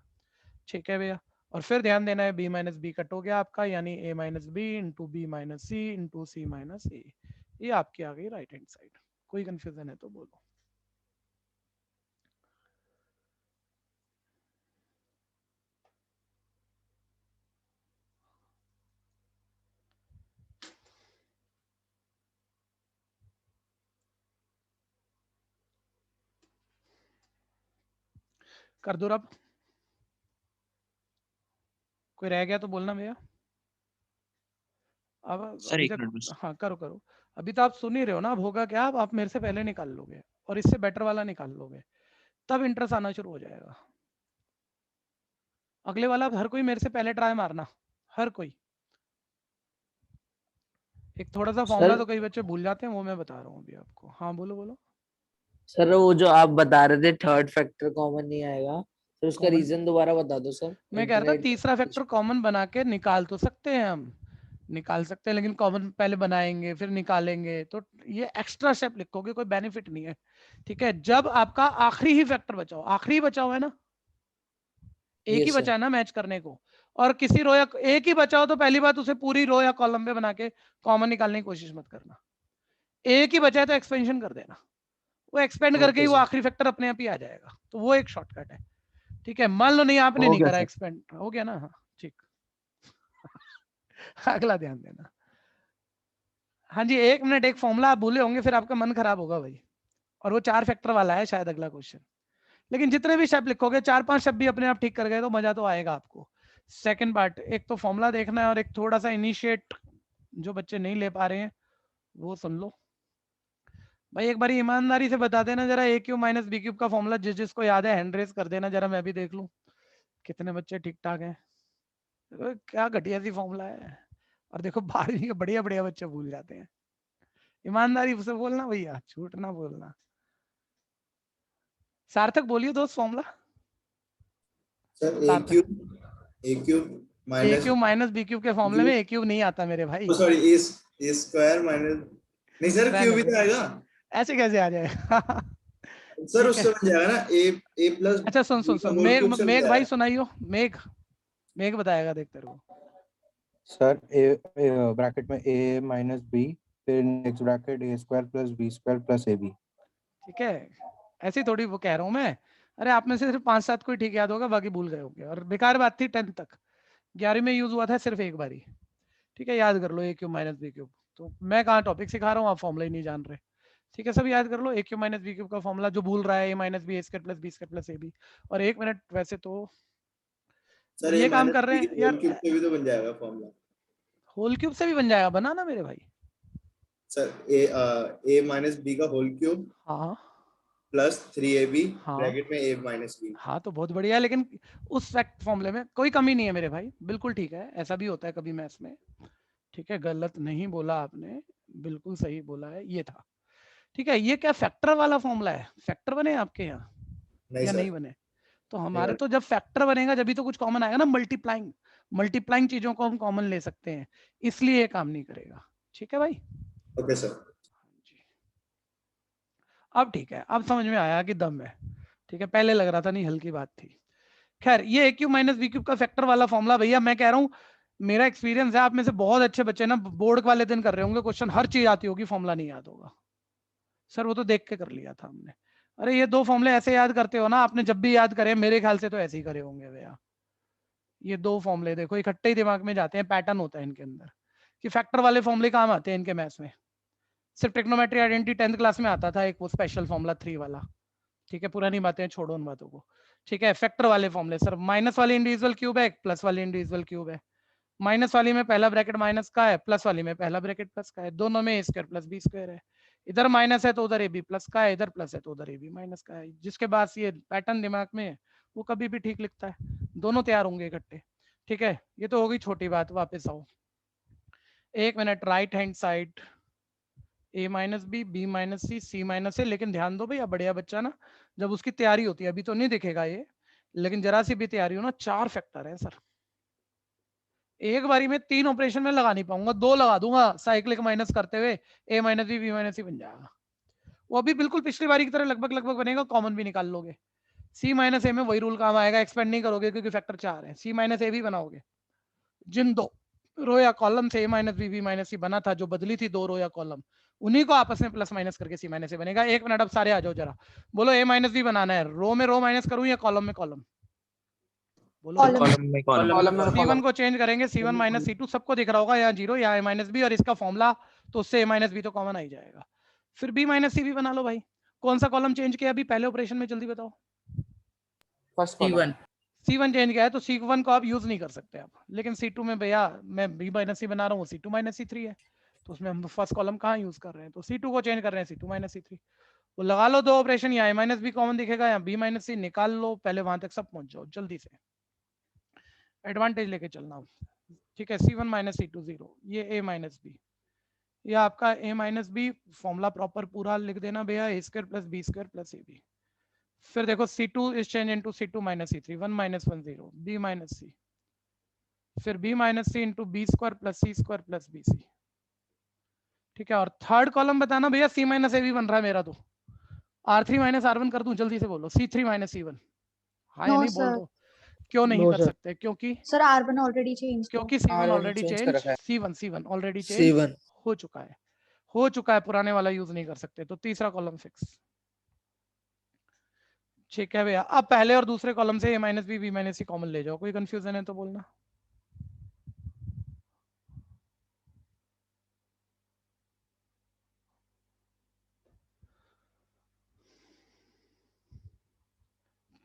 [SPEAKER 2] ठीक है भैया। और फिर ध्यान देना है b माइनस बी कट हो गया आपका, यानी a minus B into B minus C into C minus A, ये आपकी आ गई राइट हैंड साइड। कोई कंफ्यूजन है तो बोलो। कर दो रब, कोई रह गया तो बोलना भैया। अब
[SPEAKER 3] सर
[SPEAKER 2] अभी
[SPEAKER 3] एक
[SPEAKER 2] तक
[SPEAKER 3] मिनट बस।
[SPEAKER 2] हाँ करो करो, अभी तो आप सुन ही रहे हो ना। अब होगा क्या, आप मेरे से पहले निकाल लोगे और इससे बेटर वाला निकाल लोगे, तब इंटरेस्ट आना शुरू हो जाएगा। अगले वाला हर कोई मेरे से पहले ट्राई मारना, हर कोई। एक थोड़ा सा फॉर्मूला तो कई बच्चे भूल जाते हैं, वो मैं बता रहा हूँ अभी आपको। हाँ बोलो बोलो।
[SPEAKER 7] सर वो जो आप बता रहे थे थर्ड फैक्टर कॉमन नहीं आएगा, सर उसका रीजन दोबारा बता दो सर।
[SPEAKER 2] मैं कह रहा था तीसरा फैक्टर कॉमन बना के निकाल तो सकते हैं, हम निकाल सकते हैं, लेकिन कॉमन पहले बनाएंगे फिर निकालेंगे, तो ये एक्स्ट्रा स्टेप लिखोगे, कोई बेनिफिट नहीं है। ठीक है, जब आपका आखिरी ही फैक्टर बचाओ, आखिरी बचा हुआ है ना, एक ही बचा है ना मैच करने को, और किसी रो या एक ही बचाओ तो पहली बात उसे पूरी रो या कॉलम में बना के कॉमन निकालने की कोशिश मत करना। एक ही बचा है तो एक्सपेंशन कर देना, वो एक्सपेंड करके ही वो आखिरी फैक्टर अपने आप ही आ जाएगा, तो वो एक शॉर्टकट है। ठीक है, मान लो नहीं आपने नहीं करा, एक्सपेंड हो गया ना, हाँ ठीक। अगला ध्यान देना। हाँ जी, 1 मिनट, एक फॉर्मूला आप भूले होंगे फिर आपका मन खराब होगा भाई, और वो 4 फैक्टर वाला है शायद अगला क्वेश्चन, लेकिन जितने भी शब्द लिखोगे 4-5 शब्द भी अपने आप ठीक कर गए तो मजा तो आएगा आपको। सेकंड पार्ट, एक तो फॉर्मूला देखना है और एक थोड़ा सा इनिशिएट, जो बच्चे नहीं ले पा रहे हैं वो सुन लो भाई। एक बार ईमानदारी से बता देना जरा, ए क्यूब माइनस बी क्यूब का फॉर्मूला जिसको याद है हैंड रेज कर देना जरा, मैं भी देख लूं कितने बच्चे ठीक ठाक हैं। क्या घटिया सी फॉर्मूला है, और देखो 12वीं के बढ़िया बढ़िया बच्चे भूल जाते हैं। ईमानदारी से बोलना भैया, झूठ ना बोलना। सार्थक बोलिए दोस्त फॉर्मूला।
[SPEAKER 5] सर ए क्यूब
[SPEAKER 2] माइनस बी क्यूब के फॉर्मूले में ए क्यूब नहीं आता मेरे भाई,
[SPEAKER 5] सॉरी ए स्क्वायर माइनस, नहीं सर क्यूब ही तो आएगा,
[SPEAKER 2] ऐसे कैसे आ जाएगा?
[SPEAKER 5] सर उससे बन जाएगा ना ए प्लस।
[SPEAKER 2] अच्छा सुन मेघ भाई सुनाइयो, मेघ बताएगा, देख तेरे को।
[SPEAKER 9] सर ए ब्रैकेट में a माइनस बी, फिर next bracket a square plus B square plus ab।
[SPEAKER 2] ठीक है, ऐसी थोड़ी वो कह रहा हूँ मैं। अरे आप में से सिर्फ 5-7 कोई ठीक याद होगा, बाकी भूल गए होंगे, और बेकार बात थी 10th तक, 11वीं में यूज हुआ था सिर्फ एक बारी। ठीक है, याद कर लो A cube minus B cube, तो मैं कहाँ टॉपिक सिखा रहा हूँ, आप फॉर्मूला ही नहीं जान रहे। ठीक है, सब याद कर लो, A cube minus B cube का फॉर्मूला, जो भूल रहा है A minus B square plus B square plus ab। और 1 मिनट, वैसे तो
[SPEAKER 5] सर
[SPEAKER 2] ये काम कर रहे हैं यार,
[SPEAKER 5] क्यूब से भी तो बन जाएगा फॉर्मूला,
[SPEAKER 2] होल क्यूब से भी बन जाएगा, बनाना मेरे भाई।
[SPEAKER 5] सर ए माइनस बी का होल क्यूब,
[SPEAKER 2] हाँ
[SPEAKER 5] प्लस 3ab
[SPEAKER 2] हाँ
[SPEAKER 5] ब्रैकेट में a माइनस बी।
[SPEAKER 2] हाँ, तो बहुत बढ़िया, लेकिन उस फैक्ट फॉर्मूले में कोई कमी नहीं है मेरे भाई, बिल्कुल ठीक है, ऐसा भी होता है कभी मैथ्स में। ठीक है, गलत नहीं बोला आपने, बिल्कुल सही बोला है, ये था। ठीक है, ये क्या फैक्टर वाला फॉर्मूला है? फैक्टर बने आपके यहाँ या नहीं बने? तो हमारे तो जब फैक्टर बनेगा जब तो कुछ कॉमन आएगा ना, मल्टीप्लाइंग चीजों को हम कॉमन ले सकते हैं, इसलिए ये काम नहीं करेगा। ठीक है भाई,
[SPEAKER 5] ओके सर।
[SPEAKER 2] अब ठीक है, अब समझ में आया कि दम है। ठीक है, पहले लग रहा था नहीं, हल्की बात थी। खैर, ये ए क्यूब माइनस बी क्यूब का फैक्टर वाला फॉर्मूला, भैया मैं कह रहा हूँ, मेरा एक्सपीरियंस है, आप में से बहुत अच्छे बच्चे ना बोर्ड वाले दिन कर रहे होंगे क्वेश्चन, हर चीज आती होगी, फॉर्मूला नहीं याद होगा। सर वो तो देख के कर लिया था हमने। अरे ये 2 फॉर्मूले ऐसे याद करते हो ना आपने, जब भी याद करे मेरे ख्याल से तो ऐसे ही करे होंगे भैया। ये 2 फॉर्मूले देखो, इकट्ठे ही दिमाग में जाते हैं, पैटर्न होता है इनके अंदर, कि फैक्टर वाले फॉर्मूले काम आते हैं इनके मैथ्स में। सिर्फ ट्रिग्नोमेट्री आइडेंटिटी 10th क्लास में आता था एक, वो स्पेशल फॉर्मूला 3 वाला। ठीक है, पुरानी बातें छोड़ो उन बातों को। ठीक है, फैक्टर वाले फॉर्मूले, सर माइनस वाली इंडिविजुअल क्यूब है, प्लस वाली इंडिविजुअल क्यूब है। माइनस वाली में पहला ब्रैकेट माइनस का है, प्लस वाली में पहला ब्रैकेट प्लस का है, दोनों में ए स्क्वायर प्लस बी स्क्वायर है। इधर माइनस है तो उधर ए बी प्लस का है, इधर प्लस है तो उधर ए बी माइनस का है। जिसके पास ये पैटर्न दिमाग में है वो कभी भी ठीक लिखता है, दोनों तैयार होंगे इकट्ठे। ठीक है, ये तो हो गई छोटी बात, वापस आओ 1 मिनट। राइट हैंड साइड ए माइनस बी माइनस सी माइनस ए, लेकिन ध्यान दो भैया, बढ़िया बच्चा ना, जब उसकी तैयारी होती है, अभी तो नहीं दिखेगा ये, लेकिन जरा सी भी तैयारी हो ना, 4 फैक्टर है सर, एक बारी में 3 ऑपरेशन में लगा नहीं पाऊंगा, 2 लगा दूंगा साइक्लिक माइनस करते हुए, ए माइनस बी माइनस सी बन जाएगा। वो अभी बिल्कुल पिछली बारी की तरह लगभग बनेगा, कॉमन भी निकाल लोगे। सी माइनस ए में वही रूल काम आएगा, एक्सपेंड नहीं करोगे क्योंकि फैक्टर 4 है। सी माइनस ए भी बनाओगे, जिन 2 रो या कॉलम से ए माइनस बी माइनस सी बना था, जो बदली थी 2 रो या कॉलम, उन्हीं को आपस में प्लस माइनस करके सी माइनस ए बनेगा। 1 मिनट, अब सारे आ जाओ जरा, बोलो ए माइनस बी बनाना है, रो में रो माइनस करूं या कॉलम में कॉलम? बोलो C1 को चेंज करेंगे, C1 माइनस C2, सबको दिख रहा होगा यहाँ 0, यहाँ A माइनस बी, और इसका फॉर्मूला तो उससे A माइनस बी तो कॉमन आ ही जाएगा। फिर B माइनस सी भी बना लो भाई। कौन सा कॉलम चेंज किया अभी पहले ऑपरेशन में, जल्दी बताओ? C1 चेंज किया है, तो C1 को आप यूज नहीं कर सकते आप, लेकिन C2 में भैया मैं B माइनस सी बना रहा हूँ, C2 माइनस C3 है, तो उसमें हम फर्स्ट कॉलम कहाँ यूज कर रहे हैं, तो C2 को चेंज कर रहे हैं, C2 माइनस C3। वो लगा लो 2 ऑपरेशन, यहाँ A माइनस बी कॉमन दिखेगा, यहाँ B माइनस सी निकाल लो, पहले वहां तक सब पहुंच जाओ जल्दी से, एडवांटेज लेके चलना। ठीक है, C1 माइनस C2 0, ये A माइनस बी, ये आपका A minus B, formula proper पूरा लिख देना भैया, A square plus B square plus AB। फिर देखो C2 is change into C2 minus C3, 1 minus 1 0, B minus C, फिर B minus C into B square plus C square plus BC। ठीक है, और थर्ड कॉलम बताना भैया C minus A भी बन रहा है मेरा, तो R3 minus R1 कर दूं, जल्दी से बोलो, C3 minus C1। हाँ या
[SPEAKER 8] No,
[SPEAKER 2] नहीं बोल
[SPEAKER 8] sir.
[SPEAKER 2] दो, क्यों नहीं
[SPEAKER 7] No,
[SPEAKER 2] कर
[SPEAKER 7] sir.
[SPEAKER 2] सकते? क्योंकि
[SPEAKER 8] सर R1 ऑलरेडी चेंज
[SPEAKER 2] क्योंकि C1 ऑलरेडी
[SPEAKER 7] change
[SPEAKER 2] चेंज,
[SPEAKER 7] कर रखा है।
[SPEAKER 2] C1 ऑलरेडी चेंज
[SPEAKER 7] C1
[SPEAKER 2] हो चुका है, पुराने वाला यूज नहीं कर सकते, तो तीसरा कॉलम फिक्स। ठीक है भैया, अब पहले और दूसरे कॉलम से A minus B B minus C common ले जाओ, कोई कंफ्यूजन है तो बोलना।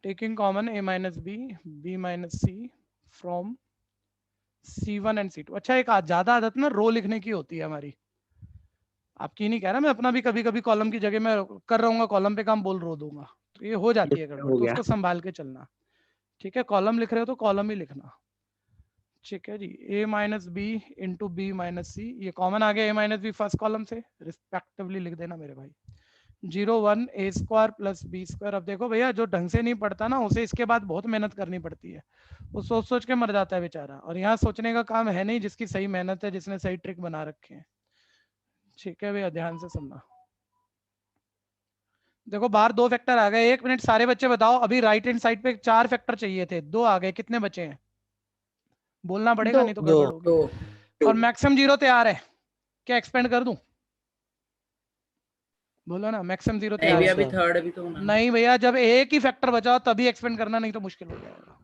[SPEAKER 2] Taking common A minus B B minus C from C1 and C2। अच्छा, एक ज्यादा आदत ना रो लिखने की होती है हमारी, आपकी नहीं कह रहा मैं, अपना भी कभी कभी कॉलम की जगह मैं कर रहूंगा कॉलम पे काम बोल रो दूंगा, तो ये हो जाती है गड़बड़,
[SPEAKER 7] हो
[SPEAKER 2] तो
[SPEAKER 7] गया।
[SPEAKER 2] उसको संभाल के चलना। ठीक है, कॉलम लिख रहे हो तो कॉलम ही लिखना। ठीक है जी, A minus B into B minus C, ये कॉमन आ गया A minus B first column से, रिस्पेक्टिवली लिख देना मेरे भाई। 0 1 A square plus B square. अब देखो भैया, जो ढंग से नहीं पढ़ता ना उसे इसके बाद बहुत मेहनत करनी पड़ती है, वो सोच सोच के मर जाता है बेचारा, और यहाँ सोचने का काम है नहीं, जिसकी सही मेहनत है, जिसने सही ट्रिक बना रखे हैं। ठीक है भैया, ध्यान से सुनना। देखो बाहर दो फैक्टर आ गए, 1 मिनट सारे बच्चे बताओ, अभी राइट हैंड साइड पे 4 फैक्टर चाहिए थे, 2 आ गए, कितने बचे हैं? बोलना पड़ेगा,
[SPEAKER 8] दो।
[SPEAKER 2] नहीं तो
[SPEAKER 7] दो।
[SPEAKER 2] गड़बड़ होगी। और मैक्सिमम 0 तैयार है क्या? एक्सपेंड कर दूं? बोलो ना, मैक्सिमम 0 तैयार है?
[SPEAKER 7] अभी थर्ड अभी तो
[SPEAKER 2] नहीं भैया, जब एक ही फैक्टर बचा तभी एक्सपेंड करना, नहीं तो मुश्किल हो जाएगा।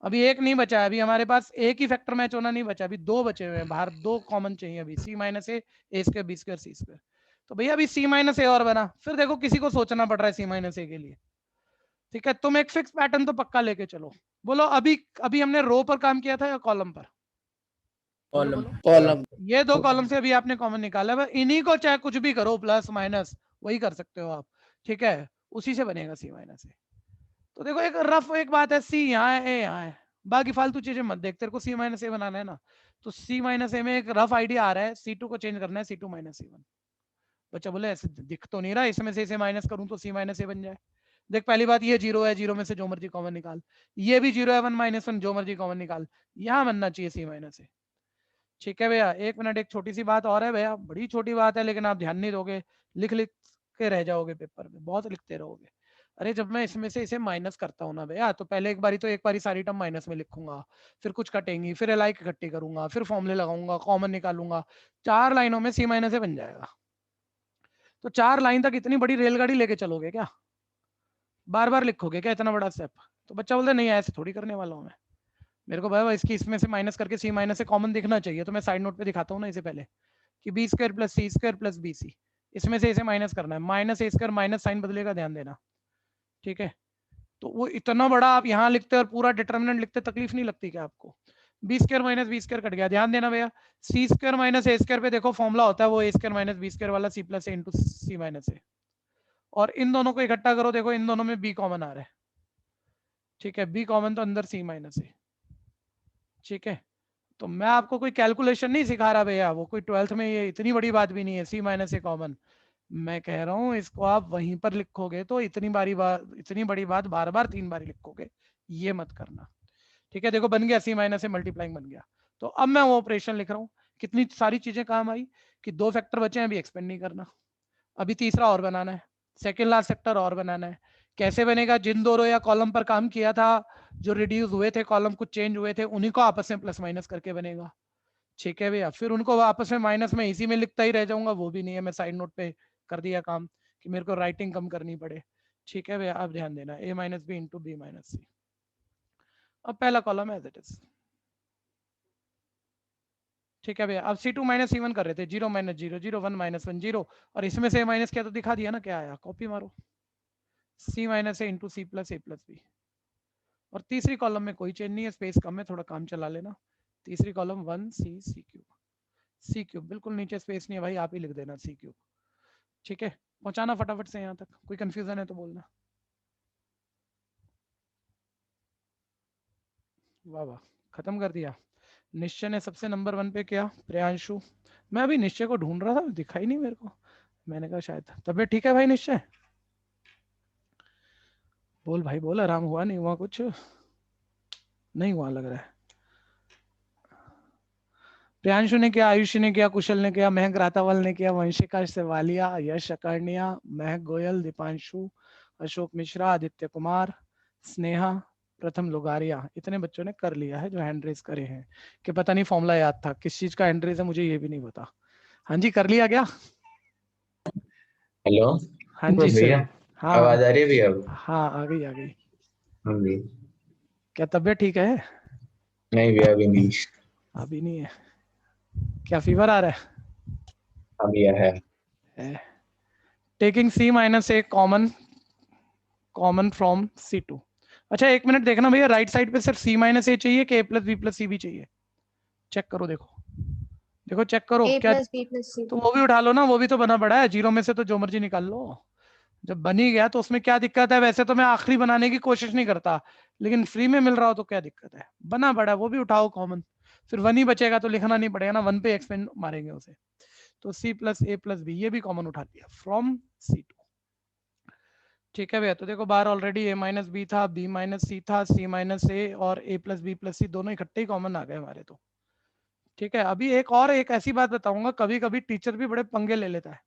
[SPEAKER 2] अभी एक नहीं बचा है, अभी हमारे पास एक ही फैक्टर मैच होना नहीं बचा, अभी 2 बचे हुए हैं बाहर, 2 कॉमन चाहिए अभी, C minus A square B square C square. तो भैया अभी C माइनस ए और बना, फिर देखो किसी को सोचना पड़ रहा है C माइनस ए के लिए। ठीक है, तुम एक फिक्स पैटर्न तो पक्का लेके चलो। बोलो अभी अभी हमने रो पर काम किया था या कॉलम पर?
[SPEAKER 7] कॉलम।
[SPEAKER 2] ये 2 कॉलम से अभी आपने कॉमन निकाला है, इन्हीं को चाहे कुछ भी करो, प्लस माइनस वही कर सकते हो आप। ठीक है, उसी से बनेगा C माइनस ए। तो देखो एक रफ एक बात है, C यहाँ है, A यहाँ है, बाकी फालतू चीजें मत देख, तेरे को C माइनस ए बनाना है ना, तो C माइनस ए में एक रफ आइडिया आ रहा है, C2 को चेंज करना है C2 माइनस C1। बच्चा बोले ऐसे दिख तो नहीं रहा, इसमें से इसे माइनस करूं तो C माइनस ए बन जाए। देख पहली बात, ये 0 है, 0 में से जो मर्जी कॉमन निकाल, ये भी 0 है, 1 माइनस 1 जो मर्जी कॉमन निकाल, यहाँ बनना चाहिए C माइनस ए। ठीक है भैया, 1 मिनट, एक छोटी सी बात और है भैया, बड़ी छोटी बात है लेकिन आप ध्यान नहीं दोगे, लिख लिख के रह जाओगे पेपर में, बहुत लिखते रहोगे। अरे जब मैं इसमें से इसे माइनस करता हूँ ना भैया, तो पहले एक बारी सारी टर्म माइनस में लिखूंगा, फिर कुछ कटेंगी, फिर एल आई इकट्ठी करूंगा, फिर फॉर्मूले लगाऊंगा, कॉमन निकालूंगा, 4 लाइनों में C माइनस ए बन जाएगा। तो 4 लाइन तक इतनी बड़ी रेलगाड़ी लेके चलोगे क्या? बार बार लिखोगे क्या इतना बड़ा स्टेप? तो बच्चा बोलते नहीं ऐसे थोड़ी करने वाला हूँ मैं, मेरे को भाई इसकी इसमें से माइनस करके C माइनस से कॉमन दिखना चाहिए, तो मैं साइड नोट पे दिखाता हूँ ना इसे पहले, कि बी स्क्वायर प्लस सी स्क्वायर प्लस बी सी, इसमें से इसे माइनस करना है, minus A square minus sign बदलेगा, ध्यान देना। ठीक है, तो वो इतना बड़ा आप यहाँ लिखते और पूरा डिटर्मिनेंट लिखते, तकलीफ नहीं लगती क्या आपको? B square minus B square cut गया, ध्यान देना भैया। C square minus A square पे देखो फॉर्मुला होता है वो A square minus B square वाला, C plus A into C minus A, और इन दोनों को इकट्ठा करो, देखो इन दोनों में बी कॉमन आ रहा है। ठीक है, बी कॉमन तो अंदर सी माइनस ए। ठीक है, तो मैं आपको कोई कैलकुलेशन नहीं सिखा रहा भैया, वो कोई 12th में ये इतनी बड़ी बात भी नहीं है, C माइनस ए कॉमन। मैं कह रहा हूँ इसको आप वहीं पर लिखोगे तो इतनी बड़ी बात बार बार 3 बार लिखोगे, ये मत करना। ठीक है, देखो बन गया C माइनस ए मल्टीप्लाइंग बन गया। तो अब मैं वो ऑपरेशन लिख रहा हूँ, कितनी सारी चीजें काम आई कि 2 फैक्टर बचे हैं, अभी एक्सपेंड नहीं करना, अभी तीसरा और बनाना है, सेकेंड लास्ट फैक्टर और बनाना है। कैसे बनेगा? जिन 2 रो या कॉलम पर काम किया था, जो रिड्यूस हुए थे कॉलम, कुछ चेंज हुए थे, उन्हीं को आपस में प्लस माइनस करके बनेगा। ठीक है भैया, फिर उनको आपस में माइनस में इसी में लिखता ही रह जाऊंगा, वो भी नहीं है, मैं साइड नोट पे कर दिया काम कि मेरे को राइटिंग कम करनी पड़े। ठीक है भैया, आप ध्यान देना, A minus B into B minus C. अब पहला कॉलम एज इट इज। ठीक है भैया, अब C2 माइनस C1 कर रहे थे, 0 माइनस 0 0 1 माइनस 1 0, और इसमें से माइनस किया तो दिखा दिया ना क्या आया, कॉपी मारो, C माइनस ए इंटू सी प्लस बी। और तीसरी कॉलम में कोई चेंज नहीं है, स्पेस कम है, थोड़ा काम चला लेना। तीसरी column 1C C cube, C cube बिल्कुल नीचे स्पेस नहीं है भाई, आप ही लिख देना C क्यूब। ठीक है, पहुंचाना फटाफट से यहाँ तक, कोई कंफ्यूजन है तो बोलना। वाह वाह, खत्म कर दिया। निश्चय ने सबसे नंबर 1 पे किया, प्रियांशु। मैं अभी निश्चय को ढूंढ रहा था, दिखाई नहीं मेरे को, मैंने कहा शायद। तबियत ठीक है भाई निश्चय? बोल भाई बोल, आराम हुआ नहीं हुआ? कुछ नहीं हुआ लग रहा है। प्रियांशु ने किया, आयुषी ने किया, कुशल ने किया, महक रातावल ने किया, वंशिका सेवालिया, यश अकर्णिया, महक गोयल, दीपांशु, अशोक मिश्रा, आदित्य कुमार, स्नेहा, प्रथम लुगारिया, इतने बच्चों ने कर लिया है जो हैंड रेज करे हैं। कि पता नहीं फॉर्मूला याद था, किस चीज का हैंड रेज है मुझे ये भी नहीं पता। हाँ जी, कर लिया क्या?
[SPEAKER 10] हेलो।
[SPEAKER 2] हाँ जी
[SPEAKER 10] भैया
[SPEAKER 2] सर। हाँ
[SPEAKER 10] आवाज आ रही है भैया अब?
[SPEAKER 2] हाँ, आ गई आ गई।
[SPEAKER 10] हाँ जी।
[SPEAKER 2] क्या तबीयत ठीक है?
[SPEAKER 10] नहीं भैया अभी नहीं।
[SPEAKER 2] अभी नहीं है? क्या फीवर आ रहा
[SPEAKER 10] अभी है।
[SPEAKER 2] है? Taking C minus A common from C2। अच्छा एक मिनट देखना भैया, राइट साइड पे सिर्फ C माइनस ए चाहिए कि A plus B plus C भी चाहिए? चेक करो, देखो देखो चेक करो
[SPEAKER 8] A
[SPEAKER 2] क्या।
[SPEAKER 8] plus B plus C।
[SPEAKER 2] तो वो भी उठा लो ना, वो भी तो बना पड़ा है, जीरो में से तो जो मर्जी निकाल लो। जब बन ही गया तो उसमें क्या दिक्कत है? वैसे तो मैं आखिरी बनाने की कोशिश नहीं करता, लेकिन फ्री में मिल रहा हो तो क्या दिक्कत है? बना पड़ा है, वो भी उठाओ कॉमन, फिर 1 ही बचेगा तो लिखना नहीं पड़ेगा ना, 1 पे एक्सपेंड मारेंगे उसे। तो C plus A plus B ये भी कॉमन उठा लिया फ्रॉम C2। ठीक है भैया, तो देखो बाहर ऑलरेडी A माइनस बी था, B माइनस C था, C माइनस A और A plus B plus C दोनों इकट्ठे ही कॉमन आ गए हमारे तो। ठीक है, अभी एक ऐसी बात बताऊंगा, कभी कभी टीचर भी बड़े पंगे ले लेता है।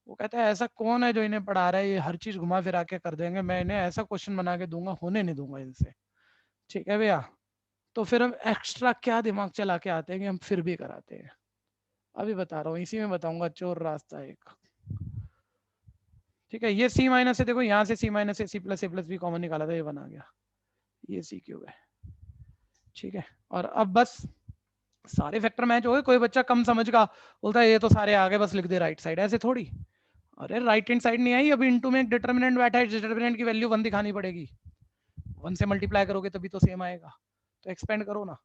[SPEAKER 2] वो कहता है ऐसा कौन है जो इन्हें पढ़ा रहा है, ये हर चीज घुमा फिरा के कर देंगे, मैं इन्हें ऐसा क्वेश्चन बना के दूंगा, होने नहीं दूंगा इनसे। ठीक है भैया, तो फिर हम एक्स्ट्रा क्या दिमाग चला के आते हैं कि हम फिर भी कराते हैं। अभी बता रहा हूँ, इसी में बताऊंगा चोर रास्ता एक। ठीक है, ये C माइनस है, देखो यहाँ से C माइनस है, C plus A plus B common निकाला था, ये बना गया, ये C क्यूब है। ठीक है, और अब बस सारे फैक्टर मैच हो गए। कोई बच्चा कम समझ का बोलता है ये तो सारे आ गए बस लिख दे राइट साइड, ऐसे थोड़ी। अरे राइट हैंड साइड नहीं आई, अभी इनटू में एक डिटरमिनेंट बैठा है, डिटरमिनेंट की वैल्यू 1 दिखानी पड़ेगी, 1 से मल्टीप्लाई करोगे तभी तो सेम आएगा, तो एक्सपेंड करो ना।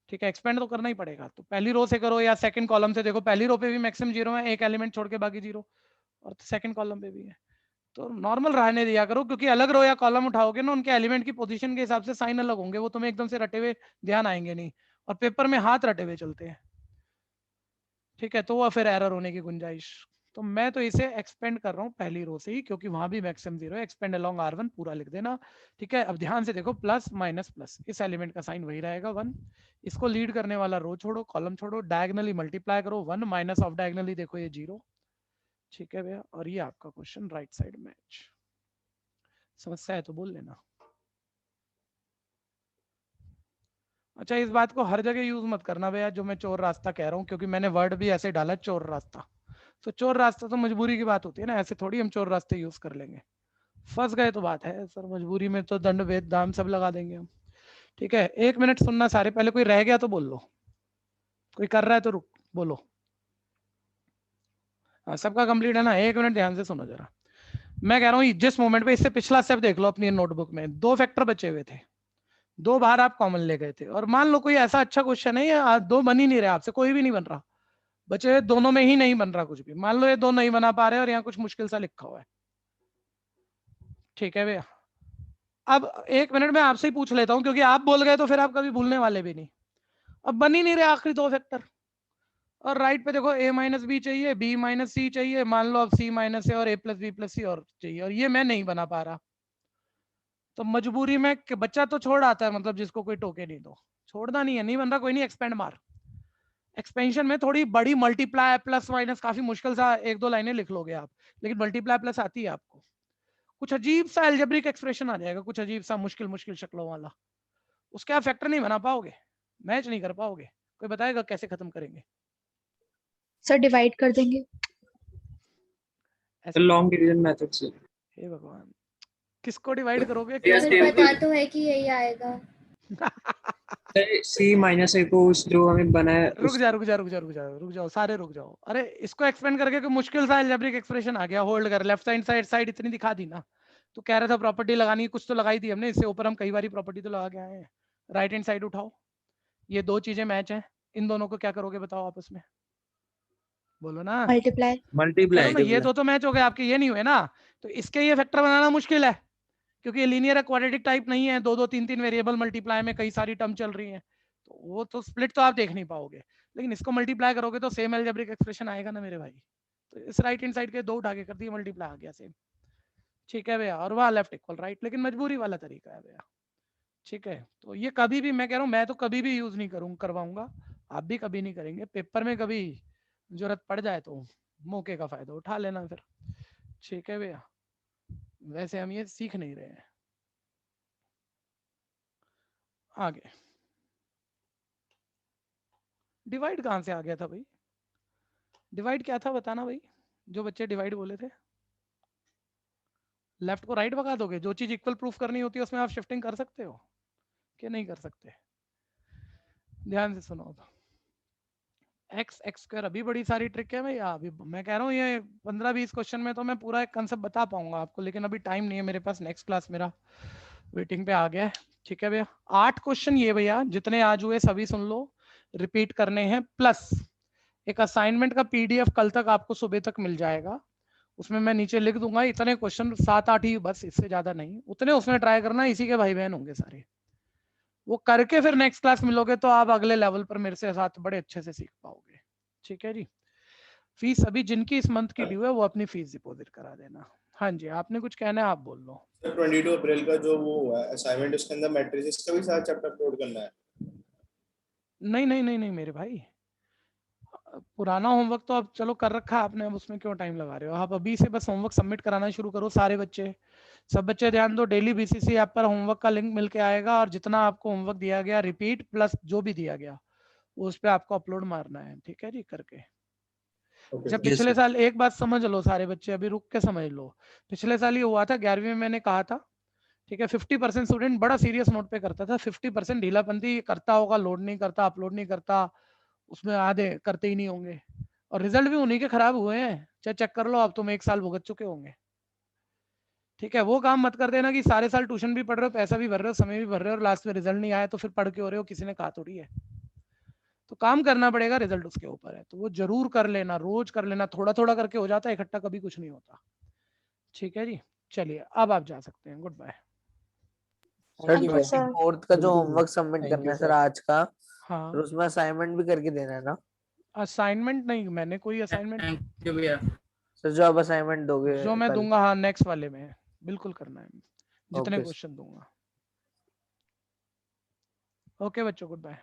[SPEAKER 2] ठीक है, एक्सपेंड तो करना ही पड़ेगा, तो पहली रो से करो या सेकंड कॉलम से। देखो पहली रो पे भी मैक्सिमम 0 है, एक एलिमेंट छोड़ के बाकी 0, और सेकंड कॉलम पे भी है, तो नॉर्मल रहने दिया करो, क्योंकि अलग रो या कॉलम उठाओगे ना, उनके एलिमेंट की पोजीशन के हिसाब से साइन अलग होंगे, वो तुम्हें एकदम से रटे हुए ध्यान आएंगे नहीं, और पेपर में हाथ रटे हुए चलते हैं। ठीक है, तो वो फिर एरर होने की गुंजाइश। तो मैं तो इसे एक्सपेंड कर रहा हूँ पहली रो से ही, क्योंकि वहां भी मैक्सिमम 0 है। एक्सपेंड अलोंग R1 पूरा लिख देना। ठीक है, अब ध्यान से देखो, प्लस माइनस प्लस, इस एलिमेंट का साइन वही रहेगा 1। इसको लीड करने वाला रो छोड़ो, कॉलम छोड़ो, डायगनली मल्टीप्लाई करो, 1 माइनस ऑफ डायगनली देखो ये 0। ठीक है भैया, और ये आपका क्वेश्चन राइट साइड मैच। समस्या है तो बोल लेना। अच्छा, इस बात को हर जगह यूज मत करना भैया जो मैं चोर रास्ता कह रहा हूँ, क्योंकि मैंने वर्ड भी ऐसे डाला चोर रास्ता। तो चोर रास्ता तो मजबूरी की बात होती है ना, ऐसे थोड़ी हम चोर रास्ते यूज कर लेंगे। फंस गए तो बात है सर, मजबूरी में तो दंड भेद दाम सब लगा देंगे हम। ठीक है, 1 मिनट सुनना सारे, पहले कोई रह गया तो बोल लो, कोई कर रहा है तो रुक बोलो। हाँ, सबका कंप्लीट है ना? 1 मिनट ध्यान से सुनो जरा। मैं कह रहा हूँ जिस मोमेंट पे, इससे पिछला स्टेप देख लो अपनी नोटबुक में, 2 फैक्टर बचे हुए थे, 2 बाहर आप कॉमन ले गए थे, और मान लो कोई ऐसा अच्छा क्वेश्चन है, ये 2 बन ही नहीं रहे आपसे, कोई भी नहीं बन रहा, बचे हुए दोनों में ही नहीं बन रहा कुछ भी। मान लो ये 2 नहीं बना पा रहे और यहाँ कुछ मुश्किल सा लिखा हुआ है। ठीक है भैया, अब 1 मिनट में आपसे ही पूछ लेता हूँ, क्योंकि आप बोल गए तो फिर आप कभी भूलने वाले भी नहीं। अब बन ही नहीं रहे आखिरी 2 फैक्टर, और राइट पे देखो A माइनस बी चाहिए, B माइनस C चाहिए, मान लो अब C माइनस है और A plus B plus C और चाहिए, और ये मैं नहीं बना पा रहा। तो मजबूरी में बच्चा तो छोड़ आता है, मतलब जिसको कोई टोके नहीं, तो छोड़ना नहीं है, नहीं बन रहा कोई नहीं, एक्सपेंड मार। एक्सपेंशन में थोड़ी बड़ी मल्टीप्लाई प्लस माइनस काफी मुश्किल सा 1-2 लाइनें लिख लोगे आप, लेकिन मल्टीप्लाई प्लस आती है आपको। कुछ अजीब सा एल्जेब्रिक एक्सप्रेशन आ जाएगा, कुछ अजीब सा मुश्किल मुश्किल शक्लों वाला, उसके आप फैक्टर नहीं बना पाओगे, मैच नहीं कर पाओगे। कोई बताएगा कैसे खत्म करेंगे?
[SPEAKER 8] सर डिवाइड कर देंगे।
[SPEAKER 3] लॉन्ग डिवीजन मेथड से।
[SPEAKER 2] हे भगवान, किसको डिवाइड करोगे?
[SPEAKER 4] सर पता तो है कि यही आएगा।
[SPEAKER 3] C माइनस A को उस जो हमें बना है
[SPEAKER 2] रुक जाओ सारे रुक जाओ। अरे इसको एक्सपेंड करके कोई मुश्किल सा एल्जेब्रिक एक्सप्रेशन आ गया, होल्ड कर, लेफ्ट साइड इतनी दिखा दी ना, तो कह रहा था प्रॉपर्टी लगानी, कुछ तो लगाई थी हमने, इससे ऊपर हम कई बार प्रॉपर्टी तो लगा के आए हैं। राइट हैंड साइड उठाओ, ये 2 चीजें मैच हैं, इन दोनों को क्या करोगे बताओ आपस में, बोलो ना।
[SPEAKER 8] मल्टीप्लाई।
[SPEAKER 2] चलो ना, ये 2 तो मैच हो गए आपके, ये नहीं हुए ना, तो इसके ये फैक्टर बनाना मुश्किल है, क्योंकि ये लीनियर है, क्वाड्रेटिक टाइप नहीं है, 2-2 3-3 वेरिएबल मल्टीप्लाई में कई सारी टर्म चल रही हैं, तो वो तो स्प्लिट तो आप देख नहीं पाओगे, लेकिन इसको मल्टीप्लाई करोगे तो सेम एल्जेब्रिक एक्सप्रेशन आएगा ना मेरे भाई। तो इस राइट हैंड साइड के 2 उठा के कर दिए, मल्टीप्लाई आ गया सेम। ठीक है भैया, और वहाँ लेफ्ट इक्वल राइट, लेकिन मजबूरी वाला तरीका है भैया। ठीक है, तो ये कभी भी मैं कह रहा हूँ, मैं तो कभी भी यूज नहीं करवाऊंगा, आप भी कभी नहीं करेंगे। पेपर में कभी जरूरत पड़ जाए तो मौके का फायदा उठा लेना फिर। ठीक है भैया, वैसे हम ये सीख नहीं रहे हैं। आगे डिवाइड कहाँ से आ गया था भाई? डिवाइड क्या था बताना भाई, जो बच्चे डिवाइड बोले थे। लेफ्ट को राइट भगा दोगे? जो चीज इक्वल प्रूफ करनी होती है उसमें आप शिफ्टिंग कर सकते हो कि नहीं कर सकते? ध्यान से सुनो। अब एक्स स्क्वायर अभी बड़ी सारी ट्रिक है भैया। अभी मैं कह रहा हूँ ये 15-20 क्वेश्चन में तो मैं पूरा एक कंसेप्ट बता पाऊंगा आपको, लेकिन अभी टाइम नहीं है मेरे पास। नेक्स्ट क्लास मेरा वेटिंग पे आ गया है। ठीक है भैया, 8 क्वेश्चन ये भैया जितने आज हुए सभी सुन लो, रिपीट करने हैं। प्लस एक असाइनमेंट का पीडीएफ कल तक आपको सुबह तक मिल जाएगा, उसमें मैं नीचे लिख दूंगा इतने क्वेश्चन, 7-8 ही बस, इससे ज्यादा नहीं। उतने उसमें ट्राई करना, इसी के भाई बहन होंगे सारे। वो करके फिर नेक्स्ट क्लास मिलोगे तो आप अगले लेवल पर मेरे से साथ बड़े अच्छे से सीख पाओगे। ठीक है जी। फीस अभी जिनकी इस मंथ की ड्यू है वो अपनी फीस डिपॉजिट करा देना। हाँ जी, आपने कुछ कहना है आप बोल लो।
[SPEAKER 5] 22 अप्रैल का जो वो हुआ है असाइनमेंट, उसके अंदर मैट्रिसेस का भी सारा चैप्टर अपलोड करना है?
[SPEAKER 2] नहीं नहीं नहीं नहीं मेरे भाई, पुराना होमवर्क तो अब चलो कर रखा है आपने, अब उसमें क्यों टाइम लगा रहे हो? आप अभी से बस होमवर्क सबमिट कराना शुरू करो सारे बच्चे। सब बच्चे ध्यान दो, डेली बीसीसी ऐप पर होमवर्क का लिंक मिल के आएगा, और जितना आपको होमवर्क दिया गया रिपीट प्लस जो भी दिया गया वो उस पर आपको अपलोड मारना है। ठीक है जी, करके। जब पिछले साल, एक बात समझ लो सारे बच्चे, अभी रुक के समझ लो। पिछले साल ये हुआ था 11वीं में, मैंने कहा था ठीक है 50% स्टूडेंट बड़ा सीरियस नोट पे करता था, 50% ढीलापंथी करता होगा, लोड नहीं करता, अपलोड नहीं करता, उसमें आधे करते ही नहीं होंगे, और रिजल्ट भी उन्हीं के खराब हुए हैं। चाहे चेक कर लो, अब तुम 1 साल भुगत चुके होंगे। ठीक है, वो काम मत कर देना कि सारे साल ट्यूशन भी पढ़ रहे हो, पैसा भी भर रहे हो, समय भी भर रहे हो, और लास्ट में रिजल्ट नहीं आया तो फिर पढ़ के हो रहे हो, किसी ने कहा थोड़ी है। तो काम करना पड़ेगा, रिजल्ट उसके ऊपर है, तो वो जरूर कर लेना, रोज कर लेना, थोड़ा थोड़ा करके हो जाता है, इकट्ठा कभी कुछ नहीं होता। ठीक है जी, चलिए अब आप जा सकते हैं, good bye.
[SPEAKER 7] Sir
[SPEAKER 8] Thank you, sir.
[SPEAKER 7] 24th का जो होमवर्क सबमिट
[SPEAKER 9] Thank
[SPEAKER 7] करना
[SPEAKER 9] you,
[SPEAKER 7] है सर
[SPEAKER 9] sir.
[SPEAKER 7] आज का,
[SPEAKER 2] हाँ,
[SPEAKER 7] और उसमें असाइनमेंट भी करके देना है ना
[SPEAKER 2] असाइनमेंट नहीं, मैंने कोई असाइनमेंट,
[SPEAKER 3] थैंक यू भैया।
[SPEAKER 7] सर? जो आप असाइनमेंट दोगे
[SPEAKER 2] जो मैं
[SPEAKER 7] कल।
[SPEAKER 2] दूंगा हाँ नेक्स्ट वाले में बिल्कुल करना है, जितने
[SPEAKER 7] Okay, sir.
[SPEAKER 2] क्वेश्चन दूंगा। ओके बच्चों, गुड बाय।